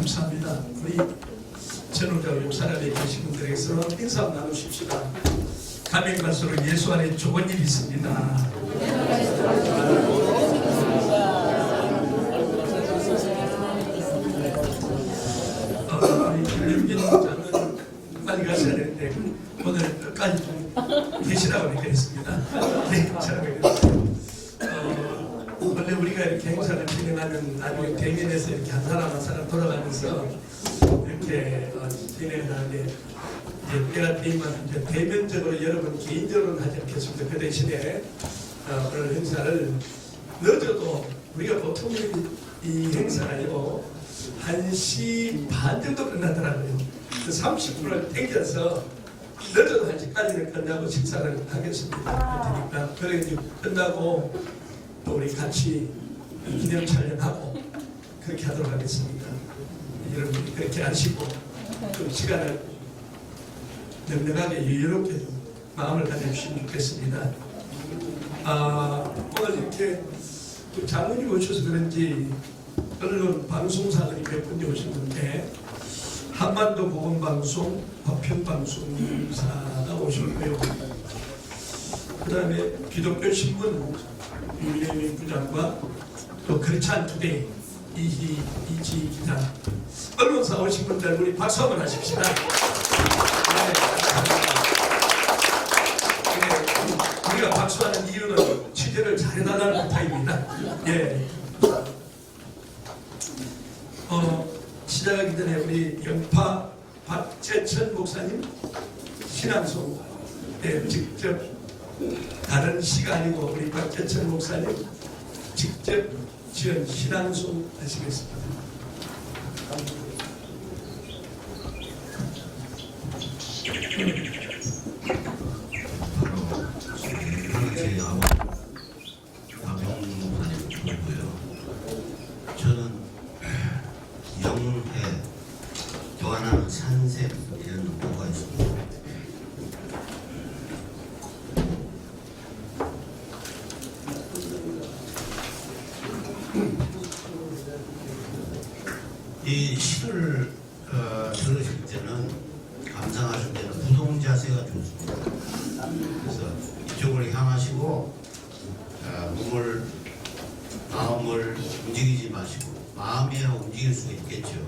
감사합니다. 우리 전우자 용사람에 계신 분들에게서 인사 나누십시다. 가맹만수로 예수 안에 좋은 일이 있습니다. 김영진 장은 빨리 가셔야 되는데 오늘 끝까지 계시라고 얘기했습니다. 네, 감사합니다. 원래 우리가 이렇게 행사를 진행하는 나중에 대면에서 이렇게 한 사람 한 사람 돌아가면서 이렇게 진행을 하는데 내가 이제 대면적으로 여러분 개인적으로는 하지 않겠습니다. 그 대신에 오늘 행사를 늦어도 우리가 보통 이 행사가요 1시 반 정도 끝나더라고요. 그 30분을 땡겨서 늦어도 1시까지는 끝나고 식사를 하겠습니다. 그러니까 그래 이제 끝나고 또 우리 같이 기념 촬영하고 그렇게 하도록 하겠습니다. 여러분이 그렇게 하시고 좀 시간을 넉넉하게 여유롭게 좀 마음을 가져주시면 좋겠습니다. 오늘 이렇게 장로님 오셔서 그런지 오늘은 방송사들이 몇 분이 오셨는데 한반도 보건방송, 화평방송사가 오셨고요. 그 다음에 기독교신문 유명민 부장과 또 크리스찬 투데이 이지 기자 언론사 오신 분들 우리 박수 한번 하십시다. 네, 우리가 박수하는 이유는 취재를 잘해달라는 부탁입니다. 예. 시작하기 전에 우리 영파 박재천 목사님 신앙송 직접 다른 시가 아니고 우리 박재천 목사님 직접 지은 신앙송 하시겠습니다. 저는 영회 또 하나는 산샘 이런 노고가 있습니다. 이 시를 들으실 때는 감상하실 때는 부동 자세가 좋습니다. 그래서 이쪽으로 향하시고 마음을 움직이지 마시고 마음이야 움직일 수 있겠죠.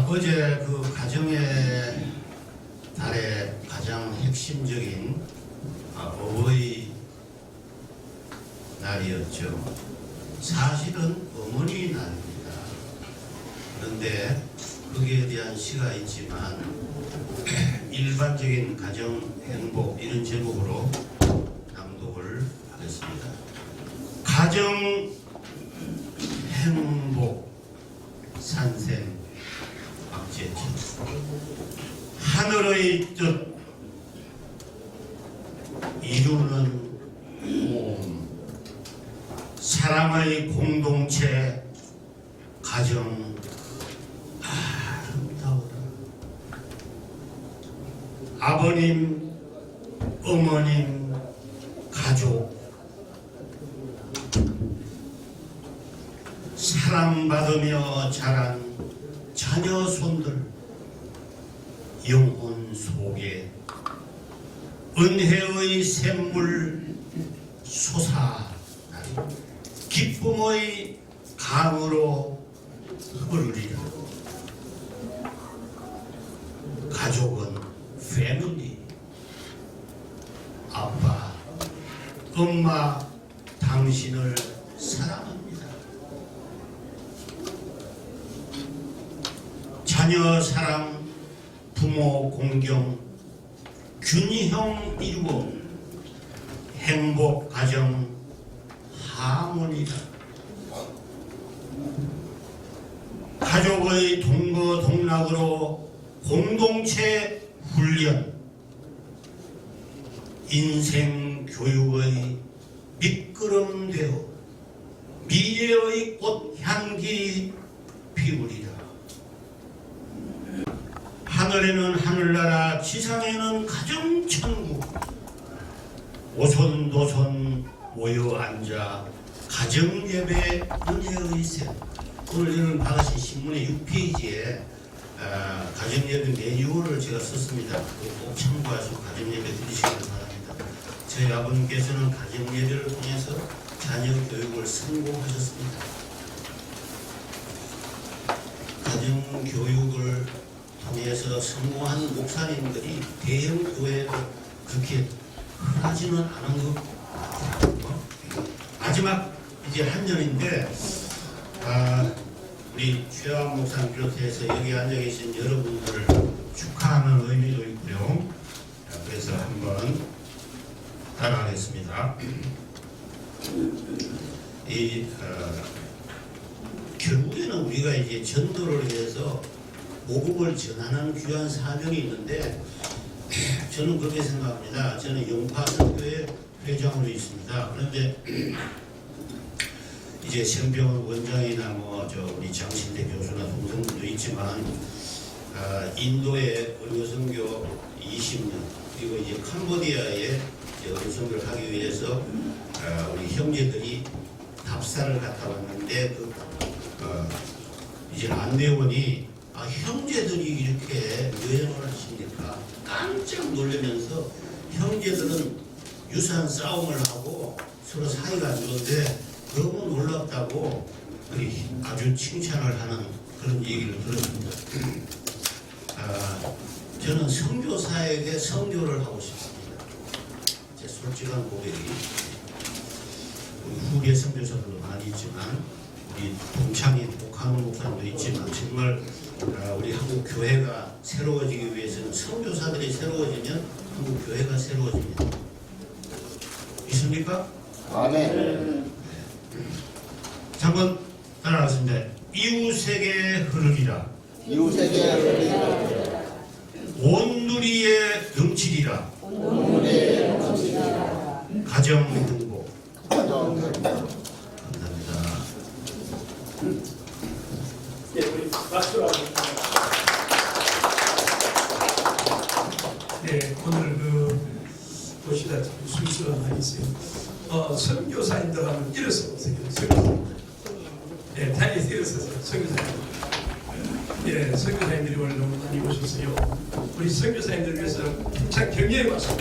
어제 그 가정의 달의 가장 핵심적인 어버이 날이었죠. 사실은 어머니 날입니다. 그런데 거기에 대한 시가 있지만 일반적인 가정 행복 이런 제목으로 낭독을 하겠습니다. 가정 행복 산샘 박재천 하늘의 뜻 이루는 모험 사랑의 공동체 가정 아름다워라. 아버님 어머님 가족 사랑받으며 자란 자녀 손들 영혼 속에 은혜의 샘물 솟아나리 기쁨의 강으로 흐르리라. 가족은 패밀리 아빠 엄마 당신을 사랑합니다. 자녀 사랑 부모 공경 균형 이루어 행복 가정 하모니다. 가족의 동거동락으로 공동체 훈련 인생 교육의 밑거름되어 미래의 꽃향기 피우리라. 하늘에는 하늘나라 지상에는 가정천국 오손도손 모여 앉아 가정예배 은혜의 샘. 오늘 여러분 받으신 신문의 6페이지에 가정예배 매뉴얼을 제가 썼습니다. 꼭 참고하시고 가정예배 드리시기 바랍니다. 저희 아버님께서는 가정예배를 통해서 자녀 교육을 성공하셨습니다. 가정교육을 통해서 성공한 목사님들이 대형 교회도 그렇게 흔하지는 않은 것 같아요. 마지막 이제 한 년인데 우리 최환 목사님 비롯해서 여기 앉아 계신 여러분들을 축하하는 의미도 있고요. 그래서 한번 따라하겠습니다. 결국에는 우리가 이제 전도를 해서 복음을 전하는 귀한 사명이 있는데 저는 그렇게 생각합니다. 저는 영파선교회 회장으로 있습니다. 그런데 이제 성병원 원장이나 우리 장신대 교수나 동성분도 있지만 인도의 의료선교 20년 그리고 이제 캄보디아에 의료선교를 하기 위해서 우리 형제들이 답사를 갔다 왔는데 이제 안내원이 형제들이 이렇게 여행을 하시니까 깜짝 놀라면서 형제들은 유사한 싸움을 하고 서로 사이가 안 좋은데 너무 놀랍다고 아주 칭찬을 하는 그런 얘기를 들었습니다. 저는 선교사에게 선교를 하고 싶습니다. 제 솔직한 고백이 우리 후계 선교사들도 많이 있지만 우리 동창인 복하는 목사님도 있지만 정말 우리 한국 교회가 새로워지기 위해서는 선교사들이 새로워지면 한국 교회가 새로워집니다. 있습니까? 아멘. 잠깐 따라하겠습니다. 이웃에게 흐르리라. 이웃에게 흐르리라. 온 누리에 넘치리라. 온 누리에 넘치리라. 가정 행복. 가정 행복. 감사합니다. 네, 우리 박수로 하겠습니다. 네, 오늘 보시다시피 순수가 많이 있어요. 선교사님들 하면 일어서 보세요. 선교사님들. 네, 다리에서 일어서세요. 선교사님들. 네, 선교사님들이 오늘 너무 많이 오셨어요. 우리 선교사님들을 위해서 힘찬 격려의 박수.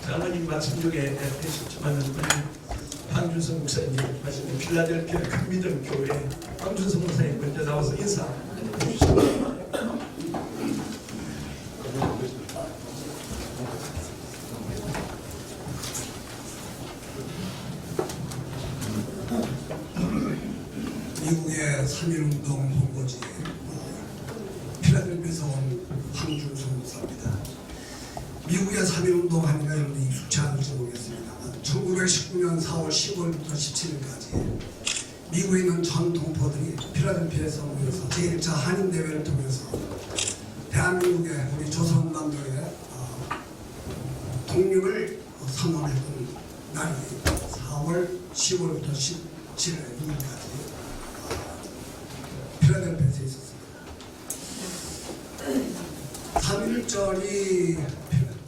장로님 말씀 중에 하셨지만 황준성 목사님 말씀에 필라델피아 큰믿음 교회 황준성 목사님 먼저 나와서 인사해 주시죠. 미국의 3.1운동 본거지 필라델피아에서 온 황준성 목사입니다. 미국의 3.1운동 하니까 여러분이 익숙치 않을지 모르겠습니다. 1919년 4월 15일부터 17일까지 미국에 있는 전 동포들이 필라델피아에서 모여서 제1차 한인대회를 통해서 대한민국의 우리 조선남도의 독립을 선언했던 날이 4월 15일부터 17일 2일까지 필라델피아에서 있었습니다. 3.1절이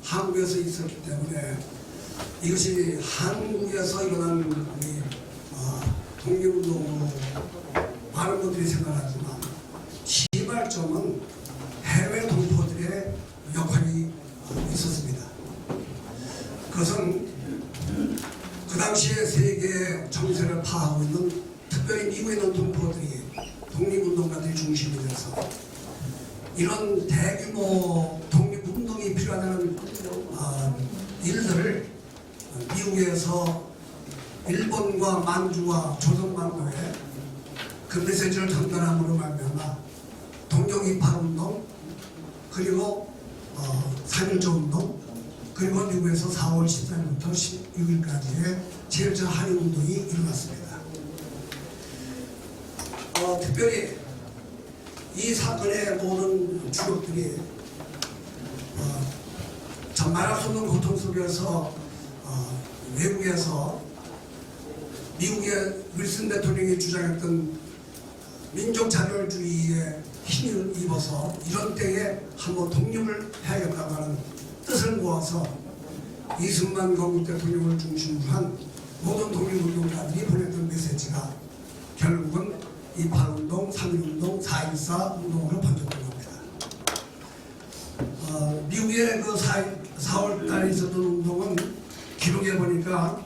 한국에서 있었기 때문에 이것이 한국에서 일어난 우리 독립운동으로 많은 분들이 생각하지만 시발점은 해외 동포들의 역할이 있었습니다. 그것은 그 당시에 세계 정세를 파하고 있는 특별히 미국에 있는 동포들이 독립운동가들이 중심이 돼서 이런 대규모 독립운동이 필요하다는 일들을 미국에서 일본과 만주와 조선반도에 그 메시지를 전달함으로 말미암아 동경이팔운동 그리고 3.1조 운동 그리고 미국에서 4월 14일부터 16일까지의 제1차 한인운동이 일어났습니다. 특별히 이 사건의 모든 주역들이 참 말할 수 없는 고통 속에서 외국에서 미국의 윌슨 대통령이 주장했던 민족 자멸주의에 힘을 입어서 이런 때에 한번 독립을 해야겠다고 하는 뜻을 모아서 이승만 건국 대통령을 중심으로 한 모든 독립운동가들이 보냈던 메시지가 결국은 28운동, 3.1운동, 4.14 운동으로 번졌던 겁니다. 미국의 그 4월 달에 있었던 운동은 기록해 보니까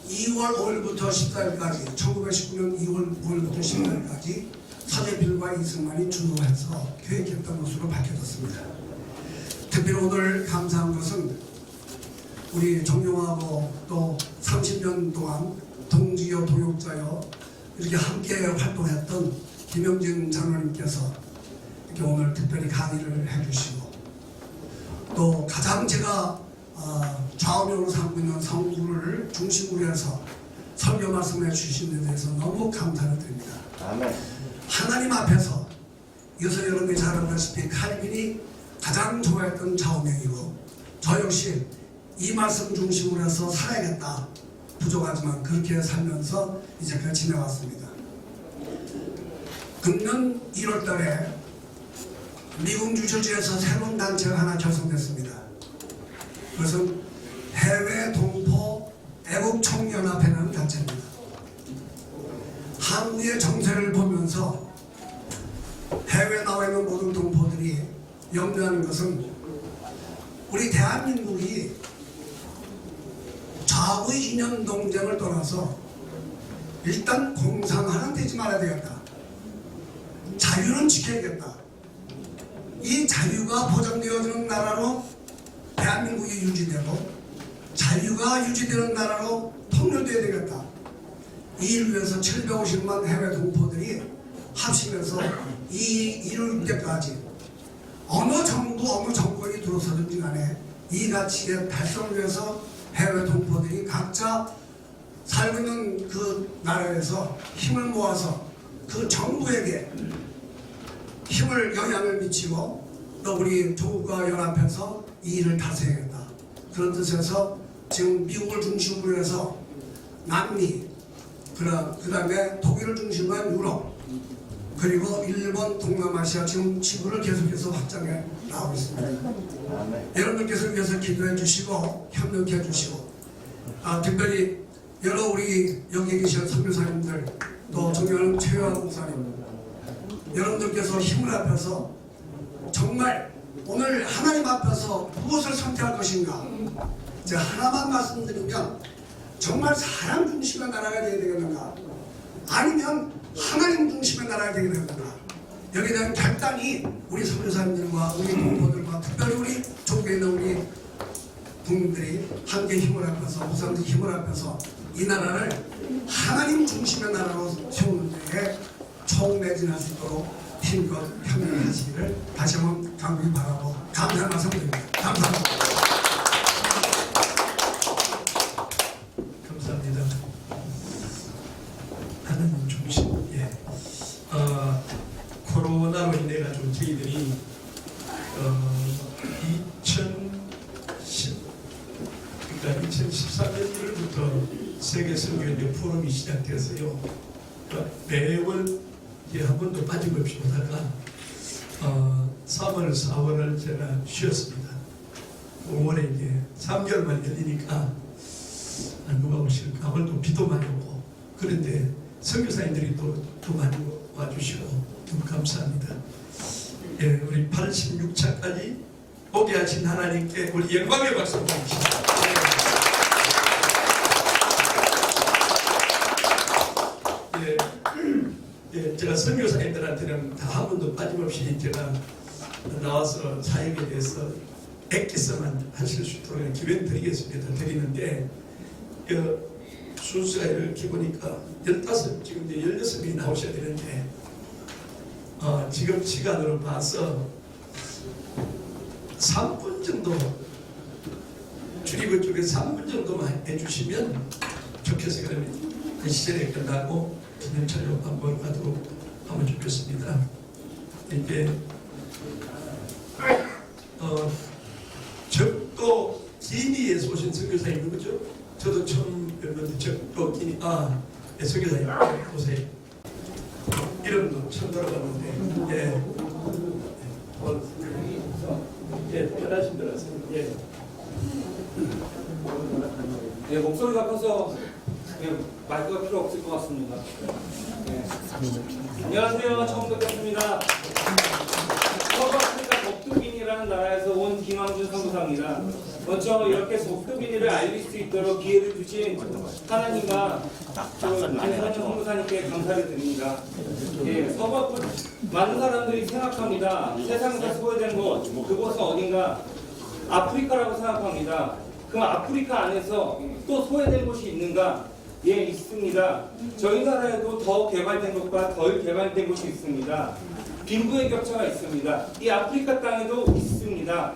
2월 5일부터 14일까지 1919년 2월 5일부터 14일까지 서재필과 이승만이 주도해서 계획했던 것으로 밝혀졌습니다. 특별히 오늘 감사한 것은 우리 존경하고 또 30년 동안 동지여 동역자여 이렇게 함께 활동했던 김영진 장로님께서 이렇게 오늘 특별히 강의를 해주시고 또 가장 제가 좌우명으로 삼고 있는 성구를 중심으로 해서 설교 말씀해 주신 데 대해서 너무 감사를 드립니다. 아멘. 하나님 앞에서 이것은 여러분이 잘 알다시피 칼빈이 가장 좋아했던 좌우명이고 저 역시 이 말씀 중심으로 해서 살아야겠다. 부족하지만 그렇게 살면서 이제까지 지내왔습니다. 금년 1월 달에 미국 뉴저지에서 새로운 단체가 하나 결성됐습니다. 그것은 해외 동포 애국총연합회라는 단체입니다. 한국의 정세를 보면서 해외에 나와 있는 모든 동포들이 염려하는 것은 우리 대한민국이 좌우의 이념 동정을 떠나서 일단 공산화는 되지 말아야 되겠다. 자유는 지켜야겠다. 이 자유가 보장되어지는 나라로 대한민국이 유지되고 자유가 유지되는 나라로 통일되어야 되겠다. 이 일을 위해서 750만 해외 동포들이 합심해서 이 일을 이룰 때까지 어느 정부 어느 정권이 들어서든지 간에 이 가치의 달성을 위해서 해외 동포들이 각자 살고 있는 그 나라에서 힘을 모아서 그 정부에게 힘을 영향을 미치고 또 우리 조국과 연합해서 이 일을 다스려야겠다. 그런 뜻에서 지금 미국을 중심으로 해서 남미 그 다음에 독일을 중심으로 한 유럽 그리고 일본, 동남아시아 지금 지구를 계속해서 확장해 나오고 있습니다. 여러분들께서 위해서 기도해 주시고 협력해 주시고 특별히 여러 우리 여기 계신 선교사님들 또 존경하는 최유한 목사님 여러분들께서 힘을 합해서 정말 오늘 하나님 앞에서 무엇을 선택할 것인가 제가 하나만 말씀드리면 정말 사람 중심의 나라가 되어야 되겠는가 아니면 하나님 중심의 나라가 되어야 되겠는가 여기에 대한 결단이 우리 선교사님들과 우리 동포들과 특별히 우리 조국에 있는 우리 국민들이 함께 힘을 합해서 목사님들 힘을 합해서 이 나라를 하나님 중심의 나라로 세우는 데에 총매진할 수 있도록 힘껏 협력하시기를 다시 한번 강력히 바라고 감사의 말씀 드립니다. 감사합니다. 감사합니다. 하나님 중심. 코로나로 인해 가지고 저희들이 2013년 1월부터 세계 선교인대 포럼이 시작되었어요. 매월 한 번도 빠짐없이 오다가 3월, 4월을 제가 쉬었습니다. 5월에 이제 3개월만 열리니까 누가 오실까? 오늘도 비도 많이 오고 그런데 선교사님들이 또 많이 와주시고 너무 감사합니다. 예, 우리 86차까지 오게 하신 하나님께 우리 영광의 박수 보내주시죠. 예, 제가 선교사님들한테는 다 한 번도 빠짐없이 제가 나와서 사역에 대해서 애께서만 하실 수 있도록 기회를 드리는데 순수가 이렇게 보니까 15, 지금 이제 16명이 나오셔야 되는데 지금 시간으로 봐서 3분 정도 출입을 쪽에 3분 정도만 해주시면 좋겠어요. 그러면 그 시절에 끝나고 기념촬영 한번 가도록 하면 좋겠습니다. 이게 적도 기니에서 오신 선교사님 누구죠? 저도 처음 뵀는데 적도 기니 선교사님 오세요. 이름도 처음 들어봤는데 예, 편하신 대로 하세요. 예. 예, 목소리가 커서 예, 마이크가 필요 없을 것 같습니다. 예. 안녕하세요. 처음 뵙겠습니다. 서브아프리카 적도기니라는 나라에서 온 김황준 선교사입니다. 먼저 이렇게 적도기니를 알릴 수 있도록 기회를 주신 하나님과 김선현 선교사님께 감사를 드립니다. 예, 서브아프리카 많은 사람들이 생각합니다. 세상에서 소외된 곳, 그곳은 어딘가 아프리카라고 생각합니다. 그럼 아프리카 안에서 또 소외된 곳이 있는가? 예, 있습니다. 저희 나라에도 더 개발된 곳과 덜 개발된 곳이 있습니다. 빈부의 격차가 있습니다. 이 아프리카 땅에도 있습니다.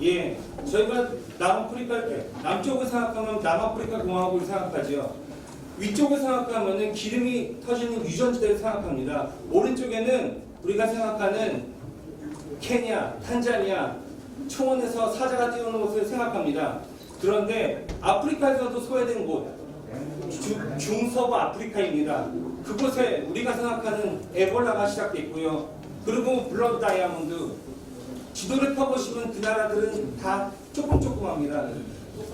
예, 저희가 남쪽을 생각하면 남아프리카 공화국을 생각하죠. 위쪽을 생각하면 기름이 터지는 유전지대를 생각합니다. 오른쪽에는 우리가 생각하는 케냐, 탄자니아, 초원에서 사자가 뛰어오는 곳을 생각합니다. 그런데 아프리카에서도 소외된 곳, 중서부 아프리카입니다. 그곳에 우리가 생각하는 에볼라가 시작됐고요. 그리고 블러드 다이아몬드, 지도를 펴보시면 그 나라들은 다 조금조금합니다.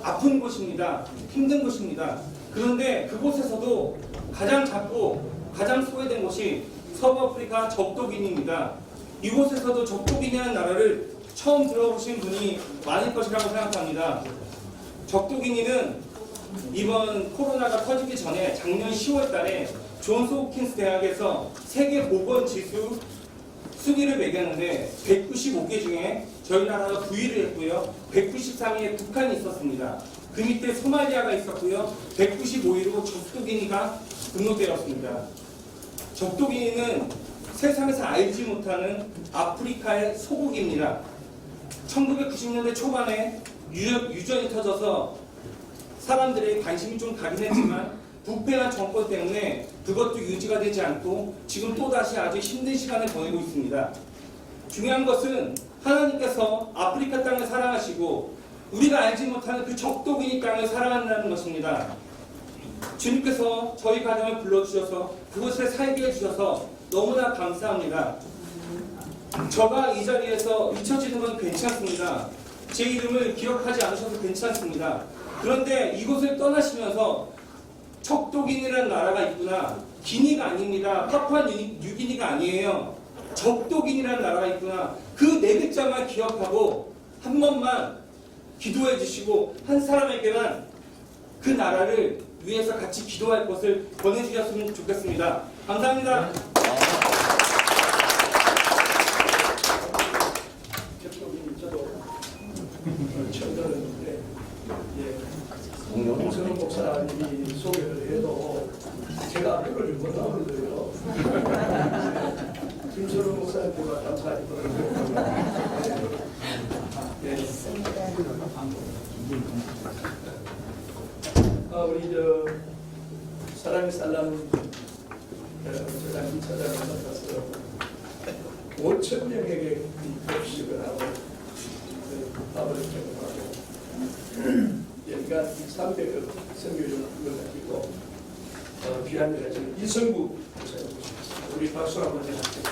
아픈 곳입니다. 힘든 곳입니다. 그런데 그곳에서도 가장 작고 가장 소외된 곳이 서부아프리카 적도기니입니다. 이곳에서도 적도기니라는 나라를 처음 들어보신 분이 많을 것이라고 생각합니다. 적도기니는 이번 코로나가 터지기 전에 작년 10월 달에 존스 홉킨스 대학에서 세계 보건 지수 순위를 매겼는데 195개 중에 저희 나라가 9위를 했고요. 193위에 북한이 있었습니다. 그 밑에 소말리아가 있었고요. 195위로 적도기니가 등록되었습니다. 적도기니는 세상에서 알지 못하는 아프리카의 소국입니다. 1990년대 초반에 유전이 터져서 사람들의 관심이 좀 가긴 했지만 부패한 정권 때문에 그것도 유지가 되지 않고 지금 또다시 아주 힘든 시간을 보내고 있습니다. 중요한 것은 하나님께서 아프리카 땅을 사랑하시고 우리가 알지 못하는 그 적도기니 땅을 사랑한다는 것입니다. 주님께서 저희 가정을 불러주셔서 그곳에 살게 해주셔서 너무나 감사합니다. 저가 이 자리에서 잊혀지는 건 괜찮습니다. 제 이름을 기억하지 않으셔도 괜찮습니다. 그런데 이곳을 떠나시면서 적도기니라는 나라가 있구나. 기니가 아닙니다. 파푸아 뉴기니가 아니에요. 적도기니라는 나라가 있구나. 그 네 글자만 기억하고 한 번만 기도해 주시고 한 사람에게만 그 나라를 위해서 같이 기도할 것을 권해주셨으면 좋겠습니다. 감사합니다. 처음 들었는데 홍선호 목사님이 소개를 해도 제가 앞을 못 나오는데요. 김선호 목사님과 감사드립니다. 우리 사랑의 살람 저장님 차장을 맡아서 5,000명에게 급식을 하고 밥을 제공하고 여기가 300여 선교를 가지고 귀한 일 하시는 이성구 목사님 모십니다. 우리 박수 한번 해주세요.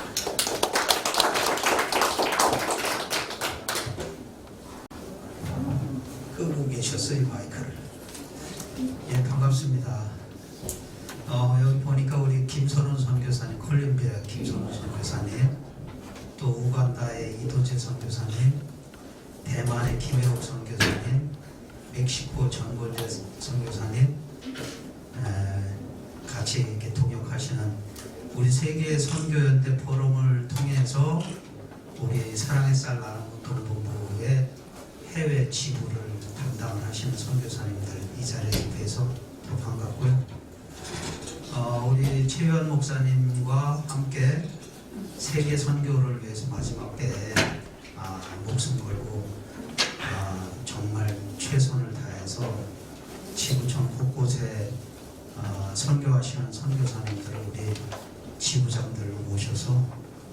끄고 계셨어요 마이크를. 예, 반갑습니다. 여기 보니까 우리 김선훈 선교사님, 콜롬비아 김선훈 선교사님, 또 우간다의 이도재 선교사님, 대만의 김혜옥 선교사님, 멕시코 전골재 선교사님, 같이 이렇게 동역하시는 우리 세계 선교연대 포럼을 통해서 우리 사랑의 쌀 나눔운동본부의 해외 지부를 담당하시는 선교사님들 이 자리에 뵈서 더 반갑고요. 우리 최유한 목사님과 함께 세계 선교를 위해서 마지막 때에 목숨 걸고 정말 최선을 다해서 지구촌 곳곳에 선교하시는 선교사님들을 우리 지부장들을 모셔서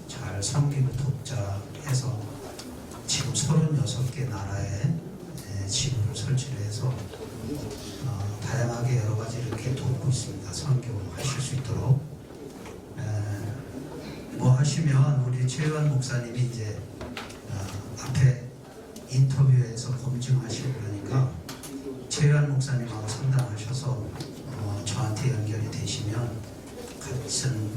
잘 섬기고 돕자 해서 지금 36개 나라에 지부를 설치를 해서 다양하게 여러 가지 이렇게 돕고 있습니다. 선교하실 수 있도록. 뭐 하시면 우리 최유한 목사님이 이제 앞에 인터뷰에서 검증하시고 그러니까 최현 목사님하고 상담하셔서 저한테 연결이 되시면 같은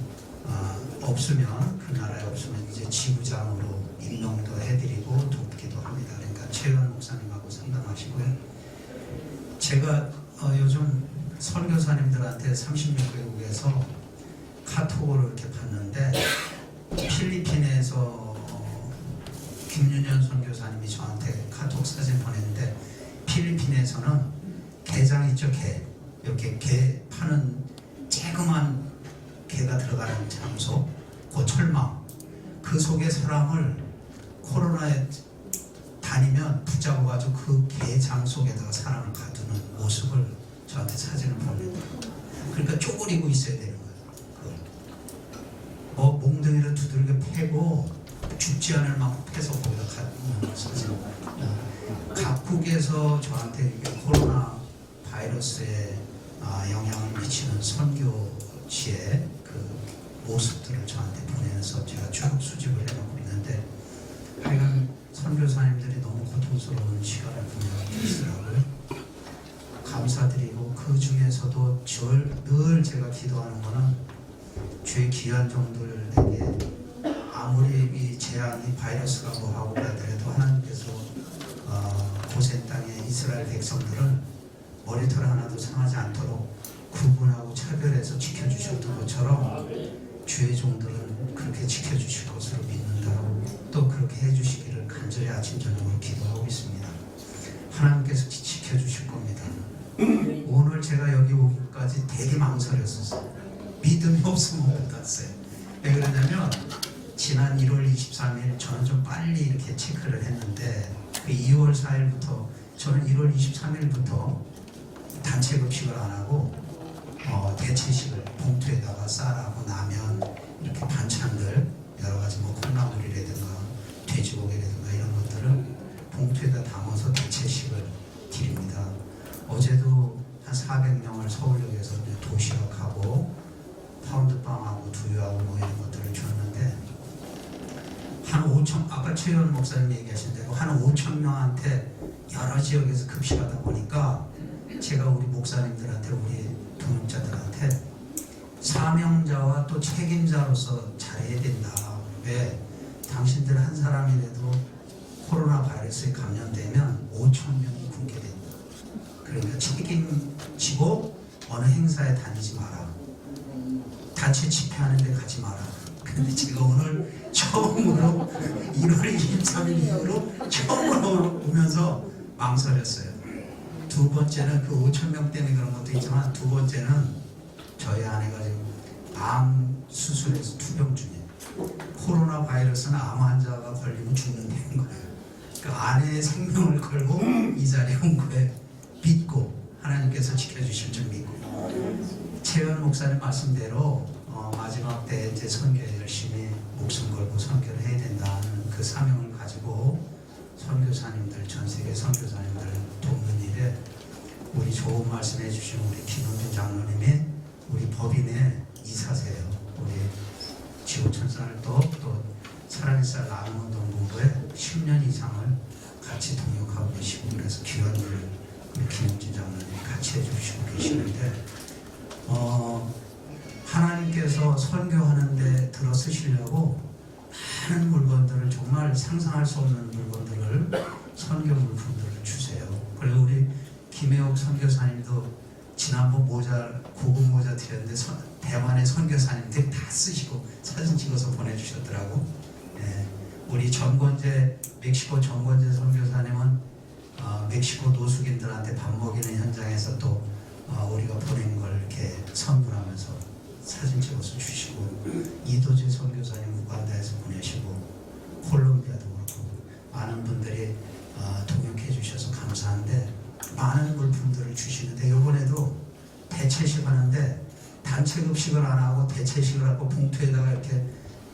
없으면 그 나라에 없으면 이제 지부장으로 임명도 해드리고 돕기도 합니다. 그러니까 최현 목사님하고 상담하시고요. 제가 요즘 선교사님들한테 36개국에서 카톡을 이렇게 봤는데 필리핀에서 김윤현 선교사님이 저한테 카톡 사진 보냈는데 필리핀에서는 게장 있죠, 게. 이렇게 게 파는 쬐그만 개가 들어가는 장소, 그 철망, 그 속에 사람을 코로나에 다니면 붙잡아가지고 그 개장 속에다가 사람을 가두는 모습을 저한테 사진을 보냅니다. 그러니까 쪼그리고 있어야 되는 거예요. 몽둥이를 두들겨 패고 죽지 않을 만큼 패서 거기다 가두는 사진. 각국에서 저한테 이게 코로나 바이러스에 영향을 미치는 선교지의 그 모습들을 저한테 보내면서 제가 쭉 수집을 해놓고 있는데 하여간 선교사님들이 너무 고통스러운 시간을 보내고 계시더라고요. 감사드리고 그 중에서도 늘 제가 기도하는 거는 주의 귀한 종들에게 아무리 이 재앙이 바이러스가 뭐하고 그러더라도 하나님께서 고센 땅의 이스라엘 백성들을 머리털 하나도 상하지 않도록 구분하고 차별해서 지켜주셨던 것처럼 주의 종들은 그렇게 지켜주실 것으로 믿는다. 또 그렇게 해주시기를 간절히 아침 저녁으로 기도하고 있습니다. 하나님께서 지켜주실 겁니다. 오늘 제가 여기 오기까지 되게 망설였었어요. 믿음이 없으면 못 갔어요. 왜 그러냐면 지난 1월 23일 저는 좀 빨리 이렇게 체크를 했는데 그 2월 4일부터 저는 1월 23일부터 단체 급식을 안 하고 대체식을 봉투에다가 쌀하고 라면 이렇게 반찬들 여러 가지 뭐 콩나물이라든가 돼지고기라든가 이런 것들을 봉투에다 담아서 대체식을 드립니다. 어제도 한 400명을 서울역에서 도시락하고 파운드빵하고 두유하고 뭐 이런 것들을 줬는데 한 5천, 아까 최현 목사님 얘기하신 대로 한 5천 명한테 여러 지역에서 급식하다 보니까 제가 우리 목사님들한테 우리 동역자들한테 사명자와 또 책임자로서 잘해야 된다. 왜? 당신들 한 사람이라도 코로나 바이러스에 감염되면 5천 명이 굶게 된다. 그러니까 책임지고 어느 행사에 다니지 마라. 단체 집회하는 데 가지 마라. 근데 제가 오늘 처음으로 1월 23일 이후로 처음으로 오면서 망설였어요. 두 번째는 그 5천 명 때문에 그런 것도 있지만 두 번째는 저희 아내가 지금 암 수술해서 투병 중이에요. 코로나 바이러스는 암 환자가 걸리면 죽는다는 거예요. 그 아내의 생명을 걸고 이 자리에 온 거예요. 믿고 하나님께서 지켜주실 줄 믿고 최현 목사님 말씀대로 마지막 때 이제 선교에 열심히 목숨 걸고 선교를 해야 된다는 그 사명을 가지고 선교사님들 전 세계 선교사님들 돕는 일에 우리 좋은 말씀 해주신 우리 김원준 장로님이 우리 법인의 이사세요. 우리 지구촌산을 또 사랑의 쌀 나눔운동본부에 10년 이상을 같이 동역하고 계시고 그래서 귀한 일을 우리 김원준 장로님이 같이 해주시고 계시는데 하나님께서 선교하는데 들어 쓰시려고 많은 물건들을 정말 상상할 수 없는 물건들을 선교 물품들을 주세요. 그리고 우리 김혜옥 선교사님도 지난번 고급 모자 드렸는데 대만의 선교사님들이 다 쓰시고 사진 찍어서 보내주셨더라고. 우리 멕시코 정권재 선교사님은 멕시코 노숙인들한테 밥 먹이는 현장에서 또 우리가 보낸 걸 이렇게 선물하면서 사진 찍어서 주시고 이도재 선교사님 우간다에서 보내시고 콜롬비아도 그렇고 많은 분들이 동역해 주셔서 감사한데 많은 물품들을 주시는데 이번에도 대체식 하는데 단체 급식을 안 하고 대체식을 하고 봉투에다가 이렇게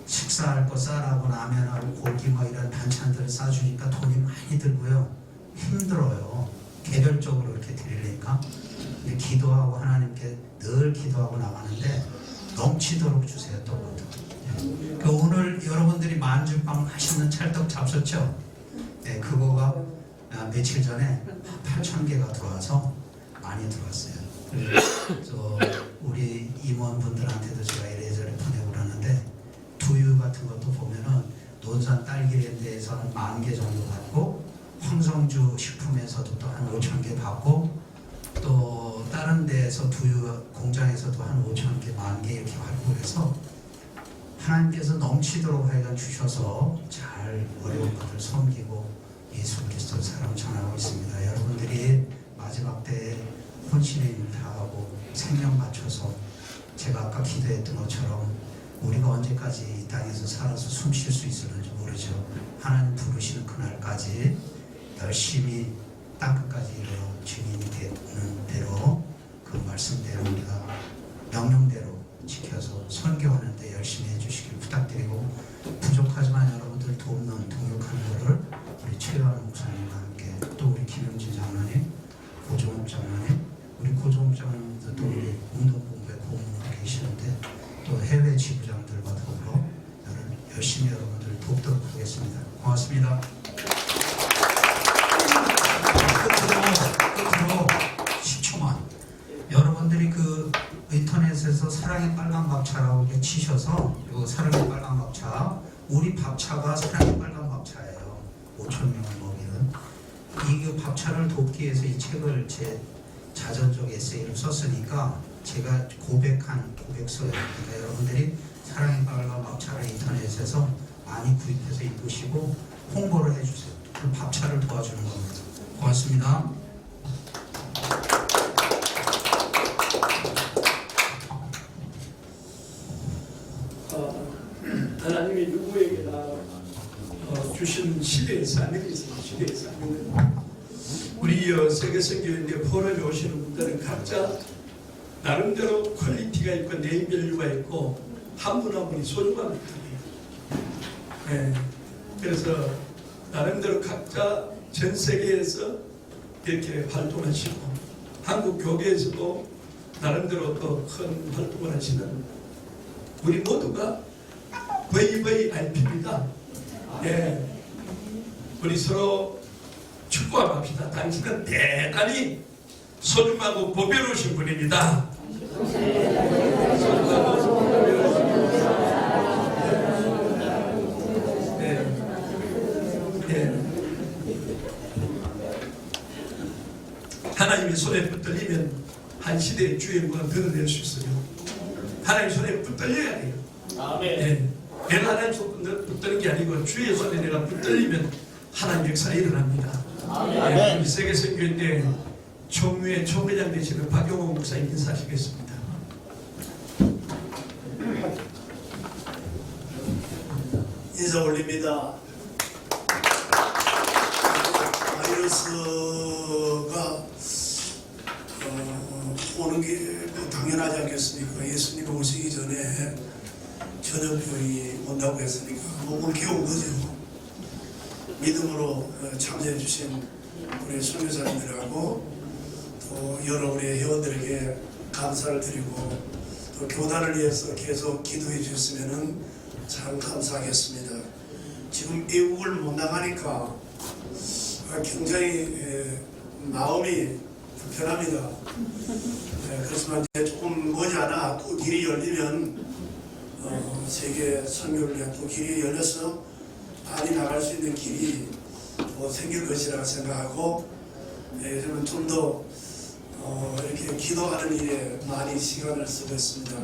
식사할 거 쌀하고 라면하고 고기 뭐 이런 반찬들을 싸주니까 돈이 많이 들고요. 힘들어요. 개별적으로 이렇게 드리려니까. 근데 기도하고 하나님께 늘 기도하고 나가는데 넘치도록 주세요. 또 그 오늘 여러분들이 만주빵 맛있는 찰떡 잡섰죠? 네, 그거가 며칠 전에 8,000개가 들어와서 많이 들어왔어요. 그래서 우리 임원분들한테도 제가 이래저래 보내고 그러는데 두유 같은 것도 보면은 논산 딸기랜드에서 한 10,000개 정도 받고 황성주 식품에서도 또 한 5,000개 받고 또 다른 데에서 두유 공장에서도 한 5,000개, 10,000개 이렇게 받고 그래서 하나님께서 넘치도록 하여간 주셔서 잘 어려운 분들 섬기고 예수 그리스도 사랑 전하고 있습니다. 여러분들이 마지막 때에 혼신의 힘을 다하고 생명 바쳐서 제가 아까 기도했던 것처럼 우리가 언제까지 이 땅에서 살아서 숨 쉴 수 있을는지 모르죠. 하나님 부르시는 그날까지 열심히 땅끝까지 이르러 증인이 되는 대로 그 말씀대로 우리가 명령대로 지켜서 선교하는 데 열심히 해주시길 부탁드리고 부족하지만 여러분들 돕는 동역하는 것을 우리 최요한 목사님과 함께 또 우리 김영진 장로님, 고종욱 장로님, 우리 고종욱 장로님도 또 우리 운동본부에 고문으로 계시는데 또 해외 지부장들과 더불어 열심히 여러분들 돕도록 하겠습니다. 고맙습니다. 끝으로 10초만 여러분들이 그 인터넷에서 사랑의 빨간 밥차라고 이렇게 치셔서 이 사랑의 빨간 밥차 우리 밥차가 사랑의 빨간 밥차예요. 5,000명을 먹이는 이 밥차를 돕기 위해서 이 책을 제 자전적 에세이를 썼으니까 제가 고백한 고백서예요. 그러니까 여러분들이 사랑의 빨간 밥차를 인터넷에서 많이 구입해서 읽으시고 홍보를 해주세요. 그 밥차를 도와주는 겁니다. 고맙습니다. 하나님이 누구에게나 주신 시대에서 하는 있습니다. 시대에서 하는 우리 세계선교인데 포럼에 오시는 분들은 각자 나름대로 퀄리티가 있고 네임밸류가 있고 한 분 한 분이 소중한 분들이에요. 네. 그래서 나름대로 각자 전 세계에서 이렇게 활동하시고 한국 교계에서도 나름대로 또 큰 활동을 하시는 우리 모두가 VVIP입니다. 예. 우리 서로 축구합시다. 당신은 대단히 소중하고 보배로우신 분입니다. 하나님의 손에 붙들리면 한 시대의 주인공을 드러낼 수 있어요. 하나님의 손에 붙들려야 돼요. 네. 내가 하나님 손에 붙드는 게 아니고 주의 손에 내가 붙들리면 하나님 역사가 일어납니다. 네. 우리 세계선교인데 총무회 총회장 되시는 박용호 목사님 인사하시겠습니다. 인사 올립니다. 바이러스가 오는 게 뭐 당연하지 않겠습니까? 예수님 오시기 전에 전염병이 온다고 했으니까 뭐 올 게 온 거죠. 믿음으로 참여해 주신 우리 선교사님들하고 또 여러 우리 회원들에게 감사를 드리고 또 교단을 위해서 계속 기도해 주셨으면 참 감사하겠습니다. 지금 외국을 못 나가니까 굉장히 마음이 불편합니다. 그렇지만 이제 조금 머지않아 또 길이 열리면 세계 선교를 위한 또 길이 열려서 많이 나갈 수 있는 길이 또 생길 것이라 생각하고 요즘은 좀 더 이렇게 기도하는 일에 많이 시간을 쓰고 있습니다.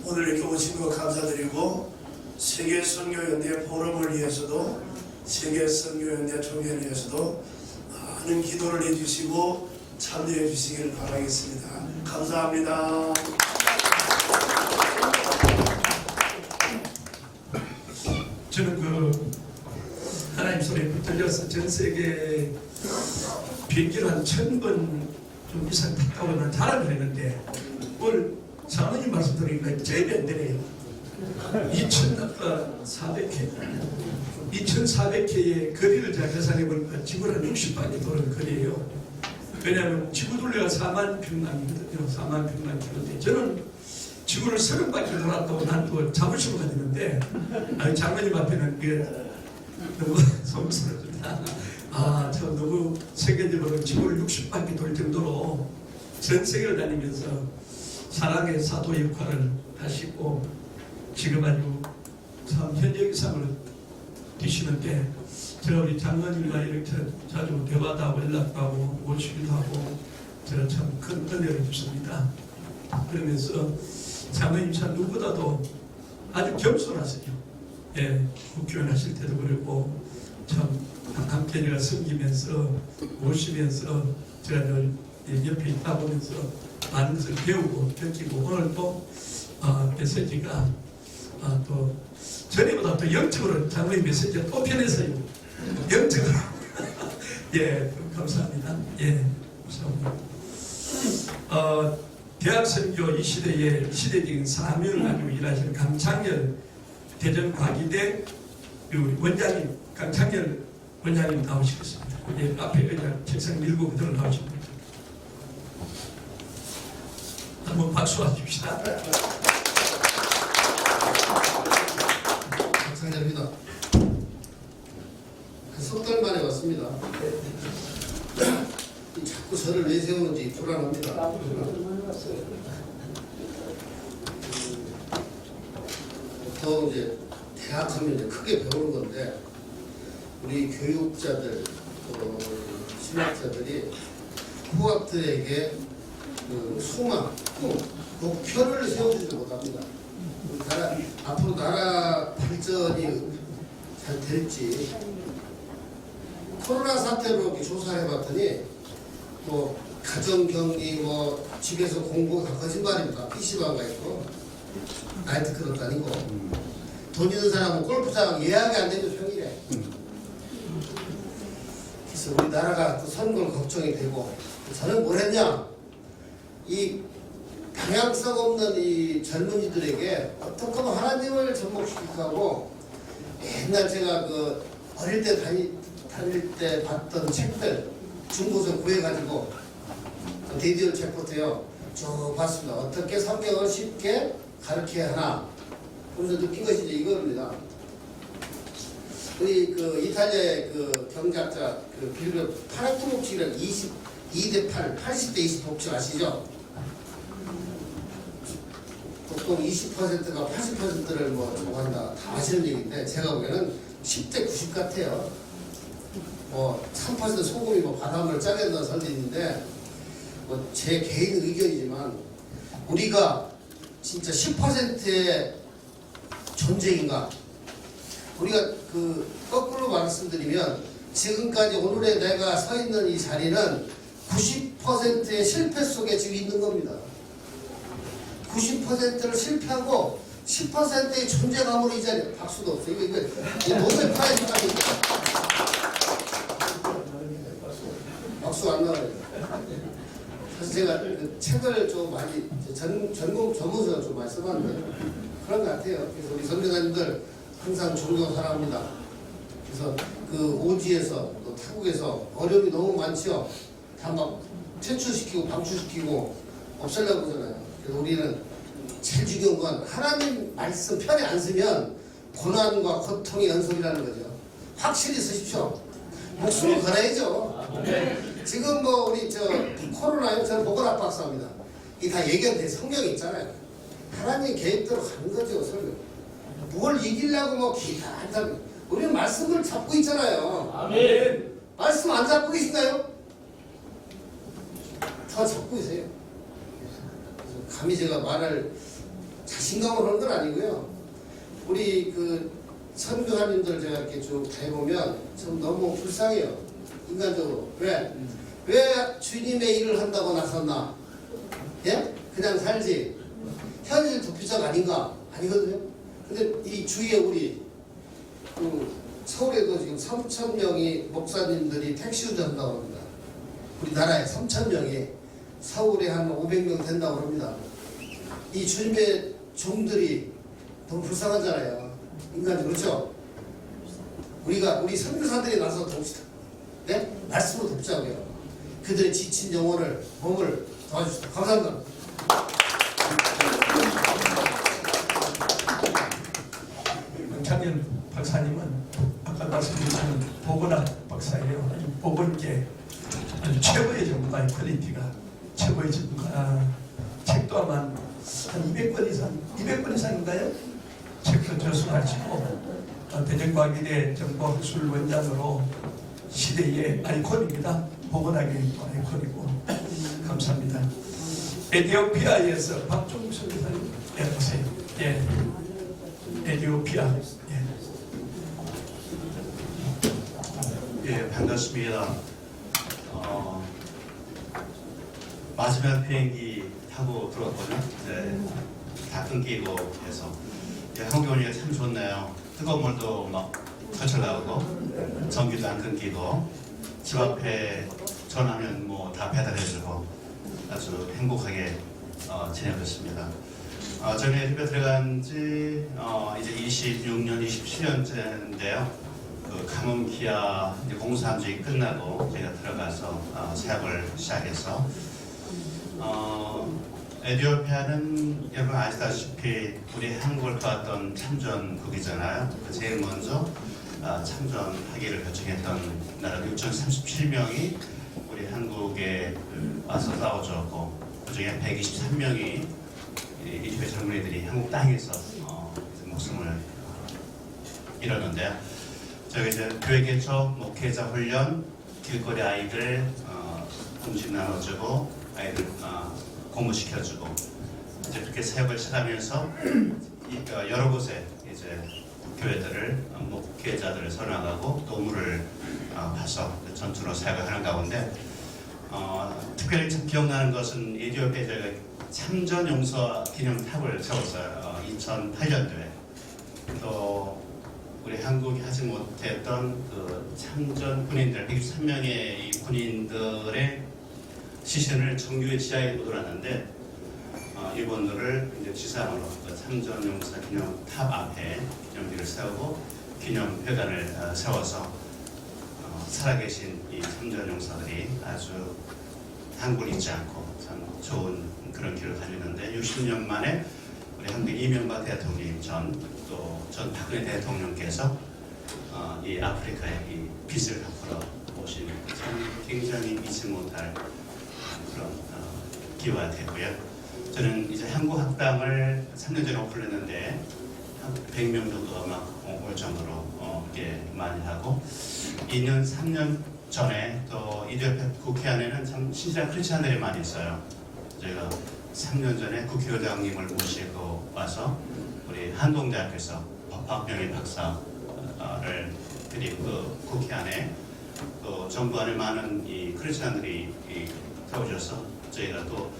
오늘 이렇게 오신 거 감사드리고 세계 선교연대 포럼을 위해서도 세계 선교연대 총회를 위해서도 많은 기도를 해주시고 참여해 주시기를 바라겠습니다. 감사합니다. 저는 하나님 손에 붙들려서 전 세계 비행기를 한 1,000번 좀 이상 탔다고는 자랑을 했는데 오늘 장로님 말씀 드리니까 제일 안 되네요. 2,400회의 거리를 제가 계산해 보니까 지구를 한 60바퀴 도는 거리예요. 왜냐하면 지구 둘레가 4만 평방이거든요. 4만 평방킬로인데 저는 지구를 30바퀴 돌았다고 난 또 자부심을 가지는데 장로님 앞에는 그게 너무 성스럽습니다. 참 너무 세계적으로 지구를 60바퀴 돌 정도로 전 세계를 다니면서 사랑의 사도 역할을 하시고 지금 아주 참 현역상을 드시는데 제가 우리 장로님과 이렇게 자주 대화도 하고 연락도 하고 모시기도 하고 제가 참 큰 은혜를 주십니다. 그러면서 장로님 참 누구보다도 아주 겸손하세요. 예, 국교원 하실 때도 그랬고 참 함께 제가 섬기면서 모시면서 제가 늘 옆에 있다 보면서 많은 것을 배우고 느끼고 오늘 또 메시지가 또 전에보다 또 영적으로 장로님 메시지가 또 변했어요. 영적으로 예, 감사합니다. 예, 감사합니다. 대학 선교 이 시대의 시대적인 사명을 가지고 일하시는 강창열 대전과기대 원장님, 강창열 원장님 나오시겠습니다. 예, 앞에 의자 책상 밀고 그대로 나오십니다. 한번 박수 하십시다. 강창열입니다. 석 달 만에 왔습니다. 자꾸 저를 왜 세우는지 불안합니다. 보통 이제 대학하면 이제 크게 배우는 건데 우리 교육자들, 신학자들이 후학들에게 그 소망, 꿈, 목표를 세워주지 못합니다. 앞으로 나라 발전이 잘 될지 코로나 사태로 이렇게 조사를 해봤더니 뭐 가정격리, 뭐 집에서 공부 다 거짓말입니다. PC방 가 있고 나이트클럽 다니고 돈 있는 사람은 골프장 예약이 안 되면 평일에. 그래서 우리나라가 또 선거 걱정이 되고 저는 뭘 했냐, 이 방향성 없는 이 젊은이들에게 어떻게 하면 하나님을 접목시키고 하고 옛날 제가 그 어릴 때 다닐 때 봤던 책들 중고서 구해가지고 데디오 책부터요 쭉 봤습니다. 어떻게 성경을 쉽게 가르쳐야 하나. 그래서 느낀 것이 이제 이겁니다. 우리 그 이탈리아의 그 경제학자 그 빌르 파레토 법칙이라는 22대 8, 80대 20 법칙 아시죠? 보통 20%가 80%를 뭐 좋아한다 다 아시는 얘기인데 제가 보기에는 10대 90 같아요. 뭐 3% 소금이 뭐 바닷물을 짜게 한다는 설도 있는데 뭐 제 개인 의견이지만 우리가 진짜 10%의 존재인가? 우리가 그 거꾸로 말씀드리면 지금까지 오늘의 내가 서 있는 이 자리는 90%의 실패 속에 지금 있는 겁니다. 90%를 실패하고 10%의 존재감으로 이 자리에 박수도 없어요. 이거 노벨 프라이즈 아닙니까? 박수 안 나와요. 사실 제가 그 책을 좀 많이 전공 전문서를 좀 많이 써봤는데 그런 것 같아요. 그래서 우리 선교사님들 항상 존경 사랑합니다. 그래서 그 오지에서 또 타국에서 어려움이 너무 많죠. 다 막 퇴출시키고 방출시키고 없애려고 그러잖아요. 그래서 우리는 제일 중요한 건 하나님 말씀 편에 안 쓰면 고난과 고통의 연속이라는 거죠. 확실히 쓰십시오. 목숨을 걸어야죠. 지금 뭐 우리 저 코로나요, 저는 보건학 박사입니다. 이 다 예견돼 성경에 있잖아요. 하나님 계획대로 가는 거죠. 설교. 뭘 이기려고 뭐 기다 한다. 우리는 말씀을 잡고 있잖아요. 아멘. 말씀 안 잡고 계신가요? 더 잡고 계세요. 그래서 감히 제가 말을 자신감으로 하는 건 아니고요. 우리 그 선교사님들 제가 이렇게 쭉 해보면 좀 너무 불쌍해요. 인간적으로. 왜 주님의 일을 한다고 나섰나? 예? 그냥 살지. 현실 도피적 아닌가? 아니거든요. 근데 이 주위에 우리 그 서울에도 지금 3,000명이 목사님들이 택시 운전한다고 합니다. 우리나라에 3,000명이 서울에 한 500명 된다고 합니다. 이 주님의 종들이 너무 불쌍하잖아요. 인간이 그렇죠? 우리 선교사들이 나서 돕시다. 네? 말씀으로 돕자고요. 그들의 지친 영혼을 몸을 도와주시다. 감사합니다. 강창열 박사님은 아까 말씀드린 보건학 박사예요. 아주 보건계 정말 퀄리티가 최고의 책도 아마 한 200권 이상인가요? 책도 저술하시고 대전과기대 정보학술원장으로 시대의 아이콘입니다. 복원하기 아이콘이고 감사합니다. 에티오피아에서 박종욱 선교사님 오세요. 예, 에티오피아. 예, 반갑습니다. 마지막 비행기 타고 들어왔거든요. 네, 다 끊기고 해서 한국 오니까 참 좋네요. 뜨거운 물도 막 철철 나오고 전기도 안 끊기고 집 앞에 전화하면 뭐 다 배달해주고 아주 행복하게 지내고 있습니다. 저는 에티오피아 들어간 지 이제 26년, 27년째인데요. 그 가뭄 기아 공사함지 끝나고 제가 들어가서 사역을 시작해서 에티오피아는 여러분 아시다시피 우리 한국을 도왔던 참전국이잖아요. 제일 먼저 참전하기를 결정했던 나라 6,037명이 우리 한국에 와서 싸워줬고 그중에 123명이 에티오피아 젊은이들이 한국 땅에서 목숨을 잃었는데요. 저희 이제 교회 개척, 목회자 훈련, 길거리 아이들 음식 나눠주고 아이들 공부시켜주고 이제 그렇게 사역을 시작하면서 여러 곳에 이제 교회들을 목회자들을 선호하고 또 우물을 봐서 전투로 사역을 하는 가운데 특별히 참 기억나는 것은 에티오피아에 저희가 참전 용서 기념탑을 세웠어요. 2008년도에 또 우리 한국이 하지 못했던 그 참전 군인들 123명의 군인들의 시신을 정교의 지하에 묻어놨는데 이분들을 이제 지상으로 참전 용사 기념 탑 앞에 기념비를 세우고 기념회관을 세워서 살아계신 이 참전 용사들이 아주 한국을 잊지 않고 참 좋은 그런 길을 가지는데 60년 만에 우리 한국 이명박 대통령 전 박근혜 대통령께서 이 아프리카의 이 빛을 갚으러 오신 참 굉장히 잊지 못할 그런 기회가 되고요. 저는 이제 한국 학당을 3년 전에 오픈했는데 한 100명 정도가 막 올 정도로 꽤 많이 하고 2년, 3년 전에 또 이디오피아 국회 안에는 참 신실한 크리스찬들이 많이 있어요. 저희가 3년 전에 국회의장님을 모시고 와서 우리 한동대학교에서 법학명예 박사를 드리고 그 국회 안에 또 정부 안에 많은 이 크리스찬들이 태워져서 저희가 또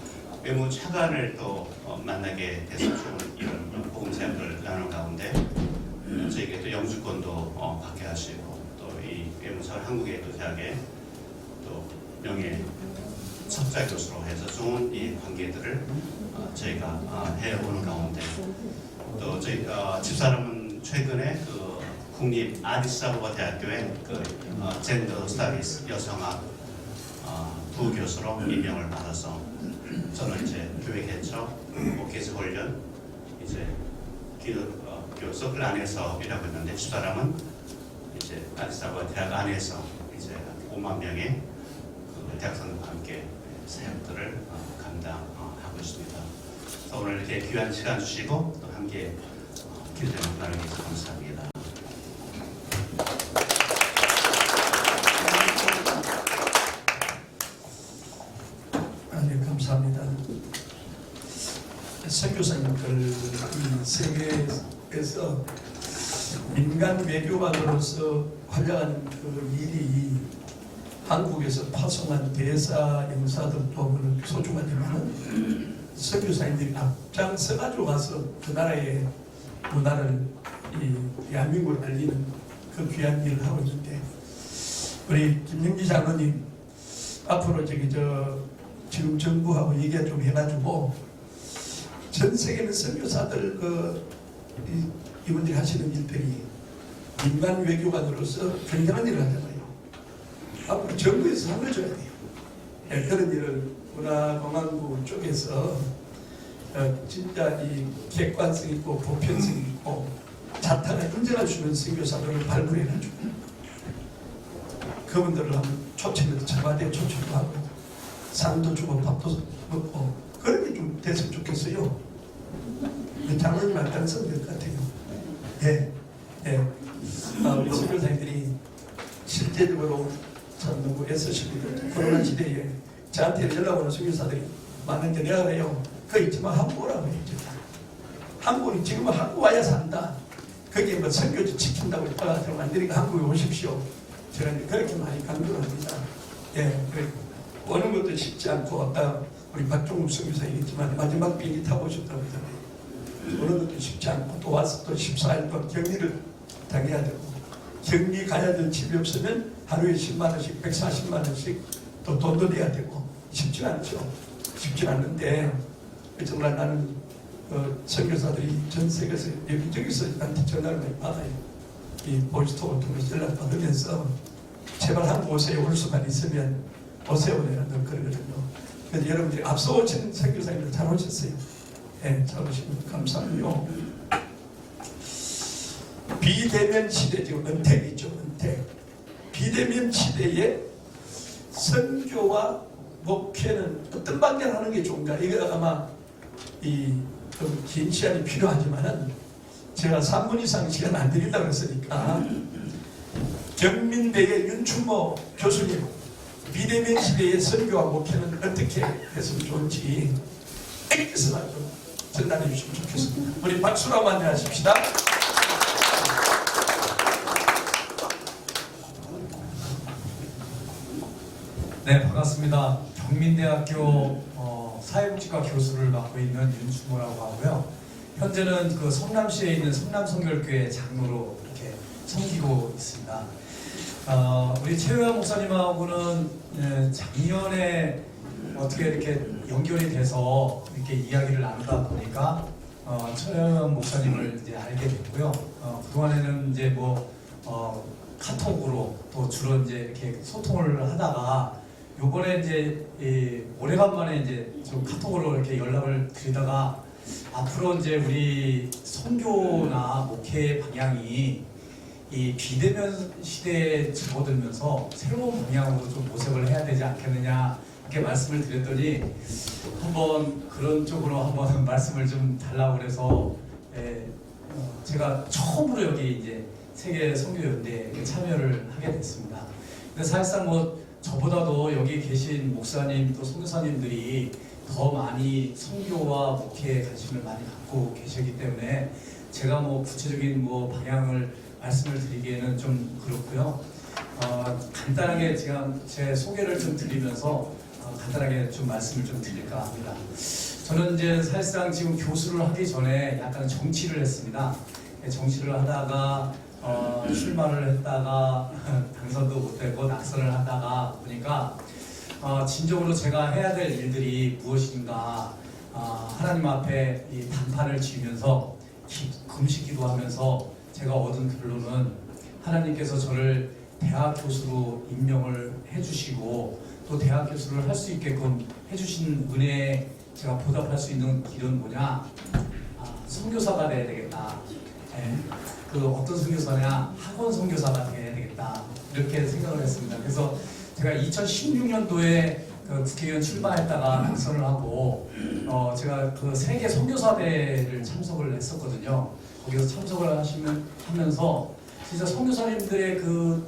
외무 차관을 또 만나게 돼서 좋은 이런 복음 사역을 나누는 가운데 저희에게 또 영주권도 받게 하시고 또 이 외무사관 한국의 또 대학에 또 명예 석자 교수로 해서 좋은 이 관계들을 저희가 해오는 가운데 또 저희 집사람은 최근에 그 국립 아디스아베바 대학교의 그 젠더 스타디스 여성학 부교수로 임명을 받아서 저는 이제 교회 개척, 목회자 훈련, 이제 기독교 서클 안에서 일하고 있는데 집사람은 이제 아디스아베바 대학 안에서 이제 5만 명의 그 대학생들과 함께 사역들을 감당하고 있습니다. 그래서 오늘 이렇게 귀한 시간 주시고 또 함께 기도 나누기 위해서 감사합니다. 네, 감사합니다. 선교사님들 이 세계에서 민간 외교관으로서 활약하는 그 일이 한국에서 파송한 대사 영사들도 소중하지만 선교사님들이 앞장서가지고 가서 그 나라의 문화를 이 대한민국을 알리는 그 귀한 일을 하고 있는데 우리 김영지 장로님 앞으로 지금 정부하고 얘기 좀 해가지고 전 세계는 선교사들 이분들이 하시는 일들이 민간 외교관으로서 굉장한 일을 하잖아요. 앞으로 정부에서 살려줘야 돼요. 그런 일을 문화공안부 쪽에서 진짜 이 객관성 있고 보편성 있고 자탄을 인정할 수 있는 선교사들을 발굴해가지고 그분들을 한번 초청해서 청와대에 초청도 하고 상도 주고 밥도 먹고 그렇게 좀 됐으면 좋겠어요. 장로님 말까는 성경 같아요. 예, 예. 우리 선교사님들이 실제적으로 참 너무 애쓰십니다. 코로나 시대에 저한테 연락 오는 선교사들이 많은데 내가 그래요. 그 있지만 한국 오라고 했죠. 한국이 지금은 한국 와야 산다. 거기에 뭐 선교지 지킨다고 했다가 안 되니까 한국에 오십시오. 제가 그렇게 많이 강조를 합니다. 예, 그래. 오는 것도 쉽지 않고 아까 우리 박종욱 선교사 얘기했지만 마지막 비행기 타보셨다고 하잖아요. 오는 것도 쉽지 않고 또 와서 또 14일 동안 격리를 당해야 되고 격리 가야 될 집이 없으면 하루에 10만 원씩 140만 원씩 또 돈도 내야 되고 쉽지 않죠. 쉽지 않는데 정말 나는 선교사들이 전 세계에서 여기저기서 나한테 전화를 많이 받아요. 이 보이스톡을 통해서 연락 받으면서 제발 한국 오세요. 올 수만 있으면 오세요. 내가 늘 그러거든요. 그래서 여러분들이 앞서 오신 선교사님들 잘 오셨어요. 네, 잘 오시면 감사하고요. 비대면 시대 지금 은택이죠. 은택. 비대면 시대에 선교와 목회는 어떤 방향을 하는 게 좋은가? 이거 아마 좀 긴 시간이 필요하지만은 제가 3분 이상 시간 안 드린다고 했으니까 경민대의 윤춘모 교수님 비대면 시대의 선교와 목회는 어떻게 했으면 좋은지 액기스만 좀 전달해 주시면 좋겠습니다. 우리 박수로 한번 안녕하십시다. 네, 반갑습니다. 경민대학교 사회복지과 교수를 맡고 있는 윤춘모라고 하고요. 현재는 그 성남시에 있는 성남성결교회 장로로 이렇게 섬기고 있습니다. 우리 최우현 목사님하고는 작년에 어떻게 이렇게 연결이 돼서 이렇게 이야기를 나누다 보니까 최우현 목사님을 이제 알게 됐고요. 그동안에는 이제 카톡으로 또 주로 이제 이렇게 소통을 하다가 요번에 이제 오래간만에 이제 좀 카톡으로 이렇게 연락을 드리다가 앞으로 이제 우리 선교나 목회 방향이 이 비대면 시대에 접어들면서 새로운 방향으로 좀 모색을 해야 되지 않겠느냐 이렇게 말씀을 드렸더니 한번 그런 쪽으로 한번 말씀을 좀 달라고 그래서 제가 처음으로 여기 이제 세계 선교연대에 참여를 하게 됐습니다. 근데 사실상 저보다도 여기 계신 목사님 또 선교사님들이 더 많이 선교와 목회에 관심을 많이 갖고 계시기 때문에 제가 구체적인 방향을 말씀을 드리기에는 좀 그렇고요. 간단하게 제가 제 소개를 좀 드리면서 간단하게 좀 말씀을 좀 드릴까 합니다. 저는 이제 사실상 지금 교수를 하기 전에 약간 정치를 했습니다. 정치를 하다가 출마를 했다가 당선도 못되고 낙선을 하다가 보니까 진정으로 제가 해야 될 일들이 무엇인가 하나님 앞에 이 단판을 지으면서 금식 기도하면서 제가 얻은 결론은 하나님께서 저를 대학 교수로 임명을 해주시고 또 대학 교수를 할 수 있게끔 해주신 은혜에 제가 보답할 수 있는 길은 뭐냐? 선교사가 돼야 되겠다. 그 어떤 선교사냐? 학원 선교사가 돼야 되겠다. 이렇게 생각을 했습니다. 그래서 제가 2016년도에 그 국회의원 출마했다가 낙선을 하고 제가 그 세계 선교사대회를 참석을 했었거든요. 거기서 참석을 하면서 진짜 선교사님들의 그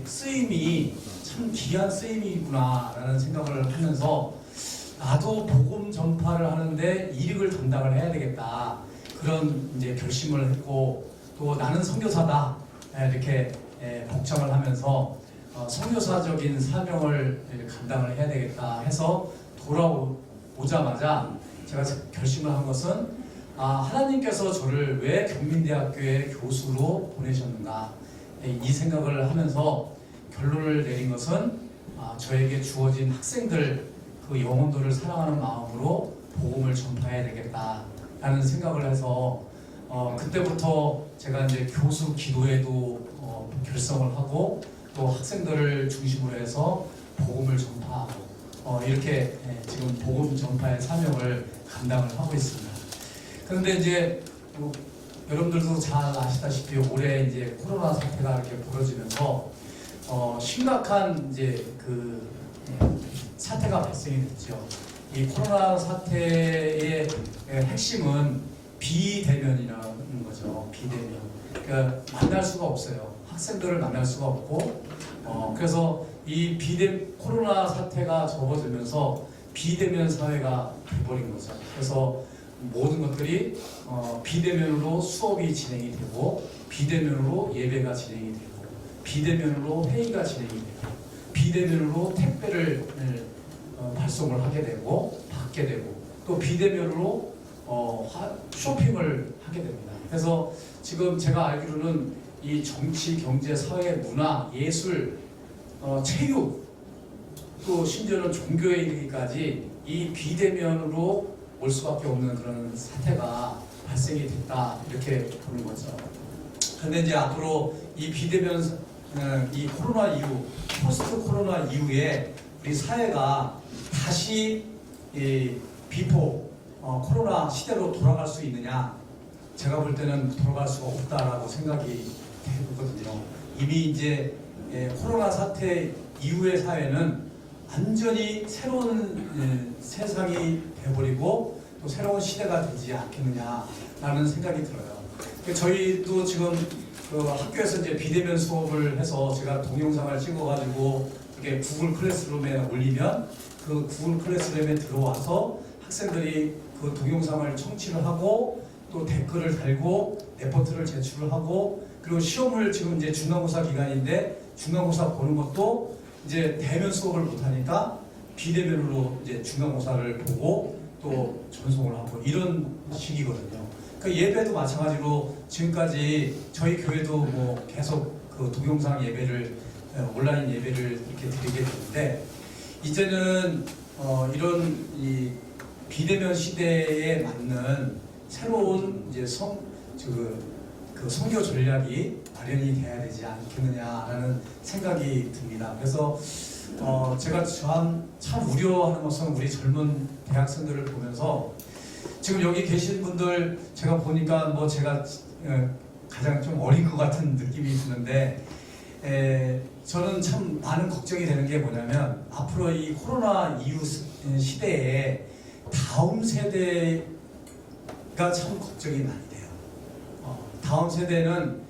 쓰임이 참 귀한 쓰임이구나라는 생각을 하면서 나도 복음 전파를 하는데 이익을 담당을 해야 되겠다. 그런 이제 결심을 했고 또 나는 선교사다 이렇게 복장을 하면서 선교사적인 사명을 감당을 해야 되겠다 해서 돌아오자마자 제가 결심을 한 것은 하나님께서 저를 왜 경민대학교의 교수로 보내셨는가 이 생각을 하면서 결론을 내린 것은 저에게 주어진 학생들 그 영혼들을 사랑하는 마음으로 복음을 전파해야 되겠다라는 생각을 해서 그때부터 제가 이제 교수 기도회도 결성을 하고 또 학생들을 중심으로 해서 복음을 전파하고 이렇게 지금 복음 전파의 사명을 감당을 하고 있습니다. 그런데 이제 여러분들도 잘 아시다시피 올해 이제 코로나 사태가 이렇게 벌어지면서 심각한 이제 그 사태가 발생이 됐죠. 이 코로나 사태의 핵심은 비대면이라는 거죠. 비대면. 그러니까 만날 수가 없어요. 학생들을 만날 수가 없고, 그래서 이 코로나 사태가 접어들면서 비대면 사회가 돼버린 거죠. 그래서 모든 것들이 비대면으로 수업이 진행이 되고, 비대면으로 예배가 진행이 되고, 비대면으로 회의가 진행이 되고, 비대면으로 택배를 발송을 하게 되고 받게 되고, 또 비대면으로 쇼핑을 하게 됩니다. 그래서 지금 제가 알기로는 이 정치, 경제, 사회, 문화, 예술, 체육, 또 심지어는 종교에 이르기까지 이 비대면으로 올 수밖에 없는 그런 사태가 발생이 됐다, 이렇게 보는 거죠. 그런데 이제 앞으로 이 비대면, 이 코로나 이후, 포스트 코로나 이후에 우리 사회가 다시 이 비포 코로나 시대로 돌아갈 수 있느냐? 제가 볼 때는 돌아갈 수가 없다라고 생각이 되거든요. 이미 이제 코로나 사태 이후의 사회는 완전히 새로운 세상이 돼버리고 또 새로운 시대가 되지 않겠느냐라는 생각이 들어요. 저희도 지금 그 학교에서 이제 비대면 수업을 해서 제가 동영상을 찍어가지고 이렇게 구글 클래스룸에 올리면 그 구글 클래스룸에 들어와서 학생들이 그 동영상을 청취를 하고 또 댓글을 달고 레포트를 제출을 하고, 그리고 시험을 지금 이제 중간고사 기간인데 중간고사 보는 것도 이제 대면 수업을 못하니까 비대면으로 이제 중간고사를 보고 또 전송을 하고 이런 식이거든요. 그 예배도 마찬가지로 지금까지 저희 교회도 뭐 계속 그 동영상 예배를 온라인 예배를 이렇게 드리게 되는데, 이제는 이런 이 비대면 시대에 맞는 새로운 이제 그 선교 전략이 마련이 돼야 되지 않겠느냐라는 생각이 듭니다. 그래서 제가 참 우려하는 것은 우리 젊은 대학생들을 보면서 지금 여기 계신 분들 제가 보니까 뭐 제가 가장 좀 어린 것 같은 느낌이 드는데, 저는 참 많은 걱정이 되는 게 뭐냐면 앞으로 이 코로나 이후 시대에 다음 세대가 참 걱정이 많이 돼요. 다음 세대는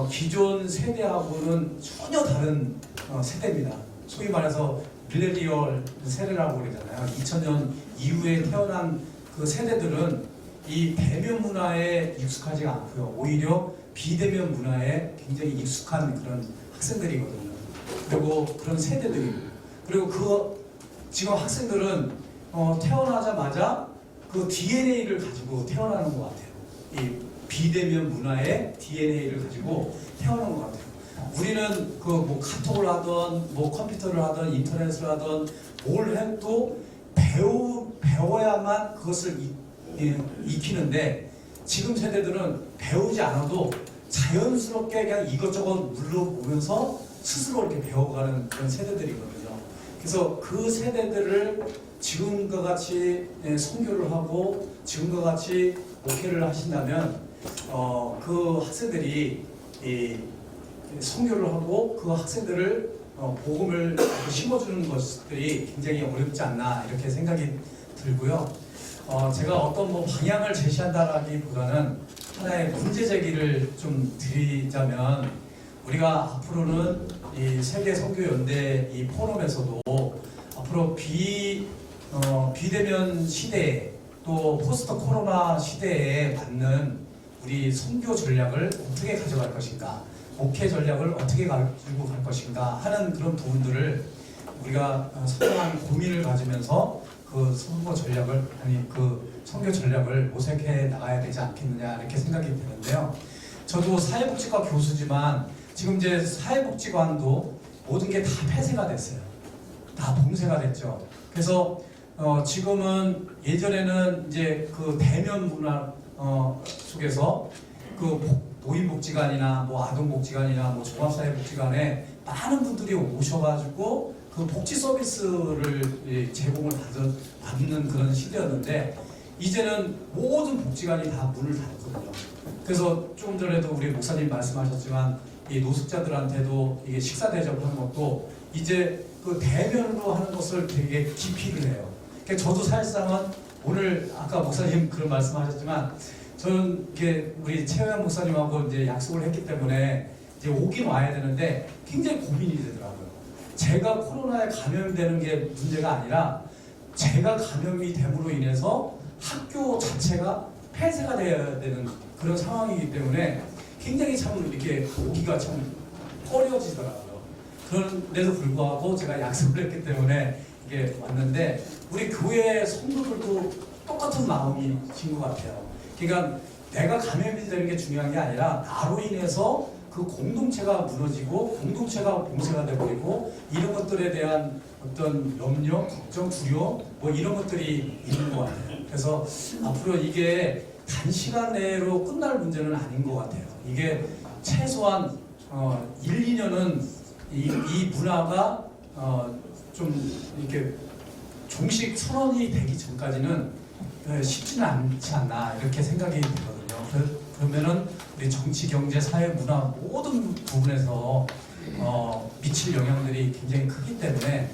기존 세대하고는 전혀 다른 세대입니다. 소위 말해서 밀레니얼 세대라고 그러잖아요. 2000년 이후에 태어난 그 세대들은 이 대면 문화에 익숙하지 않고요. 오히려 비대면 문화에 굉장히 익숙한 그런 학생들이거든요. 그리고 그런 세대들이, 그리고 지금 학생들은 태어나자마자 그 DNA를 가지고 태어나는 것 같아요. 이 비대면 문화의 DNA를 가지고 태어난 것 같아요. 우리는 그 뭐 카톡을 하던 뭐 컴퓨터를 하던 인터넷을 하던 뭘 해도 배워야만 그것을 익히는데, 지금 세대들은 배우지 않아도 자연스럽게 그냥 이것저것 물러보면서 스스로 이렇게 배워가는 그런 세대들이거든요. 그래서 그 세대들을 지금과 같이 선교를 하고 지금과 같이 목회를 하신다면 그 학생들이 선교를 하고 그 학생들을 복음을 심어주는 것들이 굉장히 어렵지 않나 이렇게 생각이 들고요. 제가 어떤 뭐 방향을 제시한다라기보다는 하나의 문제 제기를 좀 드리자면, 우리가 앞으로는 이 세계 선교 연대 이 포럼에서도 앞으로 비대면 시대에 또 포스트 코로나 시대에 맞는 우리 선교 전략을 어떻게 가져갈 것인가, 목회 전략을 어떻게 가지고 갈 것인가 하는 그런 부분들을 우리가 상당한 고민을 가지면서 그 선교 전략을 모색해 나가야 되지 않겠느냐 이렇게 생각이 드는데요. 저도 사회복지과 교수지만 지금 이제 사회복지관도 모든 게 다 폐쇄가 됐어요. 다 봉쇄가 됐죠. 그래서 지금은 예전에는 이제 그 대면 문화 속에서 그 노인복지관이나 뭐 아동복지관이나 뭐 종합사회복지관에 많은 분들이 오셔가지고 그 복지 서비스를 제공을 받는 그런 시대였는데, 이제는 모든 복지관이 다 문을 닫거든요. 그래서 조금 전에도 우리 목사님 말씀하셨지만 이 노숙자들한테도 이게 식사 대접하는 것도 이제 그 대면으로 하는 것을 되게 기피를 해요. 그러니까 저도 사실상은 오늘 아까 목사님 그런 말씀하셨지만 저는 이게 우리 최영현 목사님하고 이제 약속을 했기 때문에 이제 오긴 와야 되는데 굉장히 고민이 되더라고요. 제가 코로나에 감염되는 게 문제가 아니라 제가 감염이 됨으로 인해서 학교 자체가 폐쇄가 돼야 되는 그런 상황이기 때문에 굉장히 참 이렇게 오기가 참 꺼려지더라고요. 그런데도 불구하고 제가 약속을 했기 때문에 이게 왔는데 우리 교회 성도들도 똑같은 마음이신 것 같아요. 그러니까 내가 감염이 되는 게 중요한 게 아니라 나로 인해서 그 공동체가 무너지고 공동체가 봉쇄가 되버리고 이런 것들에 대한 어떤 염려, 걱정, 두려움 뭐 이런 것들이 있는 것 같아요. 그래서 앞으로 이게 단시간 내로 끝날 문제는 아닌 것 같아요. 이게 최소한 1, 2년은 이 문화가 좀 이렇게 종식 선언이 되기 전까지는 쉽지는 않지 않나 이렇게 생각이 들거든요. 그러면은 우리 정치, 경제, 사회, 문화 모든 부분에서 미칠 영향들이 굉장히 크기 때문에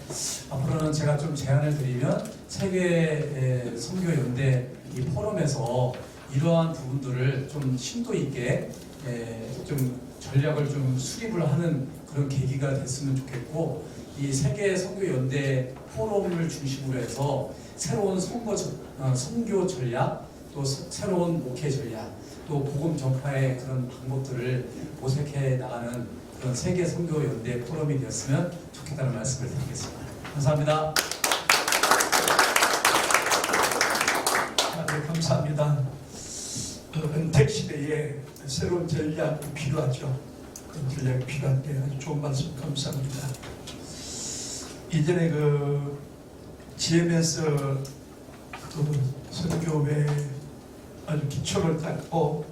앞으로는 제가 좀 제안을 드리면 세계 선교연대 이 포럼에서 이러한 부분들을 좀 심도 있게 좀 전략을 좀 수립을 하는 그런 계기가 됐으면 좋겠고 이 세계 선교연대 포럼을 중심으로 해서 새로운 선교 전략 또 새로운 목회 전략 또 복음 전파의 그런 방법들을 모색해 나가는 그런 세계 선교연대 포럼이 되었으면 좋겠다는 말씀을 드리겠습니다. 감사합니다. 네, 감사합니다. 은택 시대에 새로운 전략이 필요하죠. 그런 전략이 필요한데 아주 좋은 말씀 감사합니다. 이전에 그 GMS 그 선교회 아주 기초를 닦고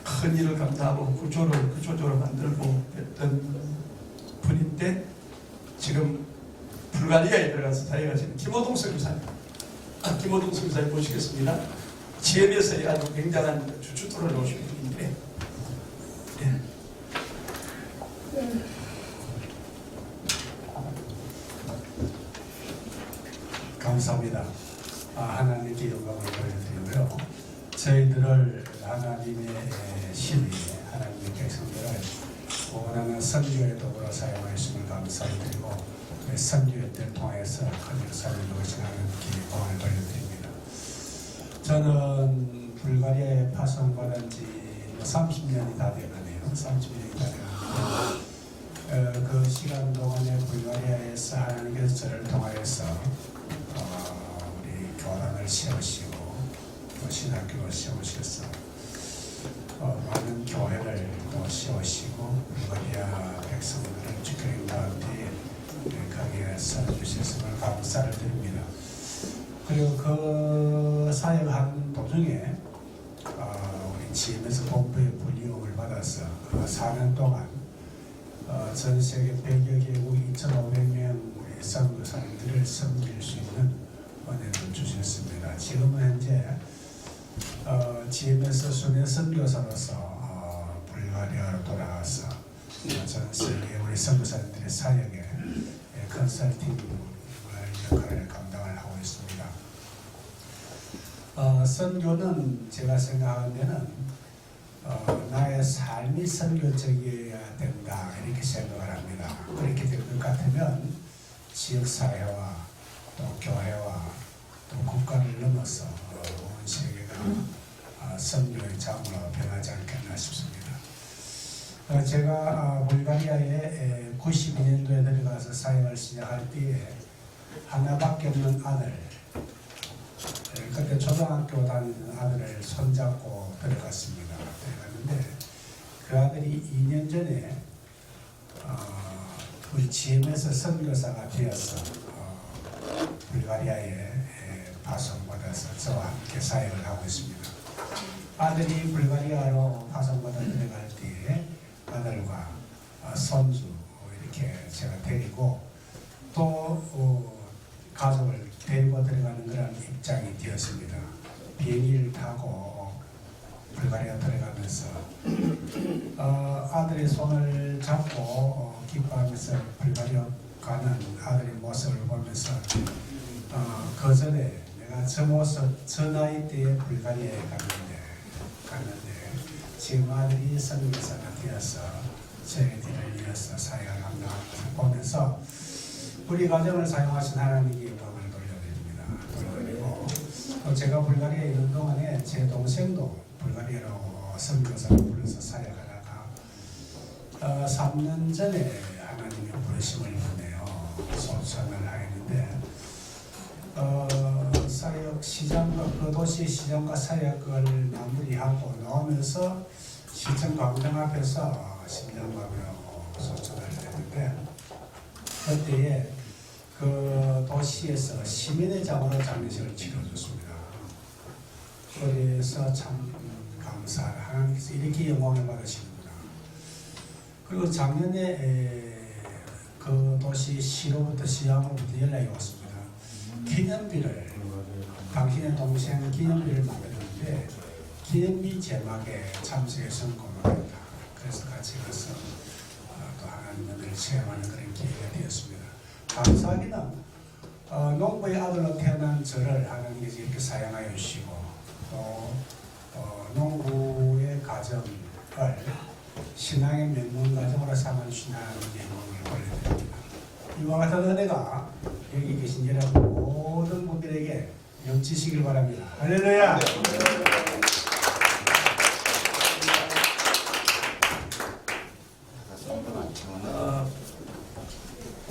큰 일을 감당하고 구조를 만들고 했던 분인데 지금 불가리아에 들어가서 사역하시는 김호동 선교사님, 김호동 선교사님 모시겠습니다. GMS에 아주 굉장한 주춧돌을 놓으신 분인데, 예. 감사합니다. 하나님께 영광을 돌려드리고요. 저희들을 하나님의 신이 하나님의 백성들을 원하는 선교에 더불어 사용하심을 감사드리고 선교를 통해서 큰 역사를 이루어지는 하나님께 영광을 돌려드립니다. 저는 불가리아에 파송받은 지 30년이 다 되가네요. 30년이 다 되는데 그 시간 동안에 불가리아에서 하나님께서 저를 통하여서 우리 교단을 세우시고 또 신학교를 세우셔서 많은 교회를 또 세우시고 불가리아 백성들을 지키는 가운데 거기에 써주셨음을 감사를 드립니다. 그리고 그 사역하는 도중에 우리 GMS 본부의 불리움을 받아서 4년 동안 전 세계 100여 개국 2,500명 우리 선교사님들을 섬길 수 있는 은혜를 주셨습니다. 지금은 현재 GMS 순회 선교사로서 불가리아로 돌아가서 전 세계 우리 선교사님들의 사역에 컨설팅 역할을 감당을 하고 있습니다. 선교는 제가 생각하는 데는 나의 삶이 선교적이어야 된다 이렇게 생각을 합니다. 그렇게 될 것 같으면 지역사회와 또 교회와 또 국가를 넘어서 온 세계가 선교의 장으로 변하지 않겠나 싶습니다. 제가 불가리아에 92년도에 들어가서 사역을 시작할 때에 하나밖에 없는 아들, 그때 초등학교 다니는 아들을 손잡고 들어갔습니다. 들어갔는데 그 아들이 2년 전에 우리 GM에서 선교사가 되어서 불가리아에 파송받아서 저와 함께 사역을 하고 있습니다. 아들이 불가리아로 파송받아 들어갈 때에 아들과 손주 이렇게 제가 데리고 또 가족을 데리고 들어가는 그런 입장이 되었습니다. 비행기를 타고 불가리아 들어가면서 아들의 손을 잡고 기뻐하면서 불가리아 가는 아들의 모습을 보면서 그 전에 내가 저 모습 저 나이 때에 불가리아에 갔는데 지금 아들이 선교사가 되어서 저의 뒤를 이어서 사역을 감당하는 것을 보면서 우리 가정을 사용하신 하나님께 영광을 돌려드립니다. 또 제가 불가리아에 있는 동안에 제 동생도 불가리아로 선교사를 불러서 사역하다가 3년 전에 하나님의 부르심을 받네요. 소천을 하였는데 사역 시장과 그 도시 시장과 사역을 마무리하고 나오면서 시청 광장 앞에서 심장마비로 소천을 했는데 그때에 그 도시에서 시민의 장으로 장례식을 치러줬습니다. 그래서 참 감사하다. 하나님께서 이렇게 영광을 받으시는구나. 그리고 작년에 그 도시 시로부터 시장으로부터 연락이 왔습니다. 기념비를 당신의 동생 기념비를 만들었는데 기념비 제막에 참석해서 고맙다. 그래서 같이 가서 또 하나님을 체험하는 그런 기회가 되었습니다. 감사하기는 농부의 아들로 태어난 저를 하나님께서 이렇게 사용하여 주시고 또 농부의 가정을 신앙의 명문 가정으로 삼아주신 하나님께 영광을 올려드립니다. 이와 같은 은혜가 여기 계신 여러분 모든 분들에게 넘치시길 바랍니다. 할렐루야!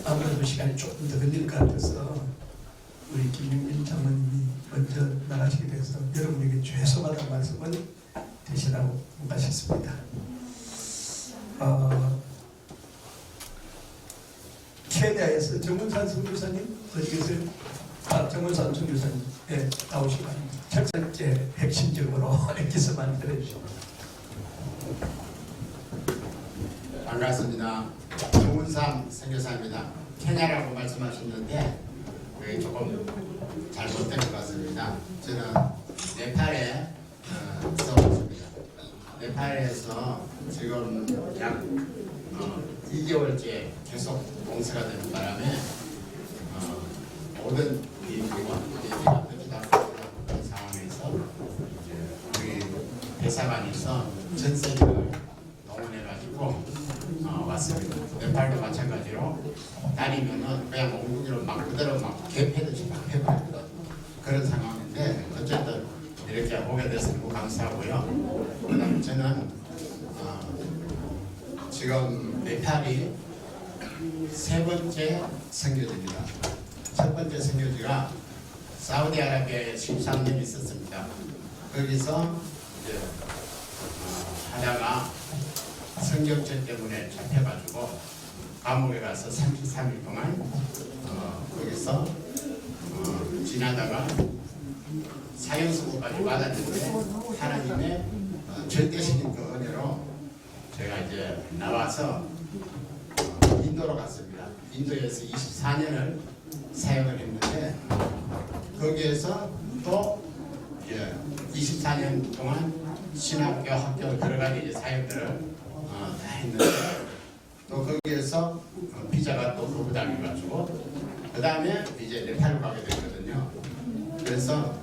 아무래도 시간이 조금 더 걸릴 것 같아서 우리 김용민 장로님이 먼저 나가시게 돼서 여러분에게 죄송하다는 말씀을 대신하고 가셨습니다. 케냐에서 정문산 선교사님 어디 계세요? 정문산 선교사님 나오시기 바랍니다. 첫 번째 핵심적으로 여기서 만들어 주시고. 반갑습니다. 정문삼 선교사입니다. 케냐라고 말씀하셨는데 그게 조금 잘못된 것 같습니다. 저는 네팔에 있었습니다. 네팔에서 지금 약 2개월째 계속 봉쇄가 되는 바람에 모든 비행기가 그런 상황에서 우리 대사관에서 전 세계를 동원해가지고 왔습니다. 네팔도 마찬가지로 날이면은 그냥 몽둥이로 막 그대로 막 개패듯이 막 해버리거든. 그런 상황인데 어쨌든 이렇게 오게 돼서 너무 감사하고요. 그다음 저는 지금 네팔이 세 번째 선교지입니다. 첫 번째 선교지가 사우디아라비아에 13년 있었습니다. 거기서 이제 하다가 성경죄 때문에 잡혀가지고 감옥에 가서 33일 동안 거기서 지나다가 사형선고까지 받았는데 하나님의 절대적인 그 은혜로 제가 이제 나와서 인도로 갔습니다. 인도에서 24년을 사역을 했는데 거기에서 또 24년 동안 신학교 학교 여러 가지 이제 사역들을 다 했는데 또 거기에서 비자가 또 거부당해가지고 그 다음에 이제 네팔로 가게 됐거든요. 그래서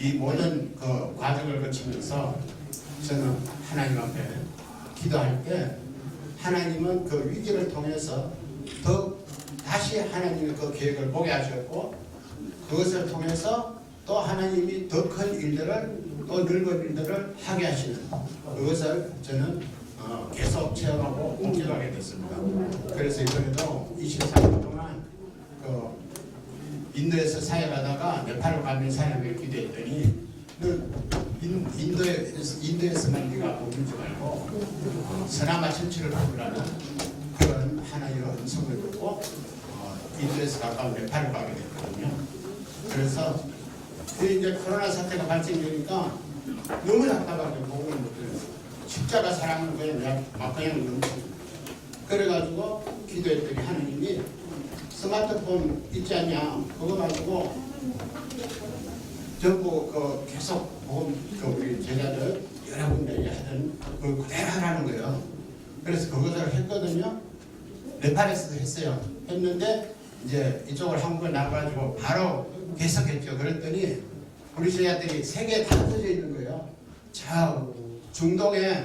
이 모든 그 과정을 거치면서 저는 하나님 앞에 기도할 때 하나님은 그 위기를 통해서 더 다시 하나님의 그 계획을 보게 하셨고 그것을 통해서 또 하나님이 더 큰 일들을 또 넓은 일들을 하게 하시는 그것을 저는 계속 체험하고 목격하게 됐습니다. 그래서 이번에도 24년 동안 그 인도에서 사역하다가 네팔로 가면 사역을 기도했더니 인도에서만 네가 머물지 말고 서남아 전체를 보라는 그런 하나님의 음성을 듣고 인도에서 가까운 네팔로 가게 됐거든요. 그래서 이제 코로나 사태가 발생되니까 너무 답답하게 복음을 못 들어요. 십자가 사랑을 그냥 막 그냥 넘치고 그래가지고 기도했더니 하나님이 스마트폰 있지 않냐 그거 가지고 전부 그 계속 복음 그 우리 제자들 여러 군데 하던 그 그대로 하라는 거예요. 그래서 그것을 했거든요. 네팔에서도 했어요. 했는데 이제 이쪽을 한국에 나가가지고 바로 개석했죠. 그랬더니 우리 제자들이 세 개 다 흩어져 있는 거예요. 저 중동에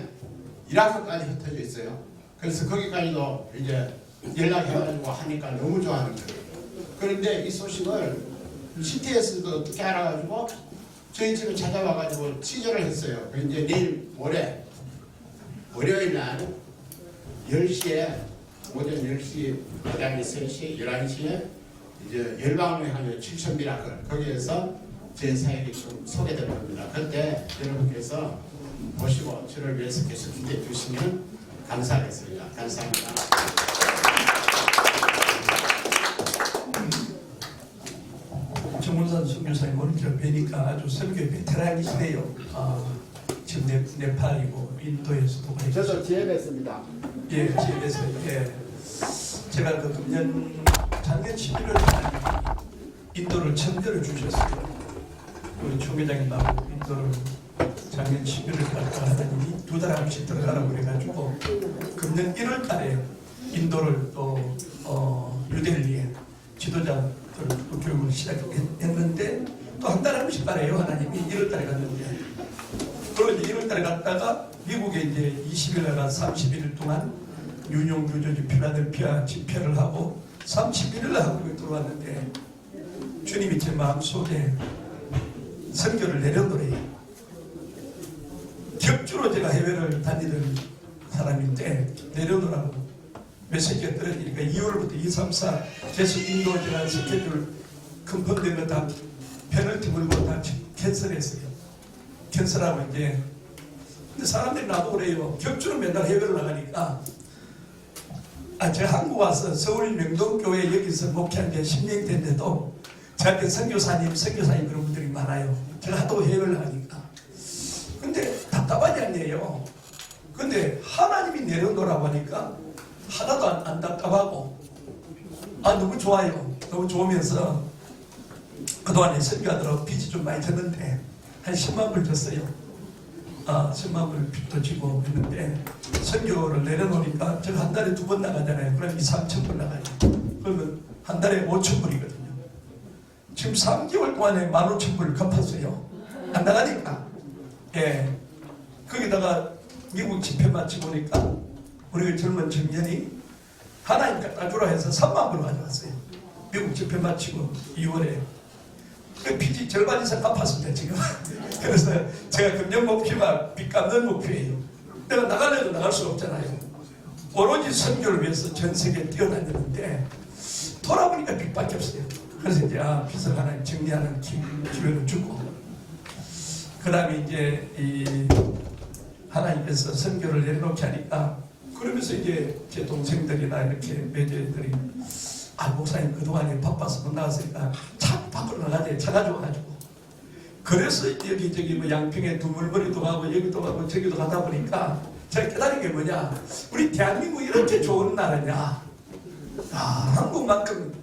이라크까지 흩어져 있어요. 그래서 거기까지도 이제 연락해가지고 하니까 너무 좋아하는 거예요. 그런데 이 소식을 CTS도 어떻게 알아가지고 저희 집에 찾아와가지고 취재를 했어요. 이제 내일 모레 월요일 날 10시에 오전 10시 그다음에 3시 11시에 이제 열방을 향해 7천 미라클 거기에서 제 사역이 좀 소개될 겁니다. 그때 여러분께서 보시고 저를 위해서 계속 기대해 주시면 감사하겠습니다. 감사합니다. 정문산 선교사님 오늘 저 뵈니까 아주 선교의 베테랑이시네요. 지금 네팔이고 인도에서도 많이 저도 GMS입니다. 예, 집에서 예. 제가 그 작년 11월 인도를 청결을 주셨어요. 우리 총회장님하고 인도를 작년 11월 갔다 하더니 2달 한 번씩 들어가라고 그래가지고 금년 1월 달에 인도를 또 뉴델리에 지도자들 교육을 시작했는데 또 한 달에 한 번씩 가래요. 하나님이 1월 달에 갔는데 그리고 이제 1월 달에 갔다가 미국에 이제 20일 날 31일 동안 뉴욕, 뉴저지, 필라델피아 집회를 하고 31일 날 한국에 들어왔는데 주님이 제 마음속에 선교를 내려놓으래요. 격주로 제가 해외를 다니던 사람인데 내려놓으라고 메시지가 떨어지니까 2월부터 2, 3, 4 계속 인도 제가 스케줄 컨펌된 거 다 페널티 물고 다 캔슬했어요. 캔슬하고 이제 근데 사람들이 나도 그래요. 격주로 맨날 해외를 나가니까 제가 한국 와서 서울 명동교회 여기서 목회한 지 10년 됐는데도 저한테 선교사님 그런 분들이 많아요. 제가 하도 해외를 나가니까. 근데 답답하지 않네요. 근데 하나님이 내려놓으라고 하니까 하나도 안 답답하고 너무 좋아요. 너무 좋으면서 그동안에 선교하느라고 빚이 좀 많이 졌는데 한 10만 불 줬어요. 10만 불 빚도 지고 했는데 선교를 내려놓으니까 제가 한 달에 2번 나가잖아요. 그럼 2, 3천 불 나가요. 그러면 한 달에 5천 불이거든요. 지금 3개월 동안에 15,000불 갚았어요. 안 나가니까. 예. 거기다가 미국 집회 마치고 오니까 우리 젊은 청년이 하나님 갖다 주라 해서 3만 불 가져왔어요. 미국 집회 마치고 2월에. 그 빚이 절반 이상 갚았습니다, 지금. 그래서 제가 금년 목표가 빚 갚는 목표예요. 내가 나가려도 나갈 수 없잖아요. 오로지 선교를 위해서 전 세계에 뛰어다녔는데 돌아보니까 빚밖에 없어요. 그래서 이제 빚을 하나님 정리하는 기회를 주고 그 다음에 이제 이 하나님께서 선교를 내려놓게 하니까 그러면서 이제 제 동생들이나 이렇게 매제들이 목사님 그동안에 바빠서 못 나갔으니까 차 밖으로 나가재 차 가져와가지고 그래서 여기저기 뭐 양평에 두물머리도 가고 여기도 가고 저기도 가다 보니까 제가 깨달은 게 뭐냐 우리 대한민국 이렇게 좋은 나라냐 한국만큼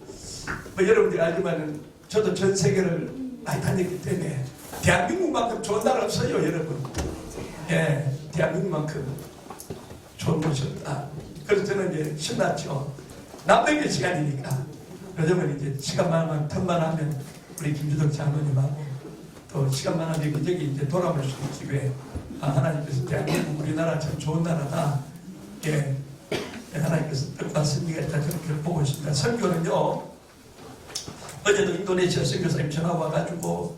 뭐 여러분들이 알지만 저도 전 세계를 많이 다녔기 때문에 대한민국만큼 좋은 나라 없어요 여러분. 예, 대한민국만큼 좋은 곳이 없다. 그래서 저는 이제 신났죠. 남에게 시간이니까 요즘은 이제 시간만 하면 틈만 하면 우리 김주덕 장로님하고 또 시간만 하면 여기저기 이제 돌아볼 수 있는 기회 하나님께서 대한민국 우리나라 참 좋은 나라다. 예, 하나님께서 뜻과 승리가 있다 저렇게 보고 있습니다. 선교는요 어제도 인도네시아 선교사님 전화 와가지고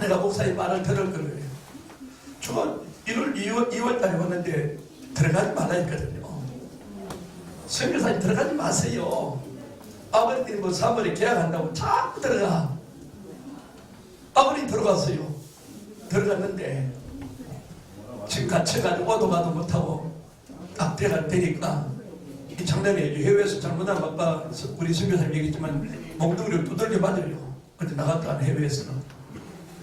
내가 목사님 말을 들을 거예요. 저 2월 달에 왔는데 들어가지 말라 했거든요. 선교사님 들어가지 마세요. 아버님 뭐 3월에 계약한다고 자꾸 들어가. 아버님 들어갔어요. 들어갔는데 지금 갇혀가지고 오도 가도 못하고 딱 때가 되니까 이 작년에 해외에서 잘못하면 아까 우리 선교사님 얘기했지만 몽둥이를 두들겨 맞아요. 어디 나갔다 한 해외에서는.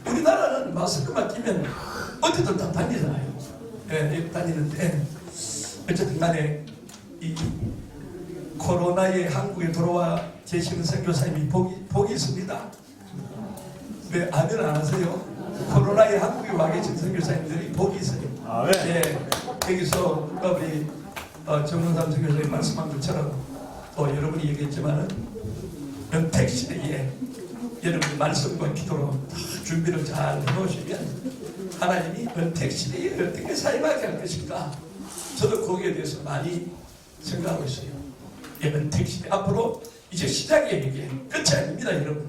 우리나라는 마스크만 끼면 어디든 다 다니잖아요. 예, 다니는데 어쨌든 간에 이 코로나에 한국에 돌아와 계시는 선교사님이 복이 있습니다. 왜 아멘 안 하세요? 코로나에 한국에 와 계신 선교사님들이 복이 있어요. 예, 여기서 우리 정문삼 선교사님 말씀한 것처럼 또 여러분이 얘기했지만은 은택 시대에 여러분 말씀과 기도로 다 준비를 잘 해놓으시면 하나님이 은택 시대에 어떻게 사용하게 할 것인가, 저도 거기에 대해서 많이 생각하고 있어요. 은택 시대 앞으로 이제 시작이에요. 이게 끝이 아닙니다, 여러분.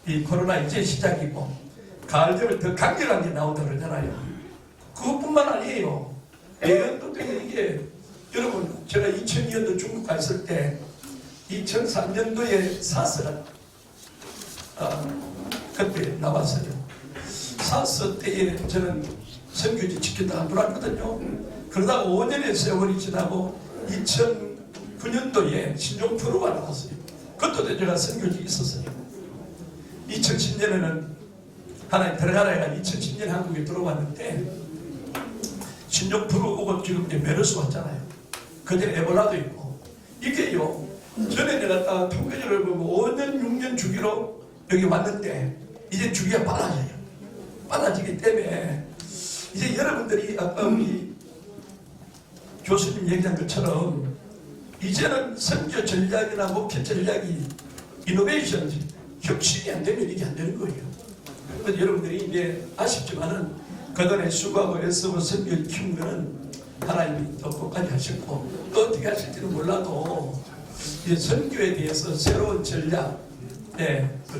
이 코로나 이제 시작이고 가을 되면 더 강렬한 게 나온다 그러잖아요. 그것뿐만 아니에요. 예언도 때문에 이게 여러분, 제가 2002년도 중국 갔을 때 2003년도에 사스가 그때 나왔어요. 사스 때에 저는 선교지 지켰다 안 돌았거든요. 그러다가 5년의 세월이 지나고 2009년도에 신종 프로가 나왔어요. 그것도 제가 선교지 있었어요. 2010년에는 하나님 들어가라 해가 2010년 한국에 들어왔는데 신종 프로 오고 지금 이제 메르스 왔잖아요. 그때 에볼라도 있고 이게요. 전에 내가 딱 통계를 보고 5년 6년 주기로 여기 왔는데 이제 주기가 빨라져요. 빨라지기 때문에 이제 여러분들이 아까 우리 교수님 얘기한 것처럼 이제는 선교 전략이나 목회 전략이 이노베이션, 혁신이 안 되면 이게 안 되는 거예요. 그래서 여러분들이 이제 아쉽지만은 그동안에 수고하고 애쓰고 선교를 키운 거는 하나님이 더 끝까지 하셨고 또 어떻게 하실지는 몰라도 이 선교에 대해서 새로운 전략,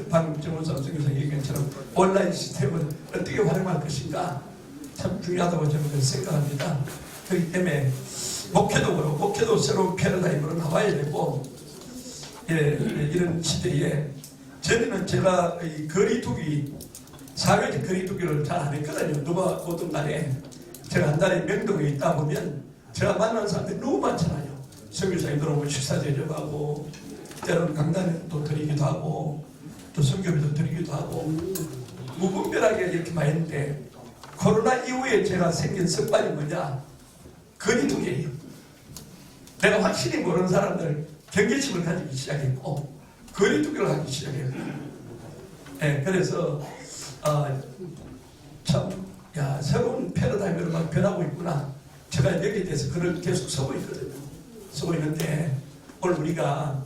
방금 정원삼 선교사 얘기한 것처럼 온라인 시스템을 어떻게 활용할 것인가 참 중요하다고 저는 생각합니다. 그렇기 때문에 목회도 그렇고 목회도 새로운 패러다임으로 나와야 되고 이런 시대에 전에는 제가 이 거리두기 사회적 거리두기를 잘 안 했거든요. 누가 오던 날에 제가 한 달에 명동에 있다 보면 제가 만나는 사람들이 너무 많잖아요. 선교사님 들어오면 식사 대접하고 때로는 강단도 드리기도 하고 또 선교비도 드리기도 하고 무분별하게 이렇게 많이 했는데 코로나 이후에 제가 생긴 습관이 뭐냐, 거리두기예요. 내가 확실히 모르는 사람들 경계심을 가지기 시작했고 거리두기를 하기 시작했어요. 그래서 참 새로운 패러다임으로 막 변하고 있구나. 제가 여기에 대해서 글을 계속 쓰고 있거든요. 쓰고 있는데 오늘 우리가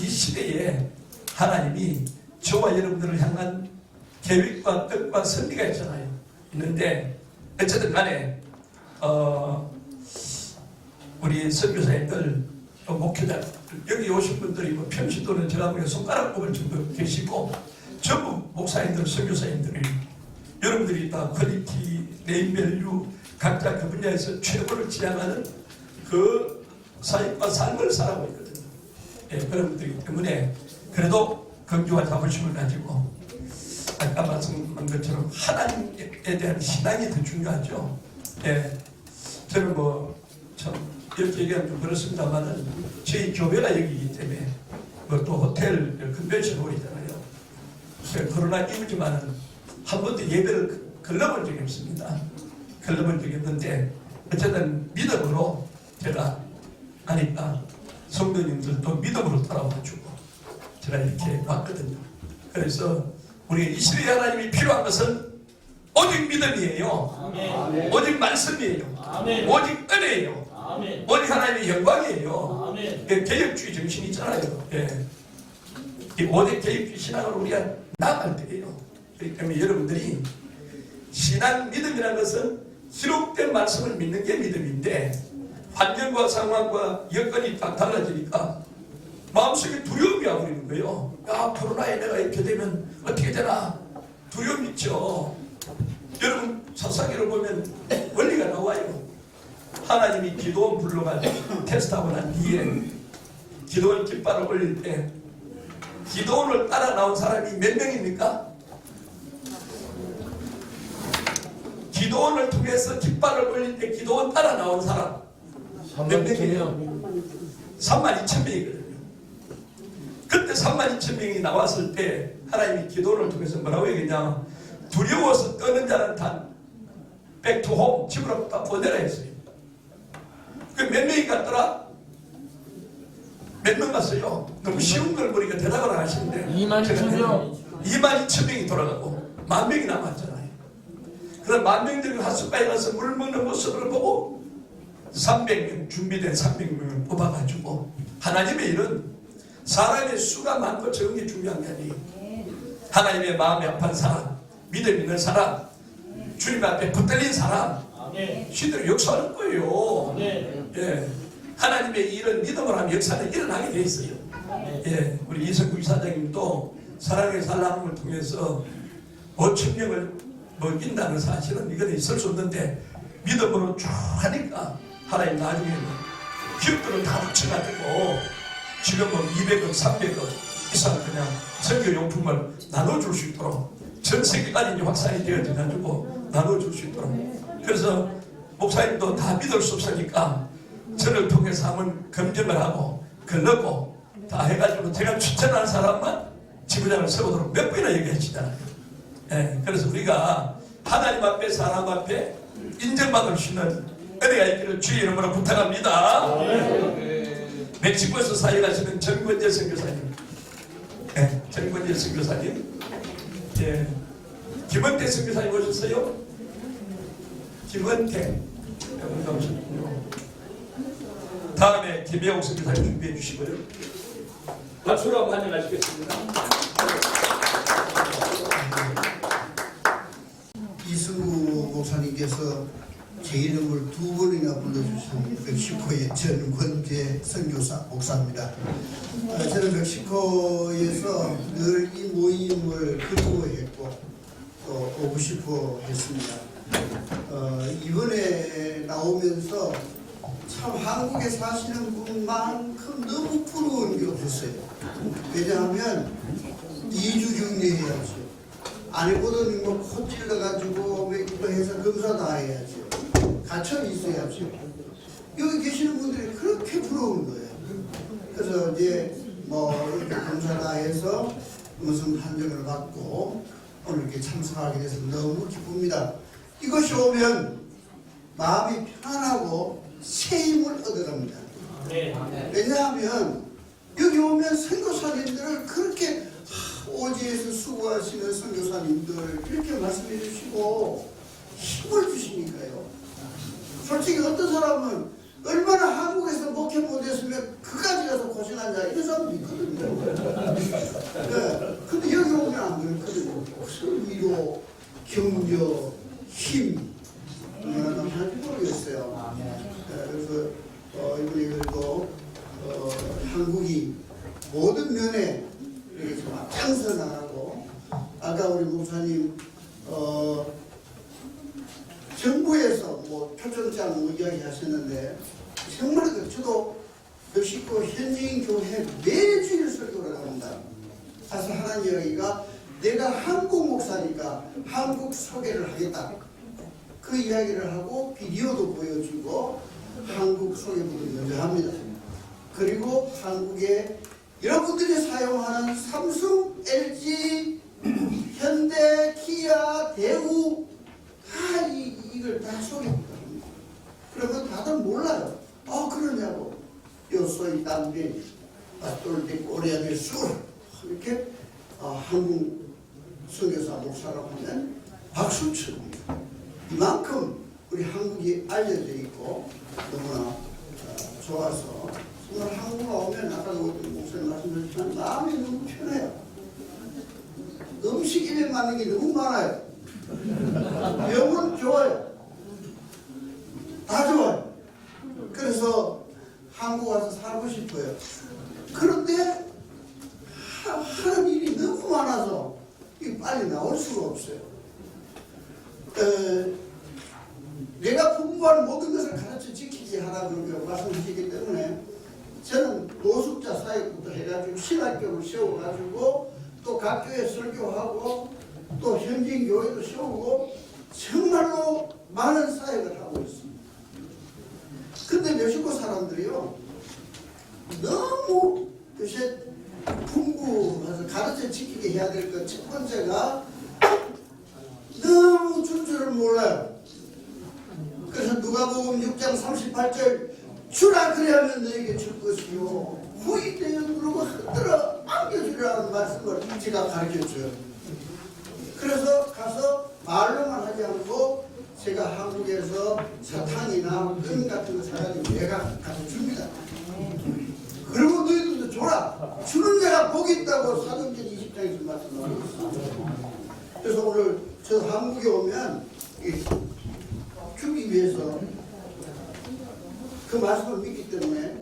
이 시대에 하나님이 저와 여러분들을 향한 계획과 뜻과 선리가 있잖아요. 있는데 어쨌든 간에 우리 선교사님들 목회자 여기 오신 분들이 뭐 평신도는 제가 보기에 손가락 꼽을 정도 계시고 전부 목사님들 선교사님들이 여러분들이 다 퀄리티, 네임밸류 각자 그 분야에서 최고를 지향하는 그 사역과 삶을 살아가고 있거든요. 그런 분들이기 때문에 그래도 긍지와 자부심을 가지고 아까 말씀한 것처럼 하나님에 대한 신앙이 더 중요하죠. 저는 참 이렇게 얘기하면 좀 그렇습니다만은 저희 교회가 여기이기 때문에 또 호텔 컨벤션홀이잖아요. 코로나 이후지만은 한 번도 예배를 걸러본 적이 없습니다. 걸러본 적이 없는데 어쨌든 믿음으로 제가 하니까 성도님들도 믿음으로 따라와주고 제가 이렇게 왔거든요. 그래서 우리 이 시대에 하나님이 필요한 것은 오직 믿음이에요. 아멘. 오직 말씀이에요. 아멘. 오직 은혜예요. 아멘. 오직 하나님의 영광이에요. 아멘. 개혁주의 정신이 있잖아요. 이 5대 개혁주의 신앙으로 우리가 나아갈 때예요. 그렇기 때문에 여러분들이 신앙 믿음이라는 것은 기록된 말씀을 믿는 게 믿음인데 환경과 상황과 여건이 딱 달라지니까 마음속에 두려움이 와버리는 거예요. 코로나에 내가 이렇게 되면 어떻게 되나 두려움 있죠. 여러분 사사기를 보면 원리가 나와요. 하나님이 기도원 불러가지고 테스트하고 난 뒤에 기도원 깃발을 올릴 때 기도원을 따라 나온 사람이 몇 명입니까? 기도원을 통해서 깃발을 올릴 때 기도원 따라 나온 사람 몇 명이에요? 32,000명이거든요. 그때 32,000명이 나왔을 때 하나님이 기도원을 통해서 뭐라고 얘기했냐, 두려워서 떠는 자는 단 back to home, 집으로 다 보내라 했어요. 그 몇 명이 갔더라? 몇 명 갔어요? 너무 쉬운 걸 보니까 대답을 안 하시는데 22,000명 22,000명이 돌아가고 10,000명이 남았잖아요. 그래서 10,000명들이 하숫가에 가서 물 먹는 모습을 보고 300명 준비된 300명을 뽑아가지고 하나님의 일은 사람의 수가 많고 적은 게 중요한 게 아니에요. 하나님의 마음에 합한 사람, 믿음 있는 사람, 주님 앞에 붙들린 사람, 시대로 역사하는 거예요. 예. 하나님의 이런 믿음을 하면 역사는 일어나게 돼 있어요. 예. 우리 이성구 이사장님도 사랑의 살람을 통해서 5,000명을 먹인다는 사실은 이건 있을 수 없는데 믿음으로 쭉 하니까 하나님 나중에는 기업들은 다 합쳐가지고 지금은 200억, 300억 이상 그냥 선교용품을 나눠줄 수 있도록 전 세계까지 이제 확산이 되어져가지고 나눠줄 수 있도록. 그래서 목사님도 다 믿을 수 없으니까 저를 통해서 한번 검증을 하고 걸르고 다 해가지고 제가 추천하는 사람만 지부장을 세우도록 몇 번이나 얘기하시잖아요. 예, 그래서 우리가 하나님 앞에 사람 앞에 인정받을 수 있는 은혜가 있기를 주의 이름으로 부탁합니다. 멕시코에서 사역하시는 정권재 선교사님, 예, 정권재 선교사님, 예, 김원태 선교사님 오셨어요? 김원태, 다음에 김혜옥 선교사님 준비해 주시고요. 박수로 한번 환영하시겠습니다. 이승우 목사님께서 제 이름을 2번이나 불러주신 멕시코의 전권재 선교사 목사입니다. 저는 멕시코에서 늘 이 모임을 그리워했고 또 오고 싶어 했습니다. 이번에 나오면서 참 한국에 사시는 분만큼 너무 부러운 게 없었어요. 왜냐하면 2주 격리해야죠. 아니거든 코 찔러가지고 이거 해서 검사 다 해야죠. 갇혀 있어야죠. 여기 계시는 분들이 그렇게 부러운 거예요. 그래서 이제 이렇게 검사 다 해서 무슨 판정을 받고 오늘 이렇게 참석하게 돼서 너무 기쁩니다. 이것이 오면 마음이 편하고 새 힘을 얻어갑니다. 왜냐하면 여기 오면 선교사님들을 그렇게 오지에서 수고하시는 선교사님들 이렇게 말씀해 주시고 힘을 주시니까요. 솔직히 어떤 사람은 얼마나 한국에서 목회 못했으면 그까지 가서 고생한 자 이런 사람도 있거든요. 네. 근데 여기 오면 안 그렇거든요. 위로, 격려, 힘 얼마나 할지 모르겠어요. 네. 그래서 이번에 그래도 한국이 모든 면에 이렇게 좀 앞장서나가고 아까 우리 목사님 정부에서 초청장 이야기하셨는데 정말 저도 멕시코 현지인 교회 매주일 설교를 합니다. 가서 하는 이야기가 내가 한국 목사니까 한국 소개를 하겠다. 그 이야기를 하고 비디오도 보여주고 한국 소개부를 먼저 합니다. 그리고 한국에 여러분들이 사용하는 삼성, LG, 현대, 키아, 대우 다 이걸 다 소개합니다. 그러면 다들 몰라요. 그러냐고. 요소이 담배, 돌대 꼬리아들 술 이렇게 한국 선교사 목사라고 하면 박수 칩니다. 이만큼 우리 한국이 알려져 있고 너무나 좋아서 정말 한국에 오면 아까도 목사님 말씀하셨지만 마음이 너무 편해요. 음식 입에 맞는 게 너무 많아요. 병은 좋아요. 다 좋아요. 그래서 한국 와서 살고 싶어요. 그런데 하는 일이 너무 많아서 빨리 나올 수가 없어요. 내가 공부하는 모든 것을 가르쳐 지키게 하라고 말씀하시기 때문에 저는 노숙자 사역부터 해가지고 신학교를 세워가지고 또 각 교회 설교하고 또 현지인 교회도 세우고 정말로 많은 사역을 하고 있습니다. 근데 멕시코 사람들이요 너무 요새 풍부해서 가르쳐 지키게 해야 될 것 첫 번째가 너무 줄 줄을 몰라요. 그래서 누가복음 6장 38절 주라 그리하면 너에게 줄 것이요 후이되어 누르고 흔들어 안겨주라는 말씀을 제가 가르쳐줘요. 그래서 가서 말로만 하지 않고 제가 한국에서 사탕이나 끈 같은 거 사가지고 내가 가서 줍니다. 그리고 너희들도 줘라. 주는 데가 복이 있다고 사도행전 20장에서 말씀하고 있습니다. 그래서 오늘 저 한국에 오면 주기 위해서 그 말씀을 믿기 때문에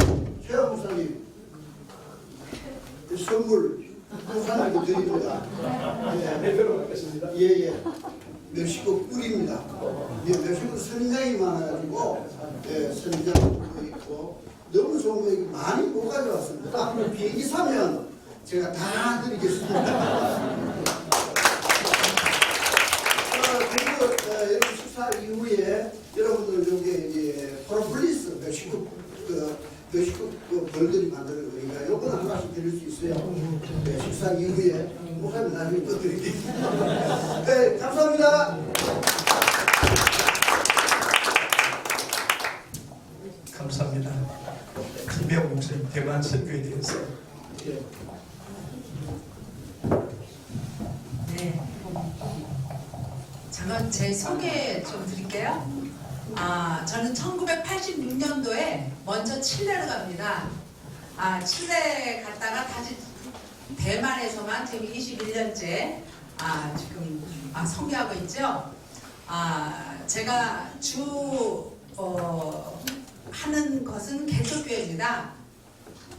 최하 목사님 선물 목사님께 드립니다. 예예. 멕시코 꿀입니다. 멕시코 선인장이 많아가지고 선인장도 있고 너무 좋은 거 많이 못 가져왔습니다. 앞으로 비행기 사면 제가 다 드리겠습니다. 그리고 여러분 식사 이후에 여러분들 여기 이제 프로폴리스 멕시코 그 벌들이 만드는 거니까 요거는 하나씩 드릴 수 있어요. 네, 식사 이후에 목사님 나중에 또 드릴게요. 네, 감사합니다. 감사합니다. 김병 목사님 대만 선교에 대해서. 네. 잠깐 제 소개 좀 드릴게요. 저는 1986년도에 먼저 칠레로 갑니다. 칠레 갔다가 다시 대만에서만 지금 21년째 지금 선교하고 있죠. 제가 하는 것은 개척교회입니다.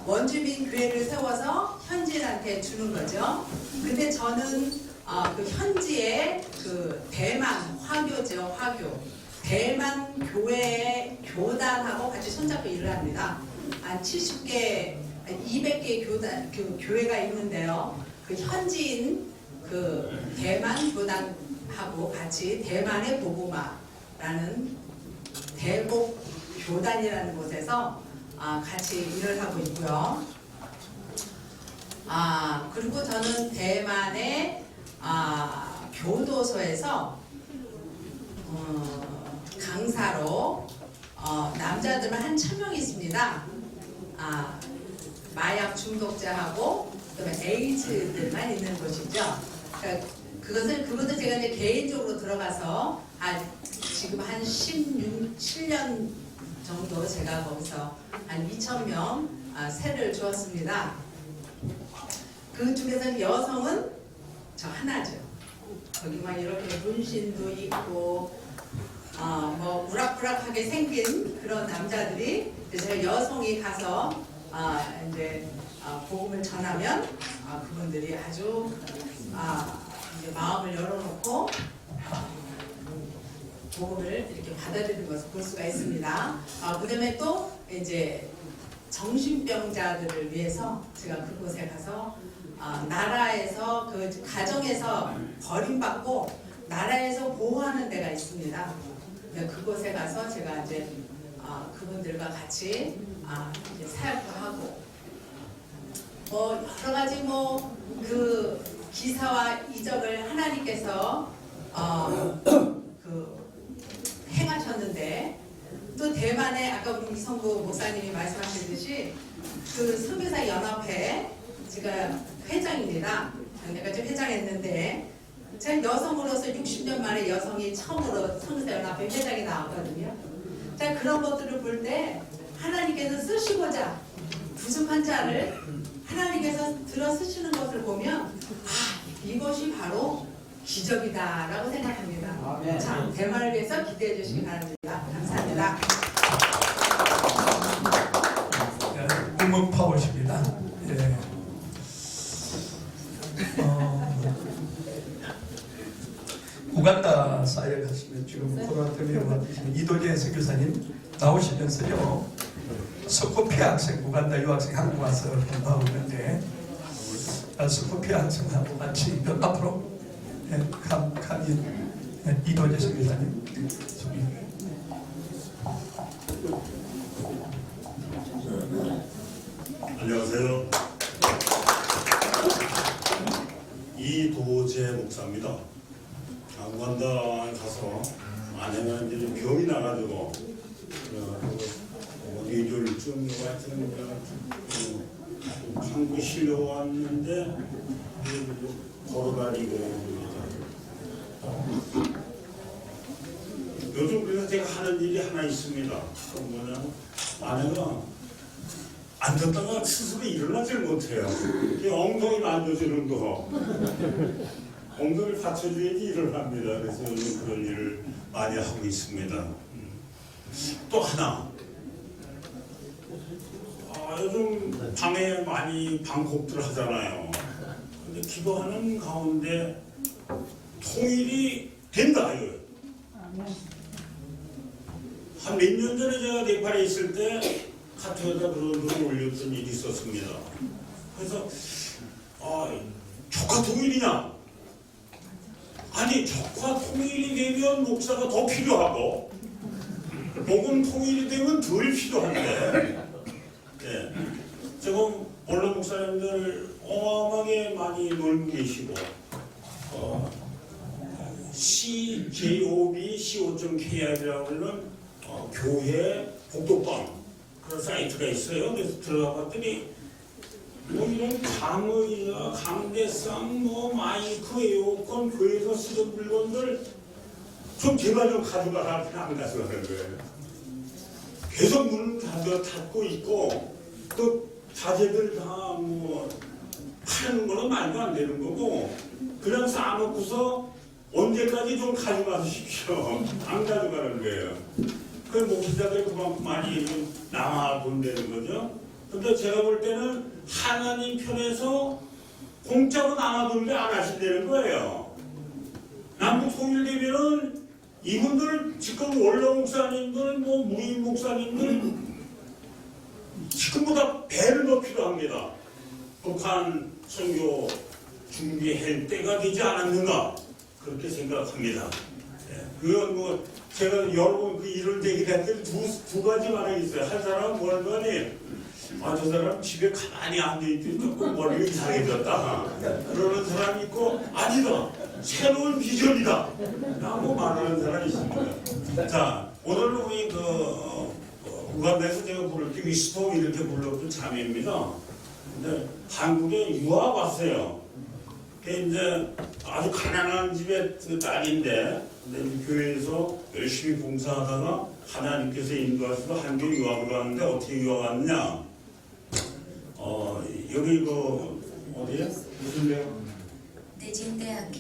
원주민 교회를 세워서 현지인한테 주는 거죠. 근데 저는 그 현지의 그 대만 화교죠, 화교. 대만 교회의 교단하고 같이 손잡고 일을 합니다. 한 70개, 200개의 교회가 있는데요. 그 현지인 그 대만 교단하고 같이 대만의 복음화라는 대복 교단이라는 곳에서 같이 일을 하고 있고요. 그리고 저는 대만의 교도소에서 강사로 남자들은 한 1000명 있습니다. 마약 중독자하고 그다음에 에이즈들만 있는 곳이죠. 그러니까 그것을 제가 이제 개인적으로 들어가서 지금 한 17년 정도 제가 거기서 한 2000명 세를 주었습니다. 그 중에서 여성은 저 하나죠. 거기만 이렇게 문신도 있고 뭐 우락부락하게 생긴 그런 남자들이 제가 여성이 가서 이제 복음을 전하면 그분들이 아주 이제 마음을 열어놓고 복음을 이렇게 받아들이는 것을 볼 수가 있습니다. 그다음에 또 이제 정신병자들을 위해서 제가 그곳에 가서 나라에서 그 가정에서 버림받고 나라에서 보호하는 데가 있습니다. 그곳에 가서 제가 이제 그분들과 같이 이제 사역도 하고 여러 가지 그 기사와 이적을 하나님께서 그 행하셨는데 또 대만에 아까 우리 이성구 목사님이 말씀하셨듯이 그 선교사 연합회 제가 회장입니다. 작년까지 회장했는데 제가 여성으로서 60년 만에 여성이 처음으로 선교사 연합회 회장이 나왔거든요. 자, 그런 것들을 볼 때 하나님께서 쓰시고자 부족한 자를 하나님께서 들어 쓰시는 것을 보면 이것이 바로 기적이다라고 생각합니다. 자, 대만을 위해서 기대해 주시기 바랍니다. 감사합니다. 국문파워십니다. 예. 우간다 사역하시면 지금 코로나 때문에 와주시는 이도재 선교사님 나오시면서요. 스코피 학생, 우간다 유학생 한국 와서 공부하고 있는데 스코피 학생하고 같이 앞으로 이도재 선교사님 안녕하세요. 이도재 목사입니다. 우간다 가서 아내가 이제 병이 나가지고 뇌졸중 같은 한국 실려왔는데 걸어다니고 요즘 그래서 제가 하는 일이 하나 있습니다. 그건 뭐냐면 아내가 앉았다가 스스로 일어나질 못해요. 이 엉덩이 만져주는 거. 엉덩이를 받쳐줘야지 일어납니다. 그래서 요즘 그런 일을 많이 하고 있습니다. 또 하나. 요즘 밤에 많이 방콕들 하잖아요. 근데 기도하는 가운데 통일이 된다 이거예요. 한 몇 년 전에 제가 네팔에 있을 때 카톡에다 그런 글을 올렸던 일이 있었습니다. 그래서 적화 통일이냐? 아니 적화 통일이 되면 목사가 더 필요하고 복음 통일이 되면 덜 필요한데 지금 원로 목사님들 어마어마하게 많이 놀고 계시고 CJOB co.kr이라고 하는 교회 복독방 그런 사이트가 있어요. 그래서 들어가 봤더니 뭐 이런 강의나 강대상, 뭐 마이크, 에어컨, 교회에서 쓰던 물건들 좀 제발 좀 가져가라. 그냥 안 가져가는 거예요. 계속 문을 닫고 있고 그 자재들 다 뭐 파는 거는 말도 안 되는 거고 그냥 쌓아놓고서 언제까지 좀 가져가십시오. 안 가져가는 거예요. 그 목사들 그만큼 많이 남아 본다는 거죠. 근데 제가 볼 때는 하나님 편에서 공짜로 남아돌게 안 하신다는 거예요. 남북 통일되면은 이분들 지금 원로 목사님들, 뭐 무인 목사님들 지금보다 배를 더 필요합니다. 북한 선교 준비할 때가 되지 않았는가 그렇게 생각합니다. 그건 뭐 제가 여러 번 그 일을 얘기했더니 두 가지 말이 있어요. 한 사람은 뭐라더니 저 사람 집에 가만히 앉아있더니 조금 머리가 이상해졌다. 그러는 사람이 있고 아니다. 새로운 비전이다. 라고 말하는 사람이 있습니다. 자, 오늘 우리 우간다에서 제가 부를 때 위스통 이렇게 불렀던 자매입니다. 근데 한국에 유학 왔어요. 이제 아주 가난한 집의 딸인데 근데 교회에서 열심히 봉사하다가 하나님께서 인도하셔서 한국 유학을 갔는데 어떻게 유학 왔느냐? 여기 어디야? 무슨 대학? 대진대학교.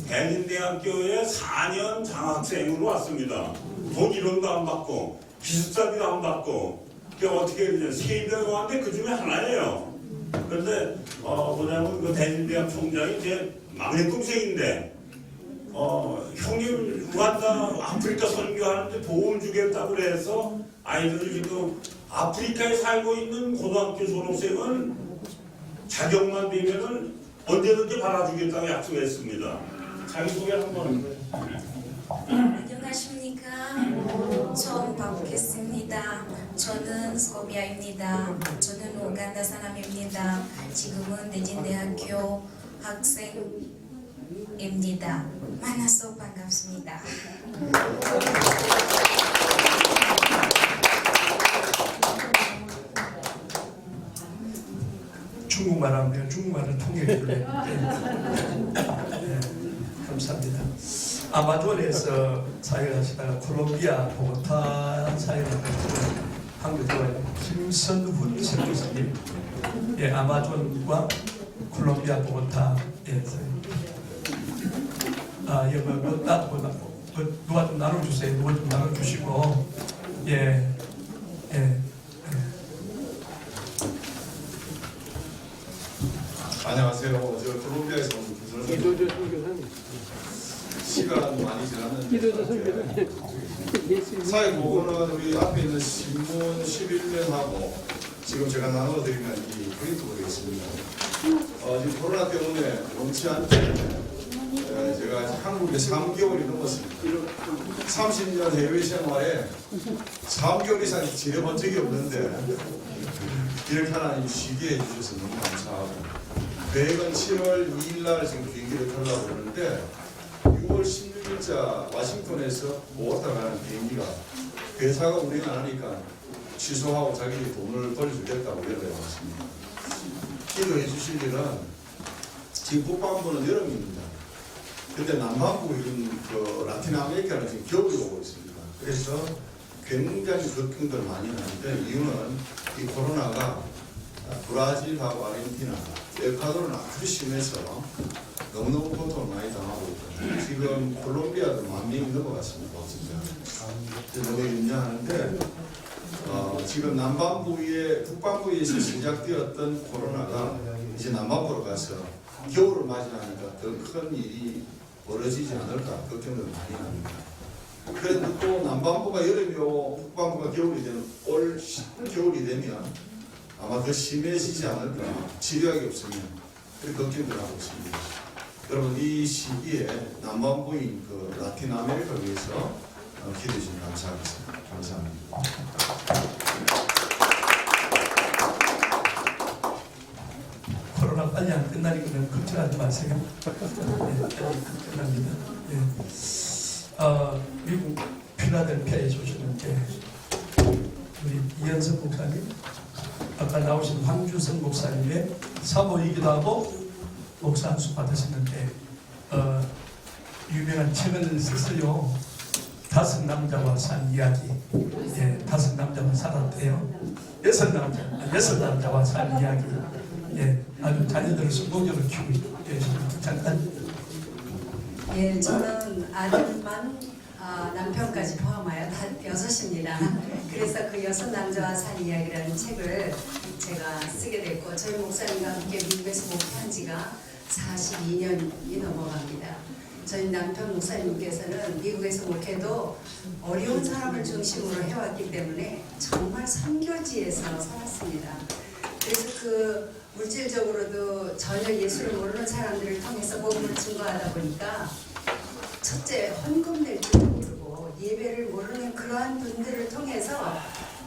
대진대학교에 4년 장학생으로 왔습니다. 돈 1원도 안 받고 기숙사비도 안 받고 어떻게 그냥 세입대가 왔는데 그 중에 하나예요. 그런데 뭐냐면 그 대진대학 총장이 제 막내 동생인데 형님 우간다 아프리카 선교하는데 도움 주겠다고 해서 아이들을 지금 아프리카에 살고 있는 고등학교 졸업생은 자격만 되면은 언제든지 받아주겠다고 약속했습니다. 자기소개 한번. 안녕하십니까. 처음 뵙겠습니다. 저는 소비아입니다. 저는 우간다 사람입니다. 지금은 대진대학교 학생입니다. 만나서 반갑습니다. 중국말 하면 중국말을 통역해줄래? 감사합니다. 아마존에서 사역하시다가 콜롬비아 보고타 사역하시는 한국의 김선훈 선교사님, 아마존과 콜롬비아 보고타에서 누가 좀 나눠주세요. 누가 좀 나눠주시고, 안녕하세요. 저 콜롬비아에서 온 교수님. 시간 많이 지났는데 사회 보고는 우리 앞에 있는 신문 11면하고 지금 제가 나눠드리는 이 프린트가 되겠습니다. 지금 코로나 때문에 원치 않게 제가 한국에 3개월이 넘었습니다. 30년 해외 생활에 3개월 이상 지내본 적이 없는데 이렇게 하나님 쉬게 해주셔서 너무 감사하고 계획은 7월 2일날 지금 비행기를 타려고 그러는데 6월 16일자 와싱턴에서 보고타 가는 비행기가 회사가 운행 안 하니까 취소하고 자기들이 돈을 벌어주겠다고 연락이 왔습니다. 기도해 주실 일은 지금 북반부는 여름입니다. 근데 남반부 이런 라틴 아메리카는 지금 겨울이 오고 있습니다. 그래서 굉장히 걱정들 많이 하는데 이유는 이 코로나가 브라질하고 아르헨티나, 에콰도르는 아주 심해서 너무너무 고통을 많이 당하고 있거든요. 지금 콜롬비아도 10,000명이 넘어갔습니다. 진짜 너무 긴장하는데 지금 남반부에 북반부에서 시작되었던 코로나가 이제 남반부로 가서 겨울을 맞이하니까 더 큰 일이 벌어지지 않을까 걱정을 많이 합니다. 그래도 또 남반부가 여름이 오고 북반부가 겨울이 되면 올 겨울이 되면 아마 더 심해지지 않을까 치료약이 없으면 그렇게 걱정을 하고 있습니다. 여러분 이 시기에 남반부인 그 라틴 아메리카를 위해서 기도해 주시면 감사하겠습니다. 감사합니다. 코로나 빨리 안 끝나니까 걱정하지 마세요. 끝납니다. 미국 필라델피아에 오시는 우리 이현석 목사님, 아까 나오신 황주선 목사님의 사모이기도 하고 목사 안수 받으셨는데 유명한 책을 썼어요. 5 남자와 산 이야기. 5 남자와 살았대요. 6 남자와 산 이야기. 아주 자녀들을 성공적으로 키우고 계십니다. 잠깐. 예, 저는 아들만 남편까지 포함하여 다 6입니다. 그래서 그 6 남자와 산 이야기라는 책을 제가 쓰게 됐고 저희 목사님과 함께 미국에서 목회한 지가 42년이 넘어갑니다. 저희 남편 목사님께서는 미국에서 목회도 어려운 사람을 중심으로 해왔기 때문에 정말 선교지에서 살았습니다. 그래서 그 물질적으로도 전혀 예수를 모르는 사람들을 통해서 복음을 증거하다 보니까 첫째 헌금 낼 줄도 모르고 예배를 모르는 그러한 분들을 통해서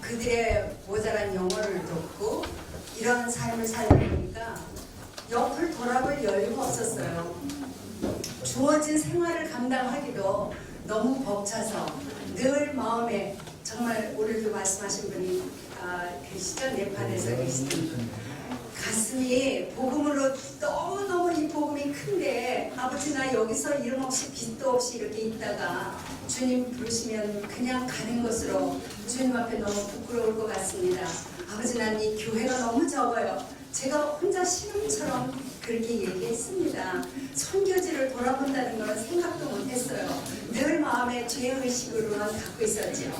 그들의 모자란 영혼을 돕고 이런 삶을 살다 보니까 옆을 돌아볼 여유가 없었어요. 주어진 생활을 감당하기도 너무 벅차서 늘 마음에 정말 오늘도 말씀하신 분이 계시죠? 네팔에서 계시던 분. 가슴이 복음으로 너무너무 이 복음이 큰데 아버지 나 여기서 이름 없이 빚도 없이 이렇게 있다가 주님 부르시면 그냥 가는 것으로 주님 앞에 너무 부끄러울 것 같습니다. 아버지 난 이 교회가 너무 적어요. 제가 혼자 신음처럼 그렇게 얘기했습니다. 선교지를 돌아본다는 건 생각도 못했어요. 늘 마음에 죄의식으로만 갖고 있었죠.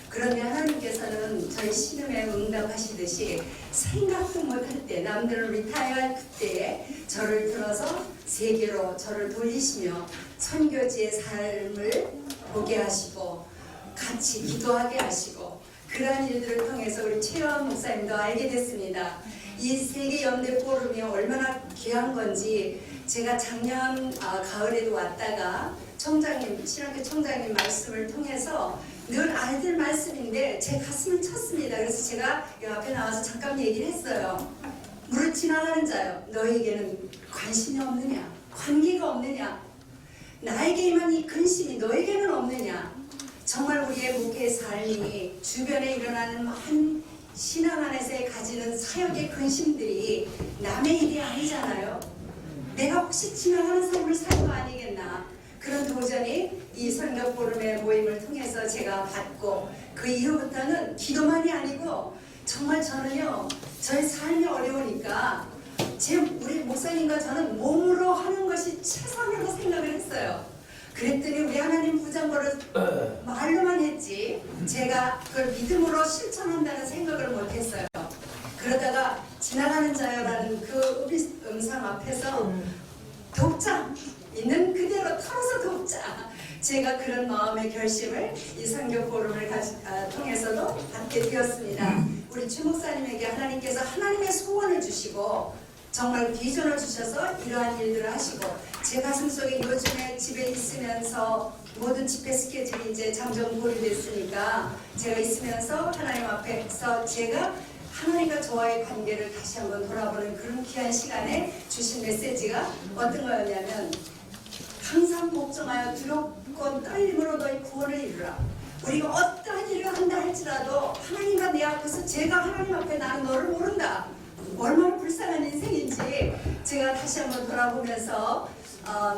그런데 하나님께서는 저희 신음에 응답하시듯이 생각도 못할 때 남들은 리타이어할 그때에 저를 들어서 세계로 저를 돌리시며 선교지의 삶을 보게 하시고 같이 기도하게 하시고 그러한 일들을 통해서 우리 최요한 목사님도 알게 됐습니다. 이 세계 연대 포럼이 얼마나 귀한 건지 제가 작년 가을에도 왔다가 청장님, 신학교 청장님 말씀을 통해서 늘 알들 말씀인데 제 가슴을 쳤습니다. 그래서 제가 이 앞에 나와서 잠깐 얘기를 했어요. 물을 지나가는 자요, 너에게는 관심이 없느냐? 관계가 없느냐? 나에게 임한 이 근심이 너에게는 없느냐? 정말 우리의 목회의 삶이 주변에 일어나는 많은 신앙 안에서 가지는 사역의 근심들이 남의 일이 아니잖아요. 내가 혹시 지나가는 삶을 살 거 아니겠나. 그런 도전이 이 선교 포럼의 모임을 통해서 제가 받고 그 이후부터는 기도만이 아니고 정말 저는요, 저의 삶이 어려우니까 우리 목사님과 저는 몸으로 하는 것이 최선이라고 생각을 했어요. 그랬더니 우리 하나님 부정거를 말로만 했지 제가 그걸 믿음으로 실천한다는 생각을 못했어요. 그러다가 지나가는 자요라는 그 음성 앞에서 돕자, 있는 그대로 털어서 돕자. 제가 그런 마음의 결심을 이 선교 포럼을 통해서도 받게 되었습니다. 우리 주 목사님에게 하나님께서 하나님의 소원을 주시고 정말 비전을 주셔서 이러한 일들을 하시고 제 가슴속에 요즘에 집에 있으면서 모든 집회 스케줄이 이제 잠정 보류됐으니까 제가 있으면서 하나님 앞에서 제가 하나님과 저와의 관계를 다시 한번 돌아보는 그런 귀한 시간에 주신 메시지가 어떤 거였냐면 항상 복종하여 두렵고 떨림으로 너희 구원을 이루라. 우리가 어떠한 일을 한다 할지라도 하나님과 내 앞에서 제가 하나님 앞에 나는 너를 모른다. 얼마나 불쌍한 인생인지 제가 다시 한번 돌아보면서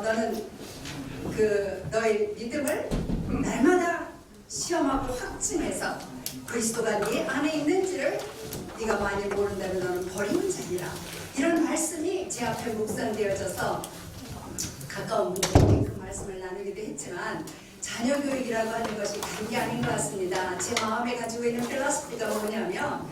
너는 너의 믿음을 날마다 시험하고 확증해서 그리스도가 네 안에 있는지를 네가 많이 모른다면 너는 버리는 자니라. 이런 말씀이 제 앞에 묵상되어져서 가까운 분들에게 그 말씀을 나누기도 했지만 자녀 교육이라고 하는 것이 다른 게 아닌 것 같습니다. 제 마음에 가지고 있는 필로소피가 뭐냐면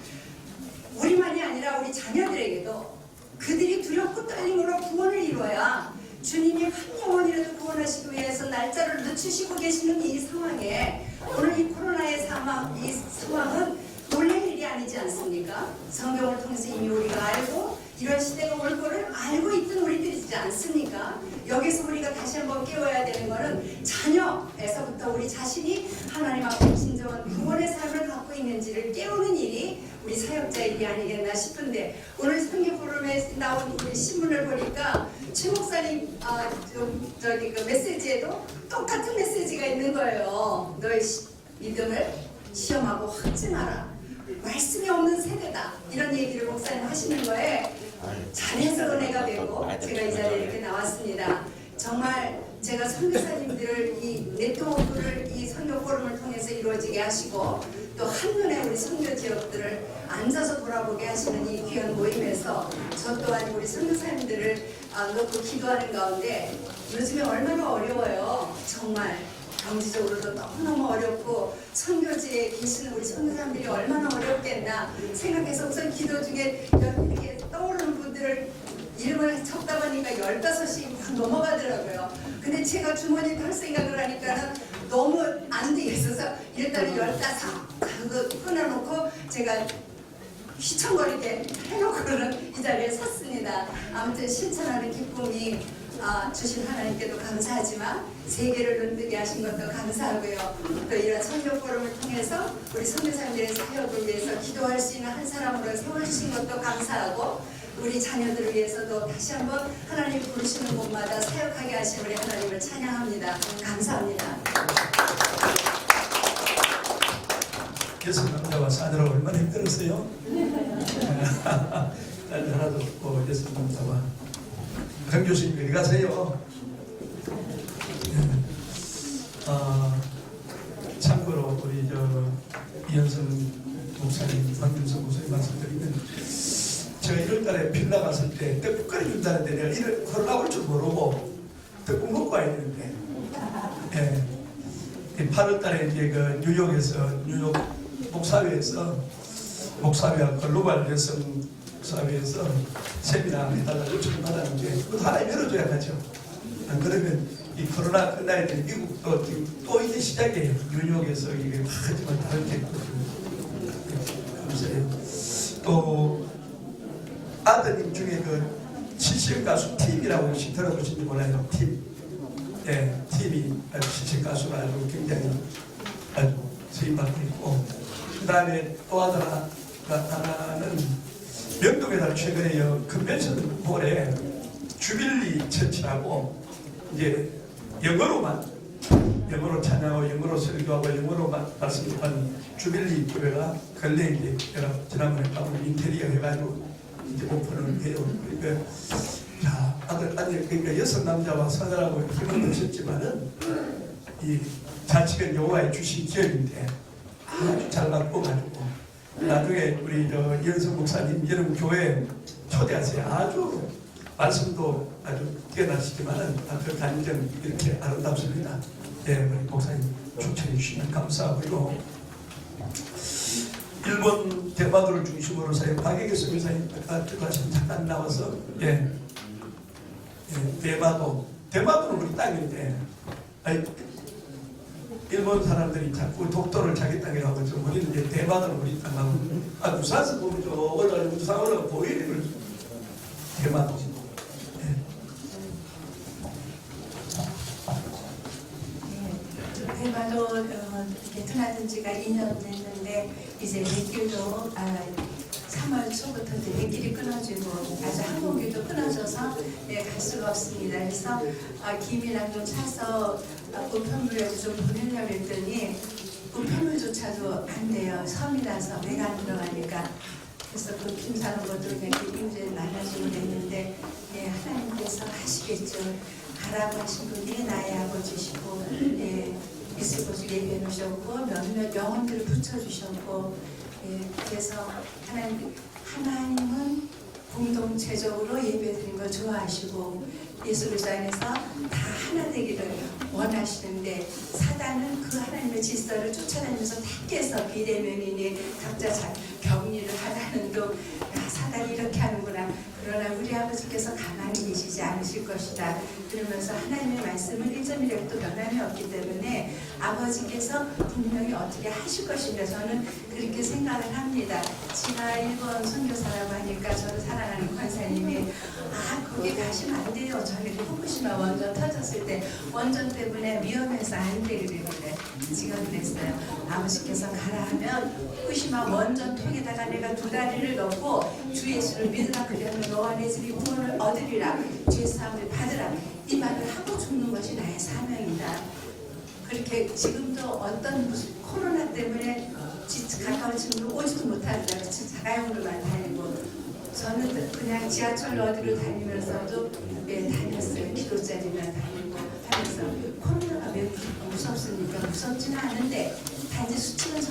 우리만이 아니라 우리 자녀들에게도 그들이 두렵고 떨림으로 구원을 이루어야 주님이 한 영혼이라도 구원하시기 위해서 날짜를 늦추시고 계시는 이 상황에 오늘 이 코로나의 이 상황은 놀랄 일이 아니지 않습니까? 성경을 통해서 이미 우리가 알고 이런 시대가 올 거를 알고 있던 우리들이지 않습니까? 여기서 우리가 다시 한번 깨워야 되는 것은 자녀에서부터 우리 자신이 하나님 앞에 진정한 구원의 삶을 갖고 있는지를 깨우는 일이 우리 사역자의 일이 아니겠나 싶은데 오늘 성경포럼에 나온 우리 신문을 보니까 최 목사님 그 메시지에도 똑같은 메시지가 있는 거예요. 너의 믿음을 시험하고 확증하라. 말씀이 없는 세대다. 이런 얘기를 목사님 하시는 거에 잘해서 은혜가 되고 제가 이 자리에 이렇게 나왔습니다. 정말 제가 선교사님들을 이 네트워크를 이 선교 포럼을 통해서 이루어지게 하시고 또 한눈에 우리 선교 지역들을 앉아서 돌아보게 하시는 이 귀한 모임에서 저 또한 우리 선교사님들을 놓고 기도하는 가운데 요즘에 얼마나 어려워요. 정말 경제적으로도 너무너무 어렵고 선교지에 계시는 우리 선교사님들이 얼마나 어렵겠나 생각해서 우선 기도 중에 이렇게 떠오르는 분들을 이름을 적다 보니까 15이 확 넘어가더라고요. 근데 제가 주머니에 할 생각을 하니까는 너무 안 되겠어서 일단은 15 그거 끊어놓고 제가 휘청거리게 해놓고는 이 자리에 섰습니다. 아무튼 실천하는 기쁨이 주신 하나님께도 감사하지만 세계를 눈뜨게 하신 것도 감사하고요. 또 이런 선교 포럼을 통해서 우리 선교사님들의 사역을 위해서 기도할 수 있는 한 사람으로 세워주신 것도 감사하고 우리 자녀들을 위해서도 다시 한번 하나님 부르시는 곳마다 사역하게 하신 우리 하나님을 찬양합니다. 감사합니다. 여섯 남자와 사느라 얼마나 힘들었어요? 딸 하나도 없고 여섯 남자와 강 교수님 어디 가세요? 참고로 우리 이현성 목사님, 황준성 목사님 말씀드리면 제가 1월달에 빌라 갔을 때 떡국거리 준다는데 내가 이를 코로나 올 줄 모르고 떡국 먹고 와야 되는데 8월달에 이제 그 뉴욕에서 뉴욕 목사회와 글로벌 여성 목사회에서 세미나 해달라고 요청을 받았는데 그것도 하나님 열어줘야 하죠. 안 그러면 이 코로나 끝나야 되는 미국도 지금 또 이제 시작이에요. 뉴욕에서 이게 하지만 다른 게 감사해요. 또 아드님 중에 그 70 가수 팀이라고 혹시 들어보신지 몰라요. 팀. 팀이 아주 70 가수가 아주 굉장히 아주 수임받고 있고 그 다음에 또 하나는 명동에다 최근에 컨벤션 홀에 주빌리 처치라고 이제 영어로 찬양하고 영어로 설교하고 영어로만 말씀하는 주빌리 교회가 근래 이제 지난번에 가보면 인테리어 해가지고 이제 오픈을 해요. 그러니까 자 아들 그러니까 여섯 남자와 사느라고 힘을 드셨지만은 이 자치가 여호와의 주신 기업인데 아주 잘 바꿔가지고 나중에 우리 이현성 목사님 여러분 교회 초대하세요. 아주 말씀도 아주 뛰어나시지만은 그 단점 이렇게 아름답습니다. 우리 목사님 추천해 주시면 감사하고요. 일본 대마도를 중심으로 사용 박예계 선교사님 들어가시면 잠깐 나와서 대마도는 우리 땅인데 일본 사람들이 자꾸 독도를 자기 땅이라고 하죠. 우리는 이제 대마도는 우리 땅하고 부산에서 보면 저 올라가는 부산 올라가 보이는 대마도. 대마도 베트남 지가 2년 됐는데 이제 백길도 3월 초부터 백길이 끊어지고 아주 항공기도 끊어져서 갈 수가 없습니다. 그래서 김이랑 좀 차서 우편물에 좀 보내려고 했더니 우편물조차도 안 돼요. 섬이라서 내가 안 들어가니까. 그래서 그 김 사는 것도 그냥 문제 많아지고 됐는데 하나님께서 하시겠죠. 가라고 하신 분이 나의 아버지시고 있을 곳을 예비해 놓으셨고 몇몇 영혼들을 붙여주셨고 그래서 하나님은 공동체적으로 예배드리는 걸 좋아하시고 예수 그리스도 안에서 다 하나 되기를 원하시는데 사단은 그 하나님의 질서를 쫓아다니면서 밖에서 비대면이니 각자 격리를 하다는 둥 사단이 이렇게 하는구나. 그러나 우리 아버지께서 가만히 계시지 않으실 것이다. 그러면서 하나님의 말씀은 1점이라도 변함이 없기 때문에 아버지께서 분명히 어떻게 하실 것인가 저는 그렇게 생각을 합니다. 지하 1번 선교사라고 하니까 저를 사랑하는 권사님이 거기 가시면 안 돼요. 저는 후쿠시마 원전 터졌을 때 원전 때문에 위험해서 안 되게 되는데 제가 그랬어요. 아버지께서 가라 하면 후쿠시마 원전 통에다가 내가 2다리를 넣고 주 예수를 믿으라 그러면 너와 내 집이 구원을 얻으리라 주의 사함을 받으라 이 말을 하고 죽는 것이 나의 사명이다. 그렇게 지금도 어떤 무슨 코로나 때문에 가까운 친구를 오지도 못하더라고요. 자가용으로만 다니고 저는 그냥 지하철 어디로 다니면서도 다녔어요. 기도자리만 다니고 하면서 코로나가 왜 무섭습니까? 무섭지는 않은데 단지 수칙은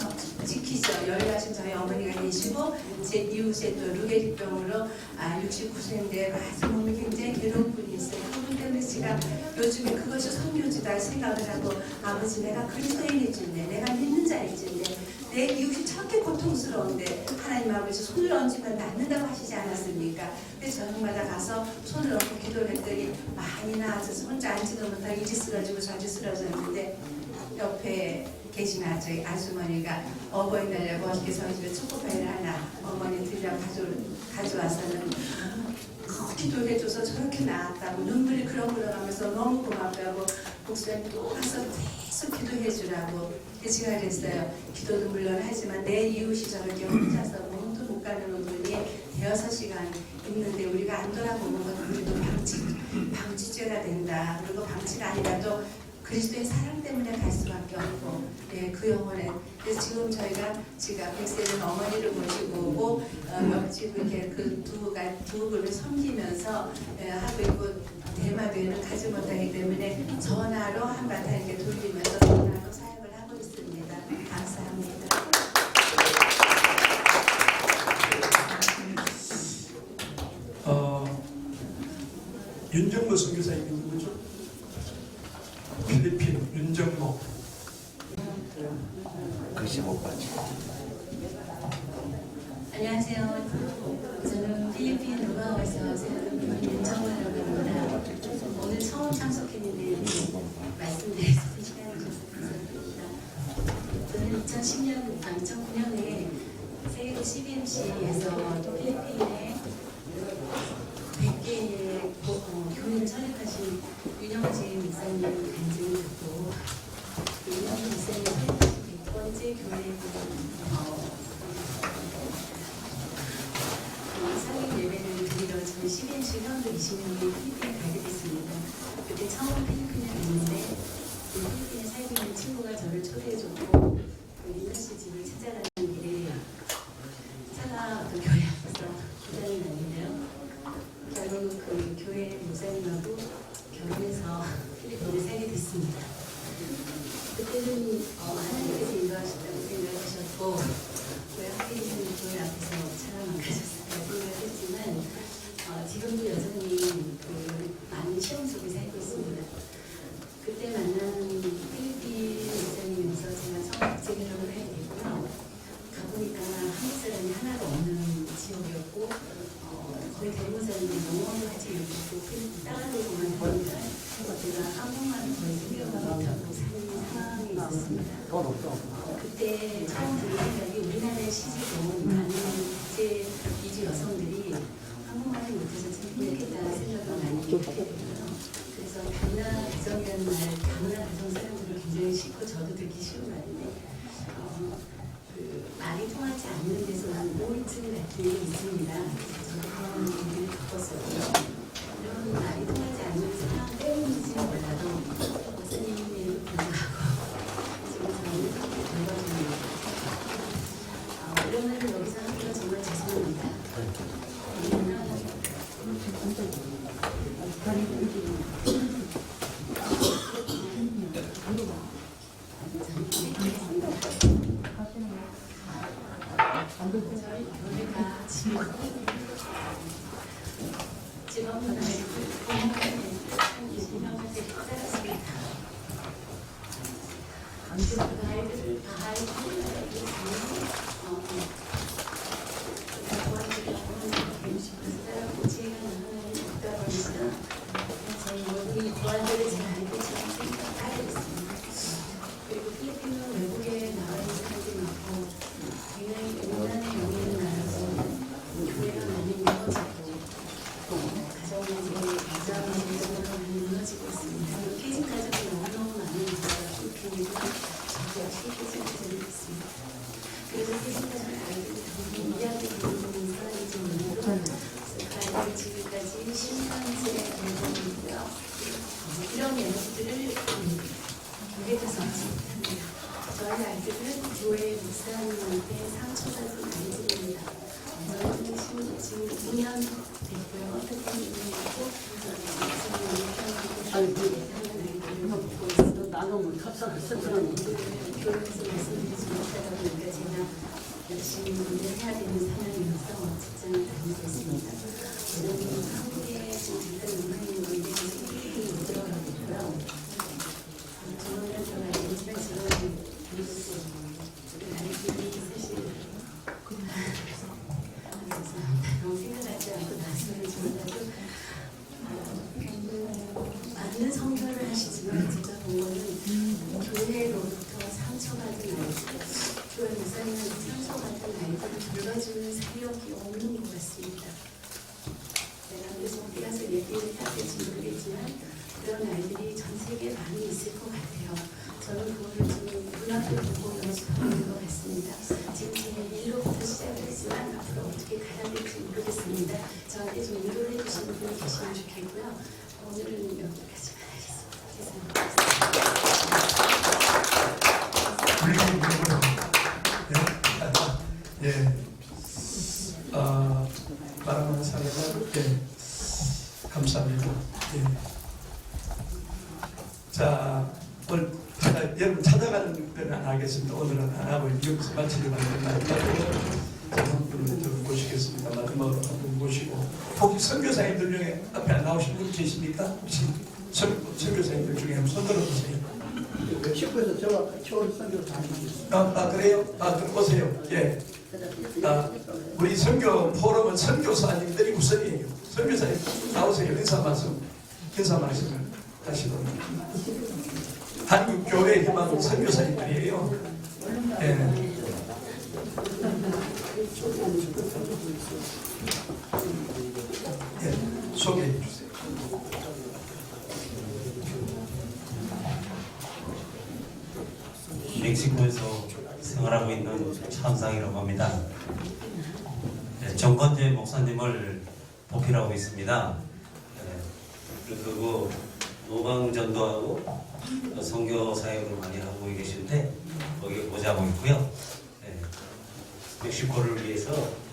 지키죠. 연로하신 저희 어머니가 계시고 제 이웃에 또 루게릭병으로 69세인데 아주 몸이 굉장히 괴로운 분이 있어요. 그분 때문에 제가 요즘에 그것이 선교지다 생각을 하고 아버지 내가 그리스도인이지인데 내가 믿는 자이지인데 내 이웃이 저렇게 고통스러운데 하나님 아버지 손을 얹으면 낫는다고 하시지 않았습니까? 근데 저녁마다 가서 손을 얹고 기도를 했더니 많이 나아져서 혼자 앉지도 못하고 이리 쓰러지고 저리 쓰러졌는데 옆에 계신 저희 아주머니가 어버이날이라고 어떻게 저희 집에 초코파이를 하나 어머니 드리라고 가져와서는 기도를 해줘서 저렇게 나았다고 눈물이 그렁그렁하면서 너무 고맙다고 목사님 또 와서 계속 기도해 주라고 제가 그랬어요. 기도도 물론 하지만 내 이웃이 저렇게 혼자서 몸도 못 가는 분이 6시간 있는데 우리가 안 돌아보는 건 우리도 방치죄가 된다. 그리고 방치가 아니라도 그리스도의 사랑 때문에 갈 수밖에 없고 그 영혼에 그래서 지금 저희가 100세는 어머니를 모시고 오고 옆집 이렇게 그 두 분을 섬기면서 하고 있고 대마교회는 가지 못하기 때문에 전화로 한바탕 이렇게 돌리면서 전화로 사역을 하고 있습니다. 감사합니다. 윤정모 선교사님이 누구죠? 필리핀 윤정모. 글씨 못 봤지. 안녕하세요. 저는 필리핀 루아오에서 사는 윤정모라고 합니다. 오늘 처음 참석했는데 말씀드려서 시간을 주셔서 감사합니다. 저는 2009년에 세계도 CBMC에서 또 필리핀에 100개의 교회를 설립하신 윤영진 목사님 간증을 듣고 윤영진 목사님 설립하신 100번째 교회 상임 예배를 드리러 저희 CBMC 회원들 20명이 필리핀에 가게 됐습니다. 그때 처음 필리핀에 갔는데 필리핀에 살고 있는 친구가 저를 초대해줬고 민나 씨 집을 찾아가는 길에 차가 어떤 교회 앞에서 고장이 났는데요. 결국 그 교회 목사님하고 결혼해서 필리핀에 살게 됐습니다. 그때는 하나님께서 인도하셨다고 생각하셨고 왜 하필 교회 앞에서 차가 망가졌을까 생각했지만 지금도 여전히 많은 시험 속에 살고 있습니다. 그때 만난 필리핀 목사님에서 제가 처음 국제결혼을 하게 됐고요. 가보니까 한국 사람이 하나도 없는 지역이었고 거의 대모사님이 너무 같이 있고 따라오고만 보니까 제가 한국말을 거의 생각을 못하고 사는 상황이 있었습니다. 그때 처음 들은 생각이 우리나라에 시집온 많은 국제 이주 여성들이 한국말을 못해서 참 힘들겠다는 생각을 많이 했거든요. 그래서 당나 가정이라는 말, 당나 가정 사람들을 굉장히 싫고 저도 듣기 싫은 말인데 말이 통하지 않는 데서는 우울증 같은 게 있습니다. 저도 그런 일을 겪었었고요. 이런 말이 통하지 않는 상황 때문인지는 몰라도 목사님에도 불구하고 지금 저는 결과적입니다. 이런 말을 여기서 하기가 정말 죄송합니다. 지금은 아이들을 다 이 보안들을 잘 알고 지금 생각하게 됐습니다. 그리고 필리핀은 외국에 나와 있는 사람들이 많고 굉장히 원하는 영향을 나라서 교회가 많이 무너지고 가정이 가정적으로 많이 무너지고 있습니다. 깨진 가정이 너무너무 많은 나라가 필리핀이고 저도 역시 깨진 가정이 있습니다. 그래서 깨진 가정 아이들이 대부분 이야기 듣는 사람이지만 그 아이들이 지금까지 10년째 알고 있고요. 이런 연습들을 교회에서 하지 못합니다. 저희 아이들은 교회 목사님한테 상처받은 아이들입니다. 저는 지금 2년 됐고요. 어떻게 있고 목사님이 먹고 있어도 나는 탑상을 쓰더라고요. 교회에서 말씀드리지 못하다 보니까 제가 열심히 일을 해야 되는 상황이어서 직장을 다니고 있습니다. 저는 한국에 지금 잠깐 임하는 건데 못 들어가고 있고요. 저는 들어가야 되지만 지금 아이들이 사실 너무 생각하지 않고 나서는 저희도 맞는 성결을 하시지만 제가 본 거는 교회로부터 상처받은 아이들, 교회 목사님한테 상처받은 아이들을 돌봐주는 사역이 없는 것 같습니다. 제가 그래서 어디 가서 얘기를 해야 될지 모르겠지만 그런 아이들이 전 세계에 많이 있을 것 같아요. 저는 그거를 지금 눈앞에 보고 연습하는 것 같습니다. 지금 제 1로부터 시작을 했지만 앞으로 어떻게 가야 될지 모르겠습니다. 저한테 좀 위로를 해주시는 분이 계시면 좋겠고요. 오늘은 여기까지만 하겠습니다. 예. 말하는 사람은 예. 감사합니다. 예. 자, 오늘 여러분 찾아가는 건 안 하겠습니다. 오늘은 안 하고 여기서 마치려고 하는 한 분을 좀 모시겠습니다. 마지막으로 한 분 모시고 혹시 선교사님들 중에 앞에 안 나오신 분 계십니까? 혹시 선교사님들 중에 한번 손 들어보세요. 멕시코에서 저와 같이 온 선교사 아닙니까? 그래요? 그럼 오세요. 예. 우리 선교 포럼은 선교사님들이 우선이에요. 선교사님 나오세요. 인사 말씀을 하시도록. 한국 교회 희망 선교사님들이에요. 예. 예. 소개해 주세요. 멕시코에서 생활하고 있는 차은상이라고 합니다. 정건재 목사님을 보필하고 있습니다. 그리고 노방전도하고 선교 사역을 많이 하고 계신데 거기에 모자고 있고요. 멕시코를 위해서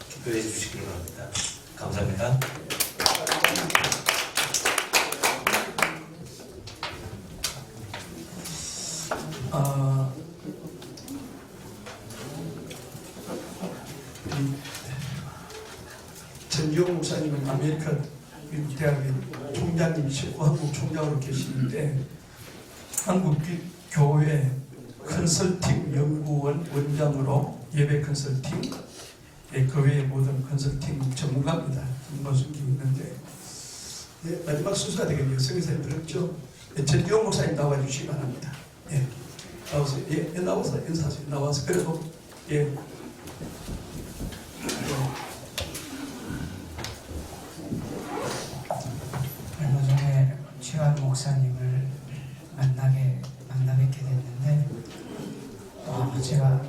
기도해 주시기 바랍니다. 감사합니다. 전지용 목사님은 아메리카 대학의 총장님이시고 한국 총장으로 계시는데 한국 교회 컨설팅 연구원 원장으로 예배 컨설팅, 교회의 모든 컨설팅 전문가입니다. 모습이 있는데 마지막 순서가 되겠네요. 성교사님 들었죠? 전지용 목사님 나와주시기 바랍니다. 예, 나오세요. 예, 나와서 인사하세요. 나와서 그리고 예. 얼마 전에 최환 목사님을 만나 뵙게 됐는데 제가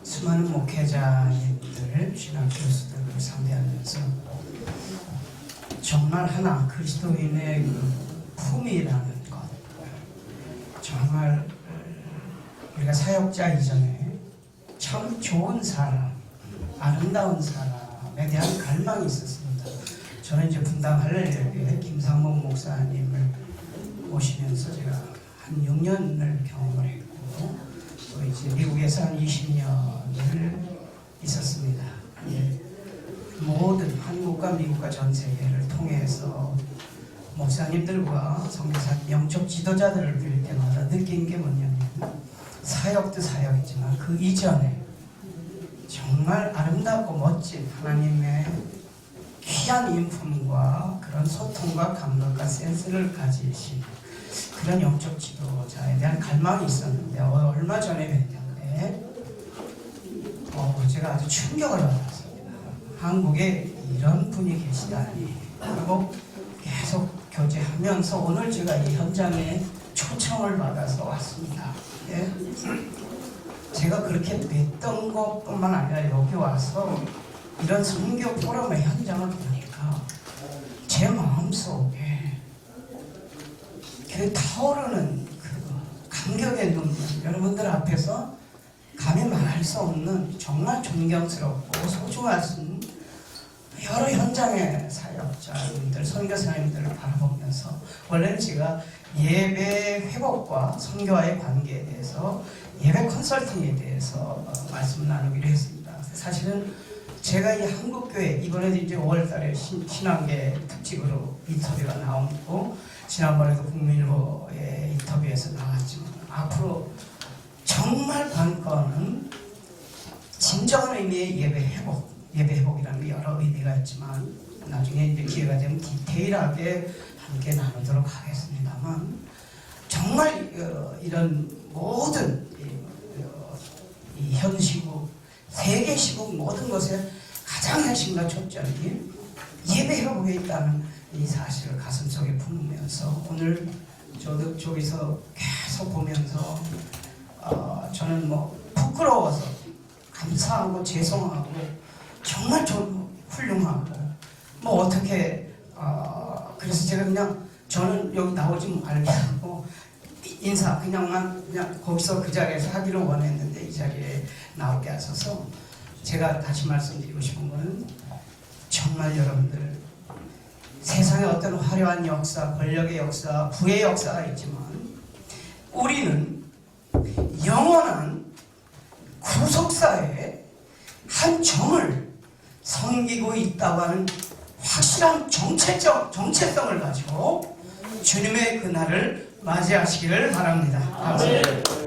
수많은 목회자님들, 신학 교수들을 상대하면서 정말 하나 그리스도인의 그 품이라는 것, 정말 우리가 사역자 이전에 참 좋은 사람, 아름다운 사람에 대한 갈망이 있었습니다. 저는 이제 분당 할렐루야교회 김상문 목사님을 모시면서 제가 한 6년을 경험을 했고 또 이제 미국에서 한 20년을 있었습니다. 모든 미국과 전 세계를 통해서 목사님들과 선교사 영적 지도자들을 뵐 때마다 느낀 게 뭐냐면 사역도 사역이지만 그 이전에 정말 아름답고 멋진 하나님의 귀한 인품과 그런 소통과 감각과 센스를 가지신 그런 영적 지도자에 대한 갈망이 있었는데 얼마 전에 뵀는데 제가 아주 충격을 받았습니다. 한국에 이런 분이 계시다니. 그리고 계속 교제하면서 오늘 제가 이 현장에 초청을 받아서 왔습니다. 예? 제가 그렇게 뵀던 것뿐만 아니라 여기 와서 이런 선교 포럼의 현장을 보니까 제 마음속에 그 타오르는 그 감격의 눈물, 여러분들 앞에서 감히 말할 수 없는 정말 존경스럽고 소중하신 여러 현장의 사역자님들, 선교사님들을 바라보면서 원래는 제가 예배 회복과 선교와의 관계에 대해서 예배 컨설팅에 대해서 말씀을 나누기로 했습니다. 사실은 제가 이 한국교회 이번에도 이제 5월달에 신앙계 특집으로 인터뷰가 나오고 지난번에도 국민일보의 인터뷰에서 나왔지만 앞으로 정말 관건은 진정한 의미의 예배 회복이라는 게 여러 의미가 있지만 나중에 이제 기회가 되면 디테일하게 함께 나누도록 하겠습니다만 정말 이런 모든 이 현시국, 세계 시국 모든 것에 가장 핵심과 초점이 예배 회복에 있다는 이 사실을 가슴속에 품으면서 오늘 저도 저기서 계속 보면서 저는 뭐 부끄러워서 감사하고 죄송하고 정말 좀 훌륭하고 뭐 어떻게 그래서 제가 그냥 저는 여기 나오지 말고 인사 그냥 거기서 그 자리에서 하기를 원했는데 이 자리에 나오게 하셔서 제가 다시 말씀드리고 싶은 거는 정말 여러분들 세상에 어떤 화려한 역사, 권력의 역사, 부의 역사가 있지만 우리는 영원한 구속사의 한 점을 섬기고 있다고 하는 확실한 정체성을 가지고 주님의 그날을 맞이하시기를 바랍니다. 감사합니다.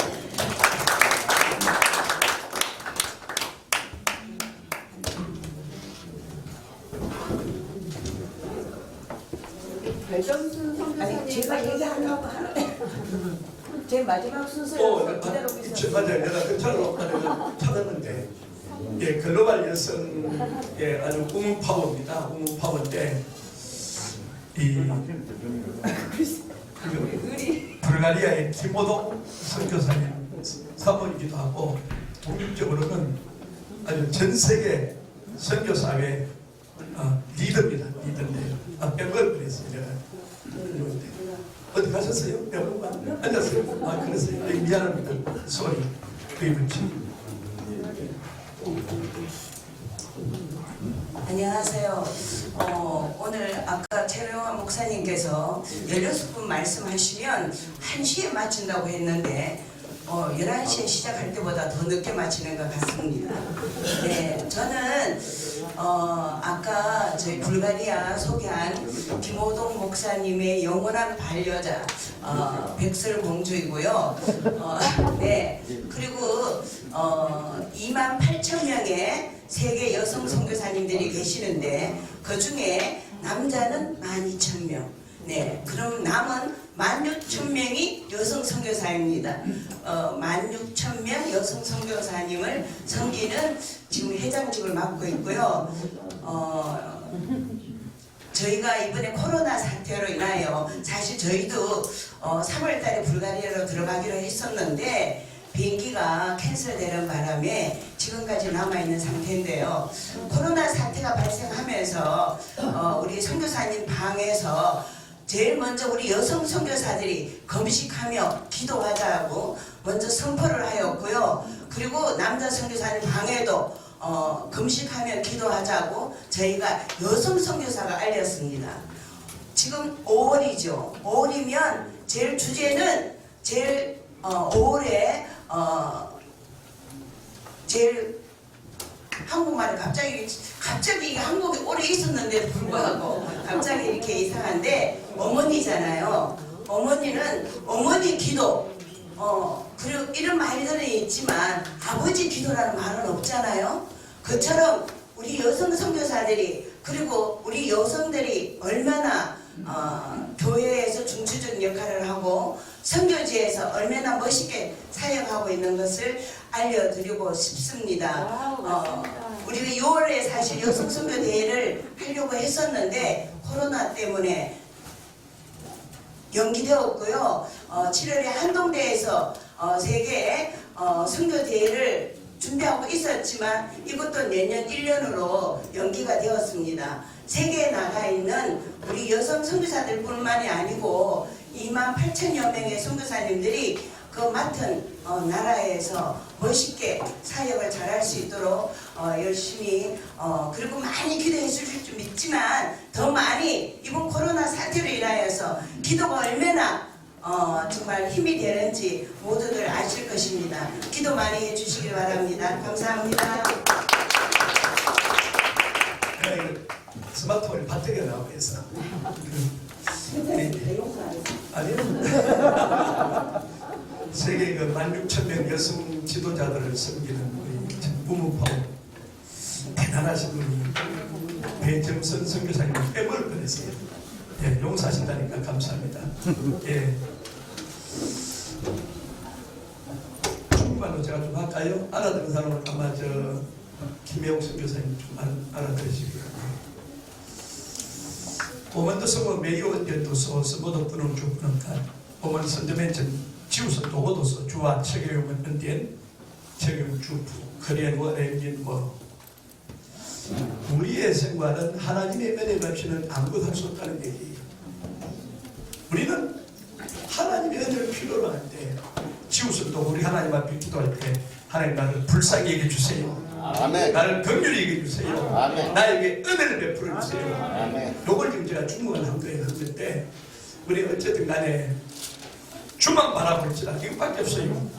배정순 선교사님 제가 얘기하려고 하는데 제 마지막 순서를 기다리고 있었어요. 맞아요. 내가 그 찾았는데 글로벌 여성 아주 우문파워입니다. 우문파워인데 불가리아의 티모도 선교사님 사모이기도 하고 독립적으로는 아주 전 세계 선교사회 리더입니다. 리더인데요. 뺀걸 그랬어요. 제가 어디 가셨어요? 몇 앉았어요? 그랬어요. 미안합니다. 소리. 안녕하세요. 오늘 아까 최영환 목사님께서 16분 말씀하시면 1시에 마친다고 했는데 11시에 시작할 때보다 더 늦게 마치는 것 같습니다. 네, 저는 아까 저희 불가리아 소개한 김호동 목사님의 영원한 반려자 백설공주이고요. 네, 그리고 28,000명의 세계 여성 선교사님들이 계시는데 그 중에 남자는 12,000명. 네, 그럼 남은 16,000명이 여성 선교사입니다. 16,000명 여성 선교사님을 섬기는 지금 회장직을 맡고 있고요. 저희가 이번에 코로나 사태로 인하여 사실 저희도 3월달에 불가리아로 들어가기로 했었는데 비행기가 캔슬되는 바람에 지금까지 남아있는 상태인데요. 코로나 사태가 발생하면서 우리 선교사님 방에서 제일 먼저 우리 여성 선교사들이 금식하며 기도하자고 먼저 선포를 하였고요. 그리고 남자 선교사님 방에도 금식하며 기도하자고 저희가 여성 선교사가 알렸습니다. 지금 5월이죠. 5월이면 제일 주제는 제일 5월에 제일 한국말이 갑자기 한국에 오래 있었는데도 불구하고 갑자기 이렇게 이상한데 어머니잖아요. 어머니는 어머니 기도 그리고 이런 말들은 있지만 아버지 기도라는 말은 없잖아요. 그처럼 우리 여성 선교사들이 그리고 우리 여성들이 얼마나 교회에서 중추적인 역할을 하고 선교지에서 얼마나 멋있게 사역하고 있는 것을 알려드리고 싶습니다. 우리가 6월에 사실 여성 선교 대회를 하려고 했었는데 코로나 때문에 연기되었고요. 7월에 한동대에서 세계 선교 대회를 준비하고 있었지만 이것도 내년 1년으로 연기가 되었습니다. 세계에 나가 있는 우리 여성 선교사들 뿐만이 아니고 28,000여 명의 선교사님들이 그 맡은 나라에서 멋있게 사역을 잘할 수 있도록 열심히 그리고 많이 기도해 주실 줄 믿지만 더 많이 이번 코로나 사태로 인하여서 기도가 얼마나 정말 힘이 되는지 모두들 아실 것입니다. 기도 많이 해주시길 바랍니다. 감사합니다. 스마트폰이 배터리가 나오고 해서 아니요. 세계 그 16,000명 여성 지도자들을 섬기는 우리 부무파워 대단하신 분이 배정선 선교사님 빼먹을 뻔했어요. 예, 용서하신다니까 감사합니다. 예. 중국말로 제가 좀 할까요? 알아듣는 사람은 아마 김혜옥 선교사님 좀 알아들으시고요. 오만도 서고 매요언제도서 서보도 분홍 주분홍간 오만 선점엔전 지우서 도고도서 주와 책임은 은된 책임 주부 거리엔과 랭긴 우리의 생활은 하나님의 은혜 없이는 아무것도 할 수 없다는 얘기예요. 우리는 하나님의 은혜를 필요로 하는데 지우서도 우리 하나님 앞에 기도할 때 하나님 나를 불쌍히 여겨 주세요. 아멘. 나를 긍휼히 여겨 주세요. 아멘. 나에게 은혜를 베풀어 주세요. 아멘. 요걸 지금 제가 중국어를 한 거에 했는데 우리 어쨌든 간에 주만 바라볼지라 이것밖에 없어요.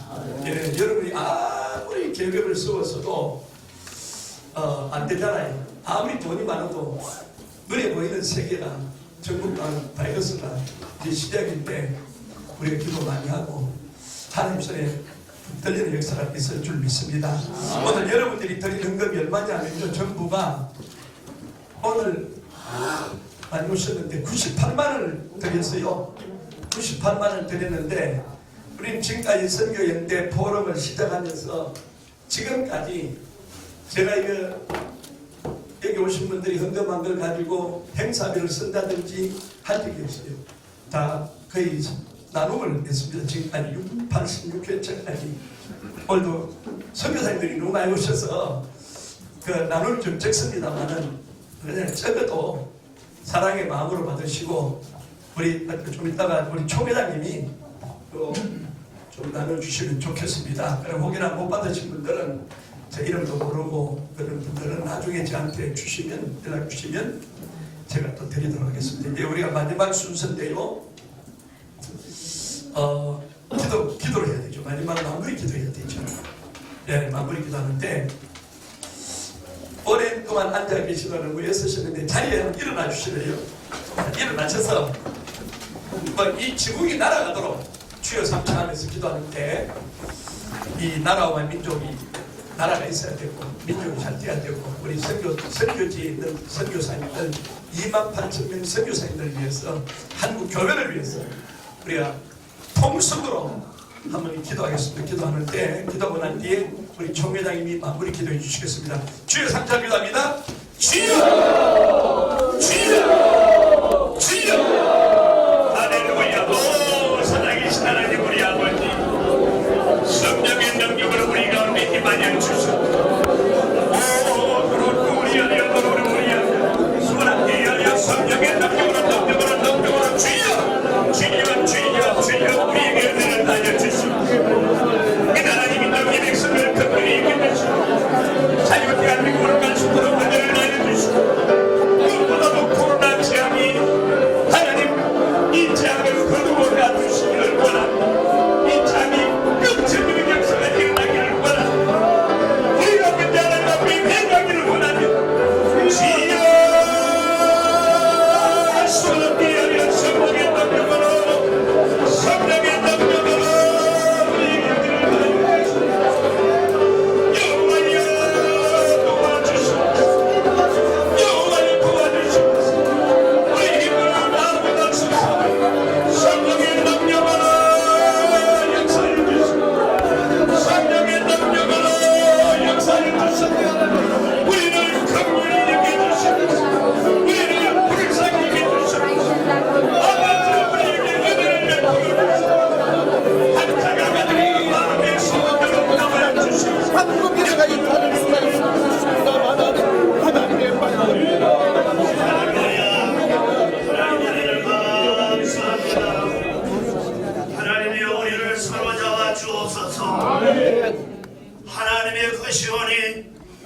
예, 여러분이 아무리 계획을 세웠어도 안 되잖아요. 아무리 돈이 많아도 눈에 보이는 세계나 전국간 바이러스가 이제 시작인데 우리가 기도 많이 하고 하나님 손에 떨리는 역사가 있을 줄 믿습니다. 오늘 여러분들이 드린 헌금이 얼마냐면요, 정부가 오늘 많이 오셨는데 98만 원을 드렸어요. 98만 원을 드렸는데 우리는 지금까지 선교연대 포럼을 시작하면서 지금까지 제가 여기 오신 분들이 헌금한 걸 가지고 행사비를 쓴다든지 할 적이 없어요. 다 거의 나눔을 했습니다. 지금까지 86회차까지. 오늘도 선교사님들이 너무 많이 오셔서 그 나눔을 좀 적습니다만은 그냥 적어도 사랑의 마음으로 받으시고 우리 좀 이따가 우리 총회장님이 좀 나눠주시면 좋겠습니다. 그럼 혹여나 못 받으신 분들은 제 이름도 모르고 그런 분들은 나중에 저한테 주시면 연락 주시면 제가 또 드리도록 하겠습니다. 이제 우리가 마지막 순서인데요. 기도를 해야 되죠. 마지막 마무리 기도해야 되죠. 네, 마무리 기도하는데 오랜 동안 앉아 계시다는 거 애쓰셨는데 자리에 일어나 주시래요. 일어나셔서 이 지국이 날아가도록 주여 삼창하면서 기도하는데 이 나라와 민족이 나라가 있어야 되고 민족이 잘 돼야 되고 우리 선교지에 있는 선교사님들 28,000명 선교사님들을 위해서 한국 교회를 위해서 우리가 통성으로 한번 기도하겠습니다. 기도하는데 기도하고 난 뒤에 우리 총회장님이 마무리 기도해 주시겠습니다. 주여 삼창 기도합니다. 주여 주여 주여 할렐루야. 살아계신 하나님 우리 아버지 성령의 능력으로 우리 가운데 임하여 주시옵소서. 그렇고 우리 안에 우리 안에 소원하게 하여 성령의 능력으로 주여 주여 주여 주여 우리에게 은혜를 하여 주시옵소서. 이 나라님이 너희 백성을 극률히 이끌으시고 자유케 하는 것을 갈 수 있도록 은혜를 하여 주시고 무엇보다도 코로나 하나님의 것이오니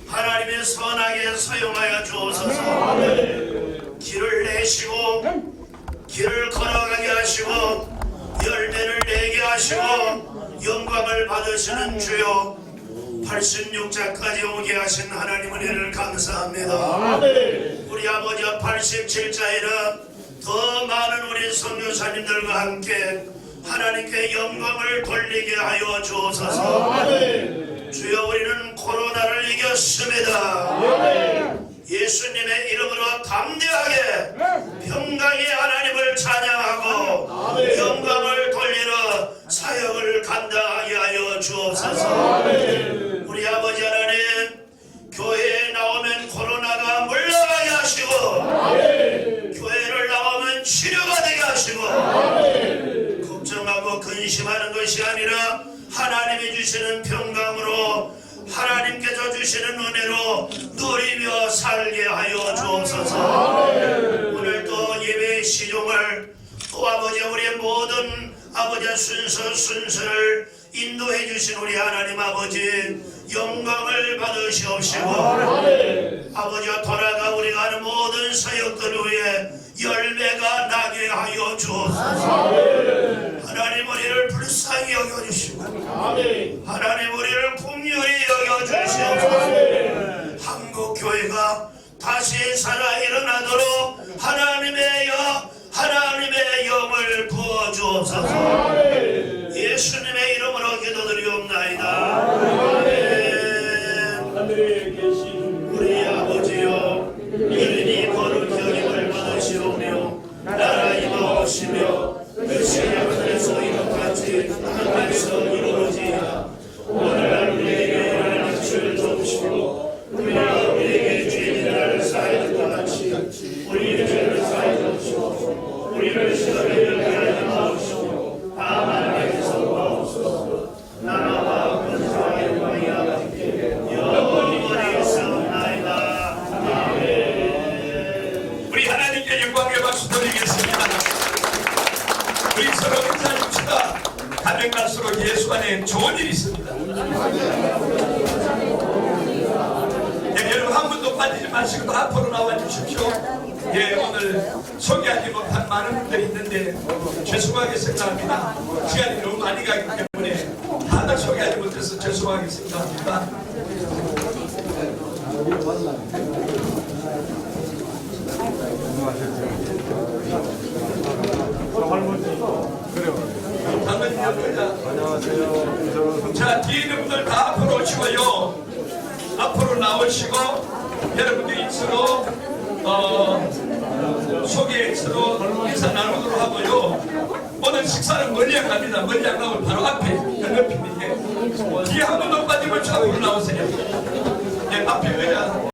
하나님의 선하게 사용하여 주옵소서. 길을 내시고 길을 걸어가게 하시고 열매를 내게 하시고 영광을 받으시는 주여, 86자까지 오게 하신 하나님 은혜를 감사합니다. 우리 아버지 87자에는 더 많은 우리 선교사님들과 함께 하나님께 영광을 돌리게 하여 주옵소서. 주여, 우리는 코로나를 이겼습니다. 예수님의 이름으로 담대하게 평강의 하나님을 찬양하고 영광을 돌리러 사역을 감당하게 하여 주옵소서. 우리 아버지 하나님, 교회에 나오면 코로나가 물러가게 하시고 교회를 나오면 치료가 되게 하시고 걱정하고 근심하는 것이 아니라 하나님이 주시는 평강으로 하나님께서 주시는 은혜로 누리며 살게 하여 주옵소서. 오늘 또 예배의 시종을 또 아버지 우리의 모든 아버지 순서를 인도해 주신 우리 하나님 아버지 영광을 받으시옵시고 아버지와 돌아가 우리가 하는 모든 사역들 위에 열매가 나게 하여 주옵소서. 하나님 우리를 불쌍히 여겨주시고 하나님 우리를 긍휼히 여겨주시옵소서. 한국교회가 다시 살아 일어나도록 하나님의 영을 부어주옵소서. 예수님의 이름으로 기도드리옵나이다. 하늘에 계신 우리 아버지여, 이름이 거룩히 여김을 받으시오며 나라 임하옵시며 뜻이 하늘에서 이같이 땅에서 이루어지이다. 오늘날 우리에게 일어날 것을 도우시고 우리가 우리에게 죄인들을 사하였던 것 같이 우리의 죄를 사하여 주옵시고 우리를 시험에 들게 하지 마옵시고 다만 하나님께서 도와옵소서. 나라와 권세와 영광이 아버지께 영원히 있사옵나이다. 아멘. 우리 하나님께 영광의 박수 드리겠습니다. 우리 서로 인사합시다. 가면 갈수록 예수 안에 좋은 일이 있습니다. 여러분 한 분도 빠지지 마시고 앞으로 나와 주십시오. 오늘 소개하지 못한 많은 분들이 있는데 죄송하게 생각합니다. 시간이 너무 많이 가기 때문에 하나 소개하지 못해서 죄송하게 생각합니다. 안녕하세요. 자, 뒤에 있는 분들 다 앞으로 오시고요. 앞으로 나오시고 여러분들이 서로 서로 인사 나누도록 하고요. 오늘 식사는 멀리 안 갑니다. 멀리 안 가고 바로 앞에 옆에 있는 게 뒤에 한 분도 빠지면 앞으로 나오세요. 앞에 의자